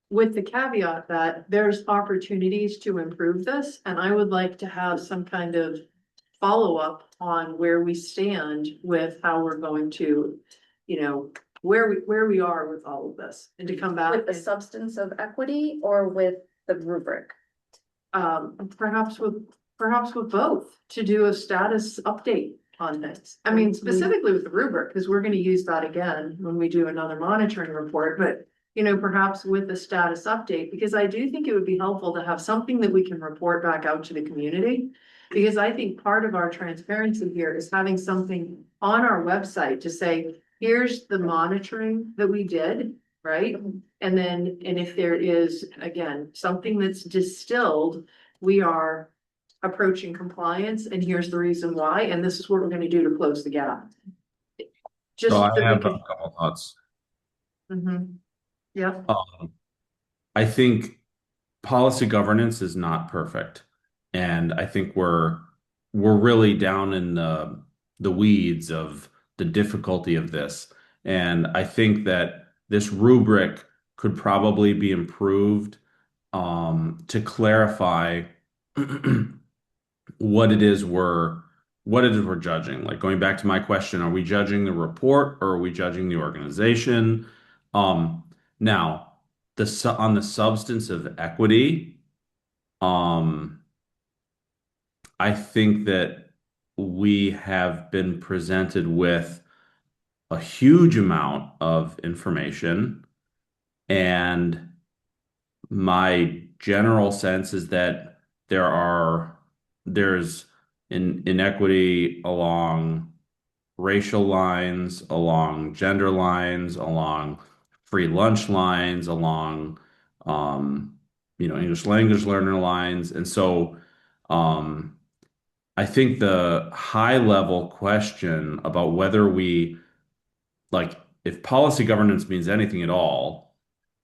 With the caveat that there's opportunities to improve this, and I would like to have some kind of follow-up on where we stand with how we're going to, where we are with all of this, and to come back. With the substance of equity or with the rubric? Perhaps with both, to do a status update on this. I mean, specifically with the rubric, because we're gonna use that again when we do another monitoring report, but perhaps with the status update, because I do think it would be helpful to have something that we can report back out to the community. Because I think part of our transparency here is having something on our website to say, here's the monitoring that we did, right? And if there is, again, something that's distilled, we are approaching compliance, and here's the reason why, and this is what we're gonna do to close the gap. Just so I that we have a can- couple thoughts. Mhm. Yeah, I think policy governance is not perfect. And I think we're really down in the weeds of the difficulty of this. And I think that this rubric could probably be improved to clarify what it is we're judging. Like, going back to my question, are we judging the report or are we judging the organization? Now, on the substance of equity, I think that we have been presented with a huge amount of information, and my general sense is that there's inequity along racial lines, along gender lines, along free lunch lines, along English language learner lines. And so I think the high level question about whether if policy governance means anything at all,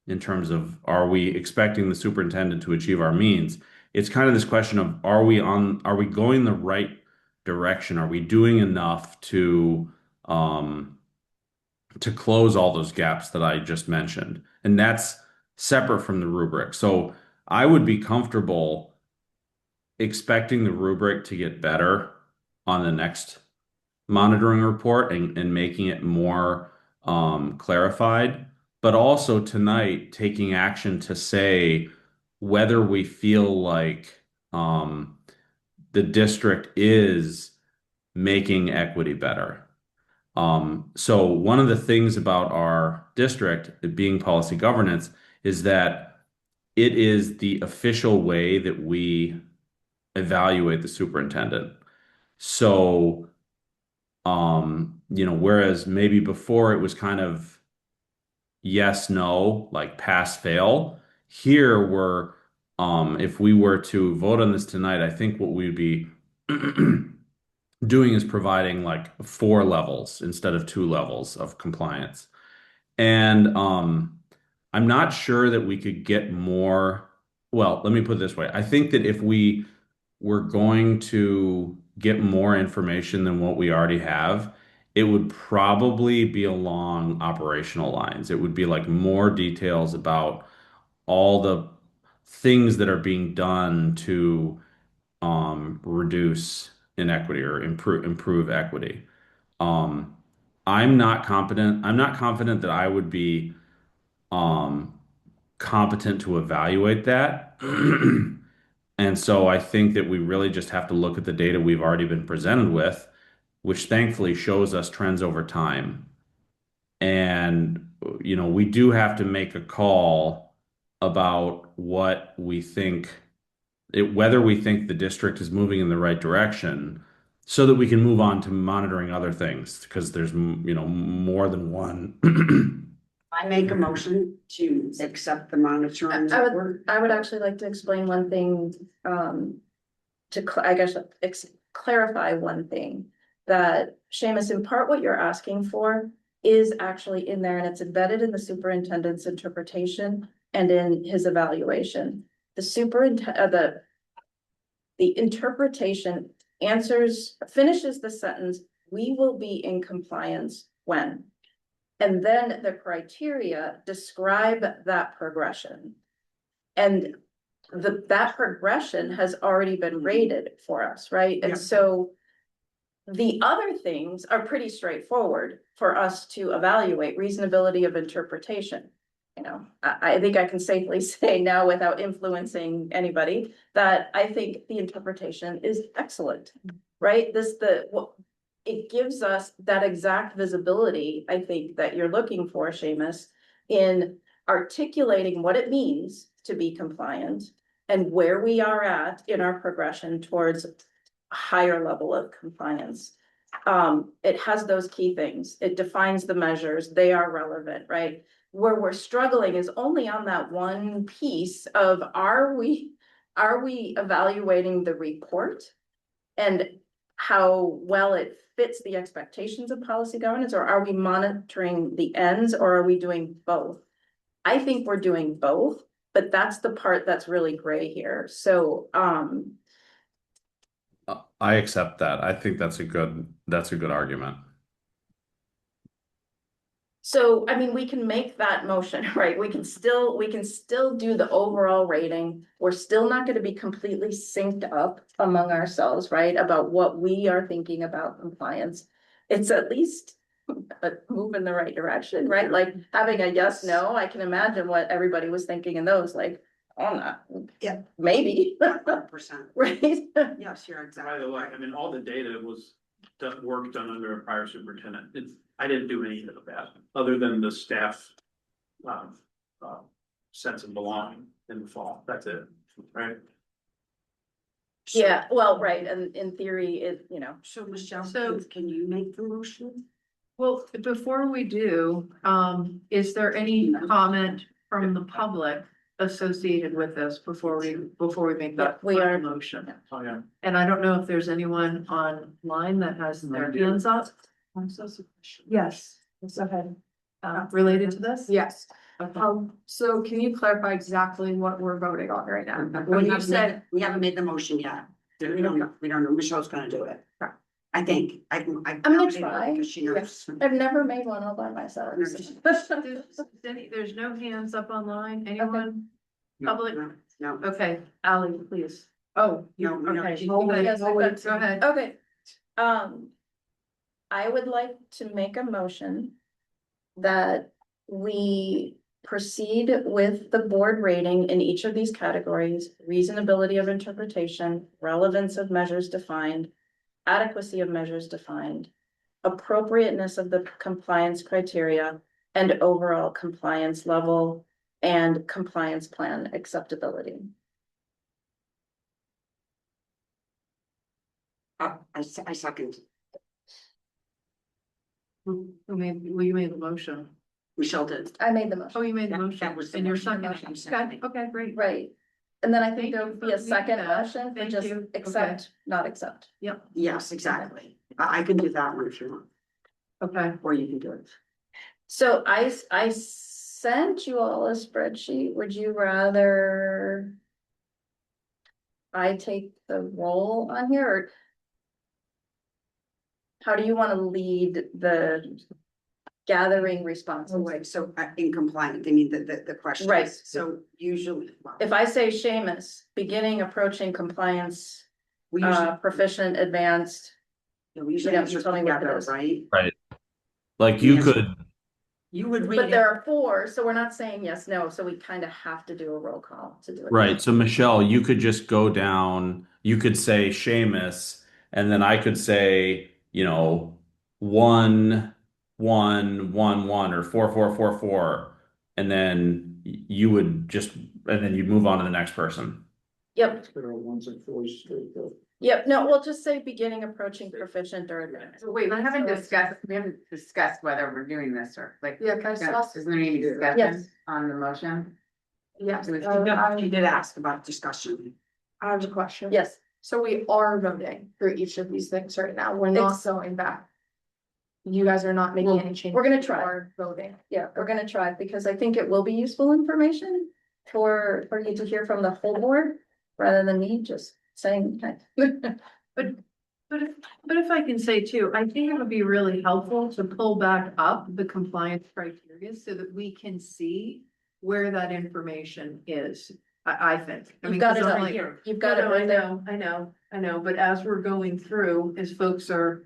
in terms of, are we expecting the superintendent to achieve our means? It's kind of this question of, are we going the right direction? Are we doing enough to close all those gaps that I just mentioned? And that's separate from the rubric. So I would be comfortable expecting the rubric to get better on the next monitoring report and making it more clarified, but also tonight taking action to say whether we feel like the district is making equity better. So one of the things about our district, it being policy governance, is that it is the official way that we evaluate the superintendent. So, whereas maybe before it was kind of yes, no, like pass, fail, here if we were to vote on this tonight, I think what we'd be doing is providing like 4 levels instead of 2 levels of compliance. And I'm not sure that we could get more. Well, let me put it this way. I think that if we were going to get more information than what we already have, it would probably be along operational lines. It would be like more details about all the things that are being done to reduce inequity or improve equity. Um, I'm not confident that I would be um, competent to evaluate that. And so I think that we really just have to look at the data we've already been presented with, which thankfully shows us trends over time. And, we do have to make a call about what we think, whether we think the district is moving in the right direction so that we can move on to monitoring other things because there's, more than one. I make a motion to accept the monitoring I report. would actually like to explain one thing, I guess, clarify one thing. That Seamus, in part, what you're asking for is actually in there and it's embedded in the superintendent's interpretation and in his evaluation. The interpretation finishes the sentence, "We will be in compliance when." And then the criteria describe that progression. And that progression has already been rated for us, right? Yeah. And so the other things are pretty straightforward for us to evaluate reasonability of interpretation. I think I can safely say now without influencing anybody that I think the interpretation is excellent, right? It gives us that exact visibility, I think, that you're looking for, Seamus, in articulating what it means to be compliant and where we are at in our progression towards a higher level of compliance. It has those key things. It defines the measures. They are relevant, right? Where we're struggling is only on that one piece of are we evaluating the report and how well it fits the expectations of policy governance, or are we monitoring the ends, or are we doing both? I think we're doing both, but that's the part that's really gray here. So, I accept that. I think that's a good argument. So, I mean, we can make that motion, right? We can still do the overall rating. We're still not going to be completely synced up among ourselves, right? About what we are thinking about compliance. It's at least a move in the right direction, right? Like having a yes, no, I can imagine what everybody was thinking in those, like, oh, no, Yeah. maybe, 100%. right? Yes, you're By exactly the way, right. I mean, all the data was work done under a prior superintendent. I didn't do any of that, other than the staff sense of belonging in the fall. That's it, right? Yeah, well, right, and in theory, So Michelle, So- can you make the motion? Well, before we do, is there any comment from the public associated with this before we make that We are- motion? Oh, yeah. And I don't know if there's anyone online that has their hands up. Yes, go ahead. Related to this? Yes. Okay. So can you clarify exactly what we're voting on right now? When you said, We haven't made the motion yet. We don't know. Michelle's gonna do it. I think, I'm gonna try. Because she knows. I've never made one all by myself. There's no hands up online, anyone? Public? No. Okay, Ally, please. Oh, No, no, okay. no, Go yes, I've got- ahead. Okay. I would like to make a motion that we proceed with the board rating in each of these categories: reasonability of interpretation, relevance of measures defined, adequacy of measures defined, appropriateness of the compliance criteria, and overall compliance level and compliance plan acceptability. I second. Who made, well, you made the motion. Michelle did. I made the motion. Oh, you made the That- motion. that was the And you're motion. seconding. I'm seconding. Okay, great. Right. And then I think Thank there you would for be a reading second that. motion for Thank just you. accept, not accept. Yep, Yes, exactly. I can do that one if you want, okay. or you can do it. So I sent you all a spreadsheet. Would you rather I take the roll on here, or how do you wanna lead the gathering responses? Wait, so in compliance, I mean, the question Right. is, so usually, well, If I say Seamus, beginning, approaching, compliance, we usually, proficient, advanced, we usually you know, answer you tell me what it together, is. right? Right. Like you Yes. could, You would read but it. there are four, so we're not saying yes, no, so we kind of have to do a roll call to do it. right. So Michelle, you could just go down, you could say Seamus, and then I could say, you know, 1-1-1-1 or 4-4-4-4. And then you would just, and then you'd move on to the next person. Yep, There are ones and fours. yep, no, we'll just say beginning, approaching, proficient, or advanced. So wait, we haven't discussed whether we're doing this or like. Yeah, can I stop? Is there any discussion Yes. on the motion? Yes, You did ask about discussion. I have a question. Yes, So we are voting for each of these things right now. We're not It's- going back. You guys are not making Well, any changes. we're gonna try. We're voting. yeah, we're gonna try, because I think it will be useful information for you to hear from the whole board, rather than me just saying. But if I can say too, I think it would be really helpful to pull back up the compliance criteria so that we can see where that information is, I think. I You've mean, got it 'cause I'm right like, here, you've got it no, right there. I know, but as we're going through, as folks are,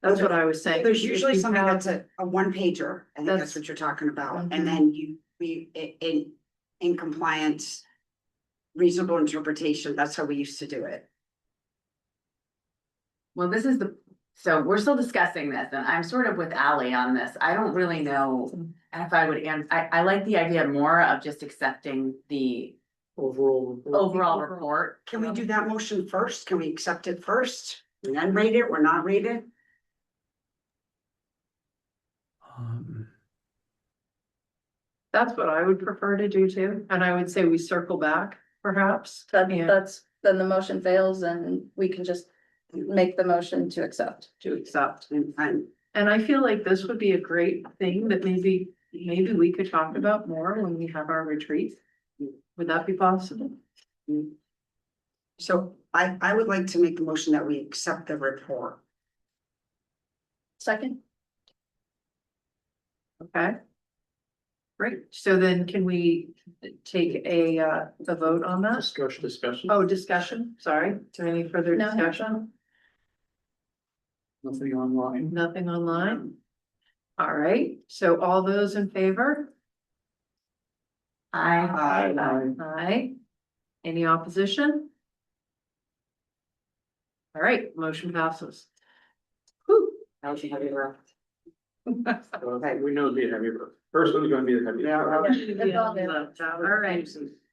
that's what I was saying. There's If usually you something have- that's a one pager, I think that's That's- what you're talking about, Mhm. and then in compliance. Reasonable interpretation, that's how we used to do it. Well, this is so we're still discussing this and I'm sort of with Ally on this. I don't really know if I would, I like the idea more of just accepting the overall report. Can we do that motion first? Can we accept it first? And then rate it or not rate it? That's what I would prefer to do too, and I would say we circle back perhaps. Yeah. That's, then the motion fails and we can just make the motion to accept. To accept. And And I feel like this would be a great thing that maybe we could talk about more when we have our retreat. Would that be possible? so I would like to make a motion that we accept the report. Second, Okay. Great, so then can we take a vote on that? Discussion. Oh, discussion, sorry, is there any further No. discussion? Nothing online. Nothing online? All right, so all those in favor? I, Aye. Any opposition? All right, motion passes. Whew. That was a heavy lift. Okay, we know the heavy, first one's gonna be the heavy. All right,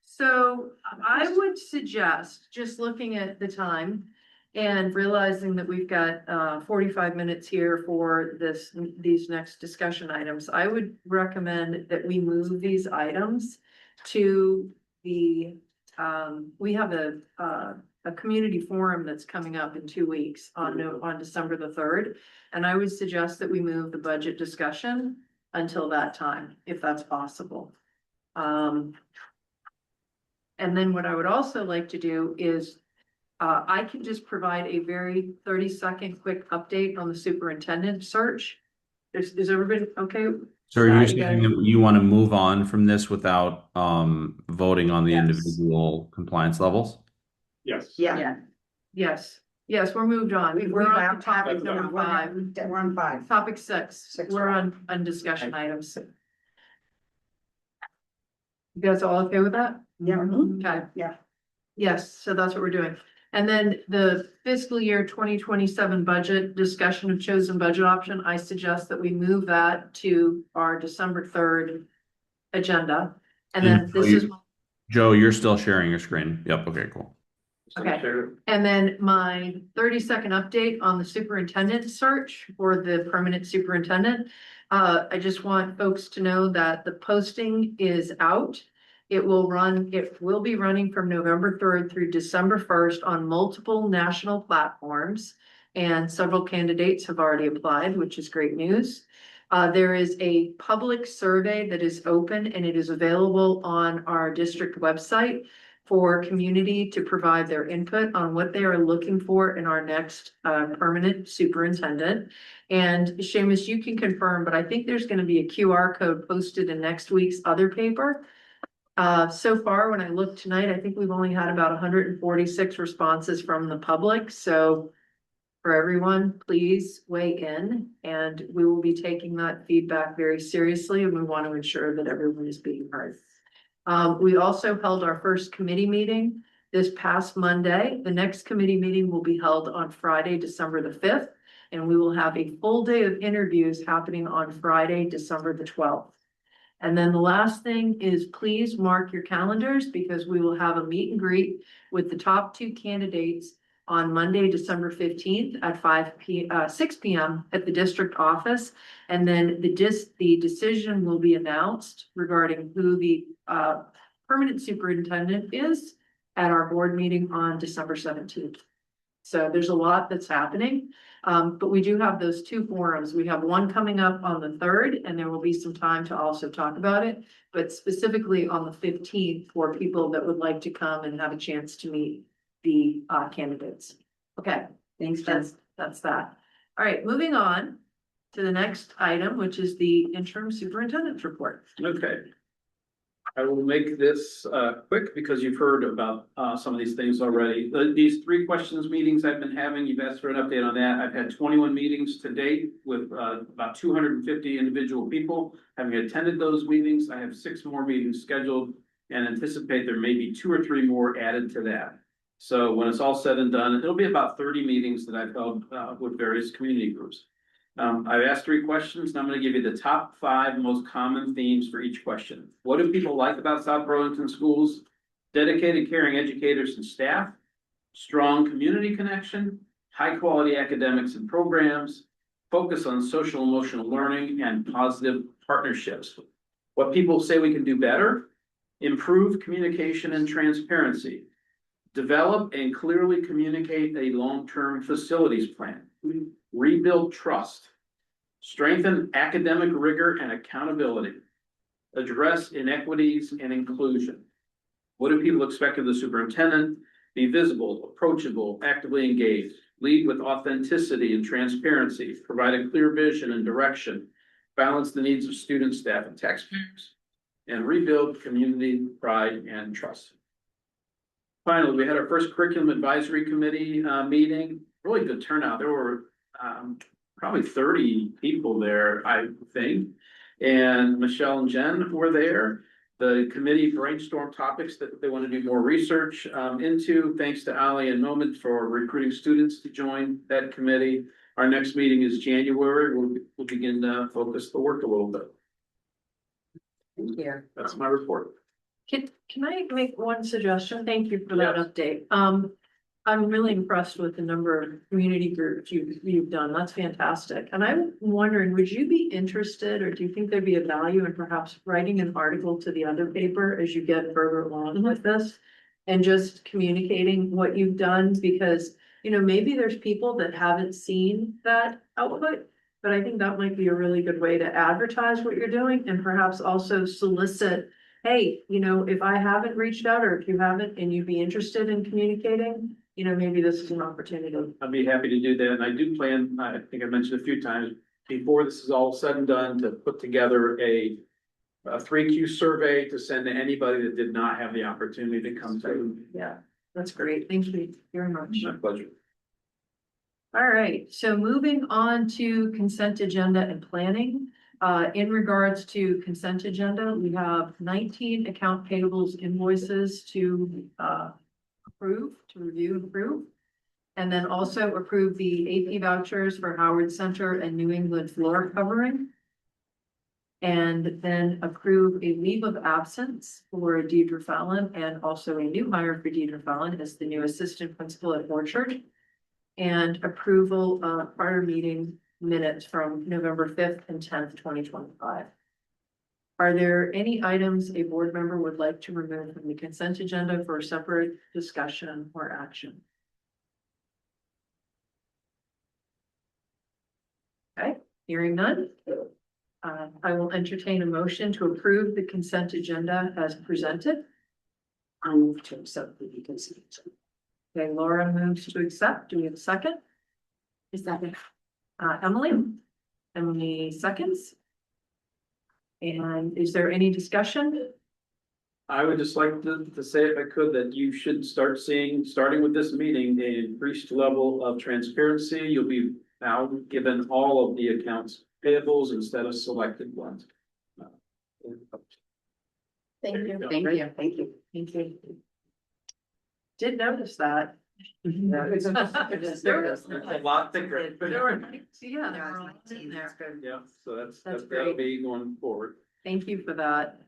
so I would suggest, just looking at the time and realizing that we've got 45 minutes here for these next discussion items, I would recommend that we move these items to the, we have a community forum that's coming up in 2 weeks on December the 3rd. And I would suggest that we move the budget discussion until that time, if that's possible. And then what I would also like to do is, I can just provide a very 30-second quick update on the superintendent search. Is everybody okay? So are you Sorry, saying guys. that you want to move on from this without voting on the Yes. individual compliance levels? Yes. Yeah. Yes, we're moved on. We're on to topic number 5. We're on 5. Topic 6, Six, we're right. on discussion items. You guys all okay with that? Yeah. Okay. Yeah. Yes, so that's what we're doing. And then the fiscal year 2027 budget discussion of chosen budget option, I suggest that we move that to our December 3rd agenda. And then this is, Joe, you're still sharing your screen. Yep. Okay, cool. okay. And then my 30-second update on the superintendent search for the permanent superintendent. I just want folks to know that the posting is out. It will be running from November 3rd through December 1st on multiple national platforms. And several candidates have already applied, which is great news. There is a public survey that is open and it is available on our district website for community to provide their input on what they are looking for in our next permanent superintendent. And Seamus, you can confirm, but I think there's gonna be a QR code posted in next week's other paper. So far, when I looked tonight, I think we've only had about 146 responses from the public, so for everyone, please weigh in, and we will be taking that feedback very seriously, and we want to ensure that everyone is being heard. We also held our first committee meeting this past Monday. The next committee meeting will be held on Friday, December the 5th, and we will have a full day of interviews happening on Friday, December the 12th. And then the last thing is please mark your calendars because we will have a meet and greet with the top 2 candidates on Monday, December 15th at 6 p.m. at the district office. And then the decision will be announced regarding who the permanent superintendent is at our board meeting on December 17th. So there's a lot that's happening. But we do have those 2 forums. We have one coming up on the 3rd, and there will be some time to also talk about it, but specifically on the 15th for people that would like to come and have a chance to meet the candidates. Okay, Thanks, Jen. that's that. All right, moving on to the next item, which is the interim superintendent's report. Okay. I will make this quick because you've heard about some of these things already. These 3 questions meetings I've been having, you've asked for an update on that. I've had 21 meetings to date with about 250 individual people having attended those meetings. I have 6 more meetings scheduled and anticipate there may be 2 or 3 more added to that. So when it's all said and done, it'll be about 30 meetings that I've held with various community groups. I've asked 3 questions, and I'm gonna give you the top 5 most common themes for each question. What do people like about South Burlington schools? Dedicated, caring educators and staff, strong community connection, high quality academics and programs, focus on social emotional learning, and positive partnerships. What people say we can do better: improve communication and transparency, develop and clearly communicate a long-term facilities plan, rebuild trust, strengthen academic rigor and accountability, address inequities and inclusion. What do people expect of the superintendent? Be visible, approachable, actively engaged, lead with authenticity and transparency, provide a clear vision and direction, balance the needs of students, staff, and taxpayers, and rebuild community pride and trust. Finally, we had our first curriculum advisory committee meeting. Really good turnout. There were probably 30 people there, I think. And Michelle and Jen were there. The committee brainstormed topics that they want to do more research into. Thanks to Ali and Moment for recruiting students to join that committee. Our next meeting is January. We'll begin to focus the work a little bit. Thank you. That's my report. Can I make one suggestion? Thank you for that update. I'm really impressed with the number of community groups you've done. That's fantastic. And I'm wondering, would you be interested, or do you think there'd be a value in perhaps writing an article to the other paper as you get further along with this? And just communicating what you've done, because, you know, maybe there's people that haven't seen that output, but I think that might be a really good way to advertise what you're doing and perhaps also solicit, hey, you know, if I haven't reached out or if you haven't and you'd be interested in communicating, you know, maybe this is an opportunity. I'd be happy to do that. And I do plan, I think I mentioned a few times, before this is all said and done, to put together a 3Q survey to send to anybody that did not have the opportunity to come through. Yeah, that's great. Thank you very much. My pleasure. All right, so moving on to consent agenda and planning. In regards to consent agenda, we have 19 account payables invoices to review and approve. And then also approve the AP vouchers for Howard Center and New England floor covering. And then approve a leave of absence for Deidre Fallon and also a new hire for Deidre Fallon as the new assistant principal at Orchard. And approval of prior meeting minutes from November 5th and 10th, 2025. Are there any items a board member would like to remove from the consent agenda for a separate discussion or action? Okay, hearing none. I will entertain a motion to approve the consent agenda as presented. I move to accept the consent agenda. Okay, Laura moves to accept. Do we have a second? Is that it? Emily seconds. And is there any discussion? I would just like to say, if I could, that you should start seeing, starting with this meeting, an increased level of transparency. You'll be now given all of the accounts payables instead of selected ones. Thank you. Thank you. Thank you. Thank you. Did notice that. There it is. It's a lot thicker. There were, yeah, there were a lot in there. Yeah, so that's That's that'll great. be going forward. Thank you for that.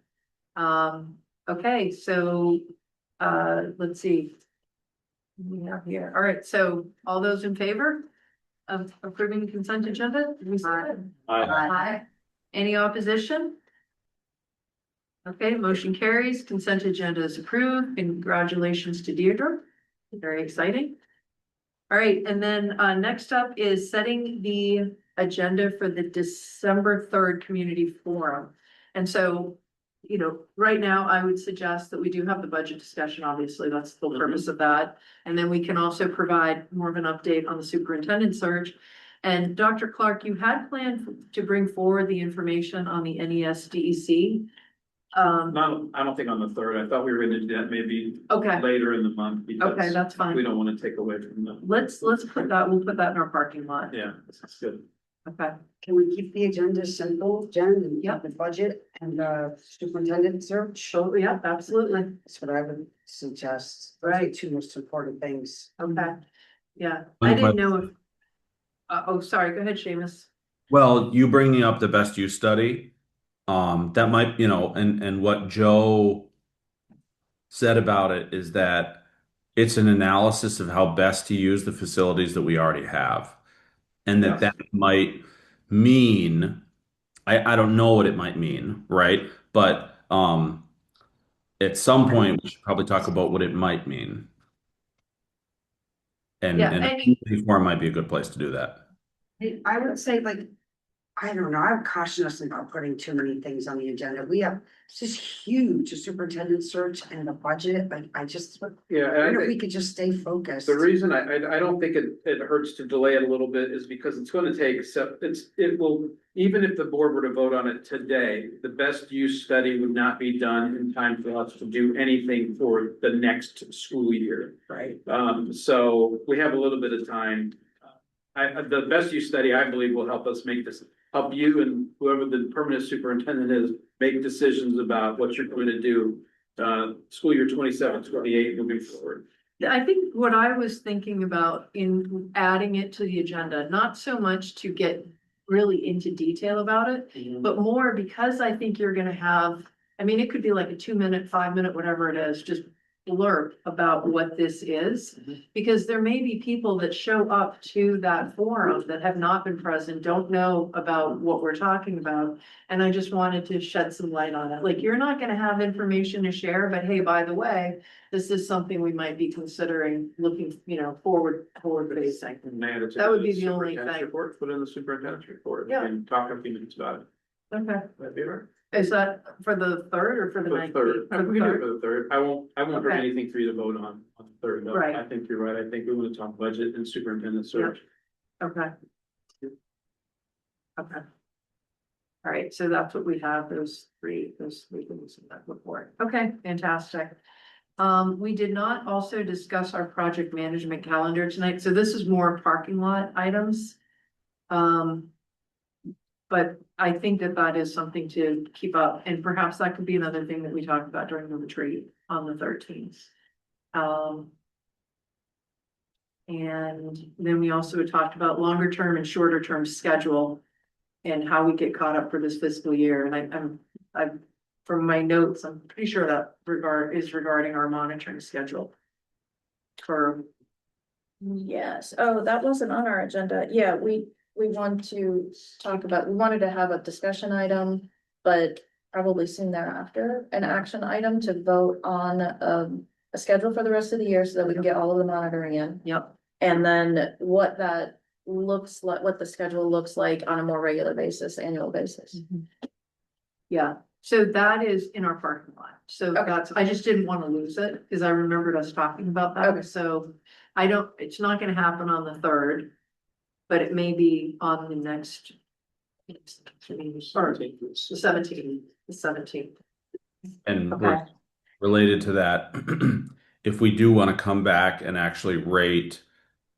Okay, so, let's see. We have here, all right, so all those in favor of approving the consent agenda? We said aye. Any opposition? Okay, motion carries, consent agenda is approved. Congratulations to Deirdre. Very exciting. All right, and then, next up is setting the agenda for the December 3rd Community Forum. And so, you know, right now, I would suggest that we do have the budget discussion, obviously, that's the purpose of that. And then we can also provide more of an update on the superintendent search. And Dr. Clark, you had planned to bring forward the information on the NES-DEC. Not, I don't think on the third. I thought we were gonna do that maybe Okay, later in the month. because okay, that's We fine. don't want to take away from them. Let's put that, we'll put that in our parking lot. Yeah, that's good. Okay, Can we keep the agenda simple, Jen, and Yep. have the budget and the superintendent search? so, yeah, absolutely. That's what I would suggest. Those are Right. the two most important things. Okay, yeah, I didn't know if, oh, sorry, go ahead, Seamus. Well, you bringing up the best use study, that might, you know, and what Joe said about it is that it's an analysis of how best to use the facilities that we already have. And that Yes. might mean, I don't know what it might mean, right? But at some point, we should probably talk about what it might mean. Yeah, And a any- community forum might be a good place to do that. I would say like, I don't know, I would caution us about putting too many things on the agenda. We have this huge superintendent search and the budget, but I just, Yeah, and I if think we could just stay focused. the reason I don't think it hurts to delay it a little bit is because it's gonna take, it will, even if the board were to vote on it today, the best use study would not be done in time for us to do anything for the next school year. Right. So we have a little bit of time. The best use study, I believe, will help us help you and whoever the permanent superintendent is, make decisions about what you're going to do. School year 27-28 moving forward. I think what I was thinking about in adding it to the agenda, not so much to get really into detail about it, but more because I think you're gonna have, I mean, it could be like a 2-minute, 5-minute, whatever it is, just blurb about what this is. Because there may be people that show up to that forum that have not been present, don't know about what we're talking about. And I just wanted to shed some light on it. Like, you're not gonna have information to share, but hey, by the way, this is something we might be considering looking, you know, forward facing. That would be the only thing. Report, put in the superintendent's report Yeah. and talk a few minutes about it. Okay, That'd be all right. is that for the 3rd or for the For the 19th? third, For we the can do it 3rd? for the third. I won't hurt Okay. anything for you to vote on the third. No, Right. I think you're right. I think we want to talk budget and superintendent search. Okay. Okay. All right, so that's what we have, those three things in that report. Okay, fantastic. We did not also discuss our project management calendar tonight, so this is more parking lot items. But I think that is something to keep up, and perhaps that could be another thing that we talk about during the retreat on the 13th. And then we also talked about longer term and shorter term schedule and how we get caught up for this fiscal year. And I'm from my notes, I'm pretty sure that regarding our monitoring schedule. For, Yes, oh, that wasn't on our agenda. Yeah, we want to talk about, we wanted to have a discussion item, but probably soon thereafter, an action item to vote on a schedule for the rest of the year so that we can get all of the monitoring in. yep, And then what that looks like, what the schedule looks like on a more regular basis, annual basis. yeah, so that is in our parking lot. So that's, I just didn't want to lose it, because I remembered us talking about Okay. that, so I don't, it's not gonna happen on the third. But it may be on the next. Or the seventeenth. And Okay. related to that, if we do want to come back and actually rate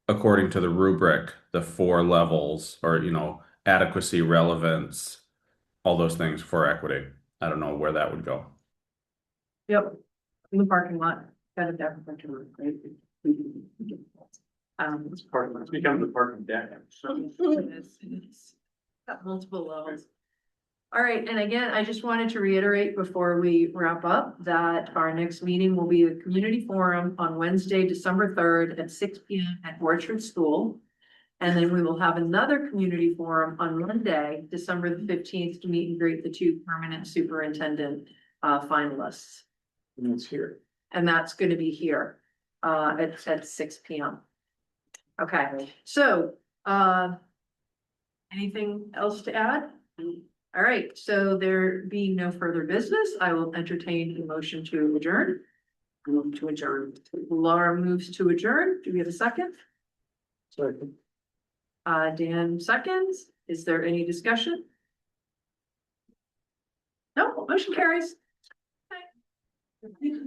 according to the rubric, the 4 levels or, adequacy, relevance, all those things for equity. I don't know where that would go. Yep, in the parking lot, got it there. It's part of, it's become the parking deck. It's got multiple levels. All right, and again, I just wanted to reiterate before we wrap up that our next meeting will be the community forum on Wednesday, December 3rd at 6 p.m. at Orchard School. And then we will have another community forum on Monday, December the 15th, to meet and greet the 2 permanent superintendent finalists. And it's here. And that's gonna be here at 6 p.m. Okay, so anything else to add? All right, so there being no further business, I will entertain a motion to adjourn. Move to adjourn. Laura moves to adjourn. Do we have a second? Second. Dan seconds. Is there any discussion? No, motion carries. Okay.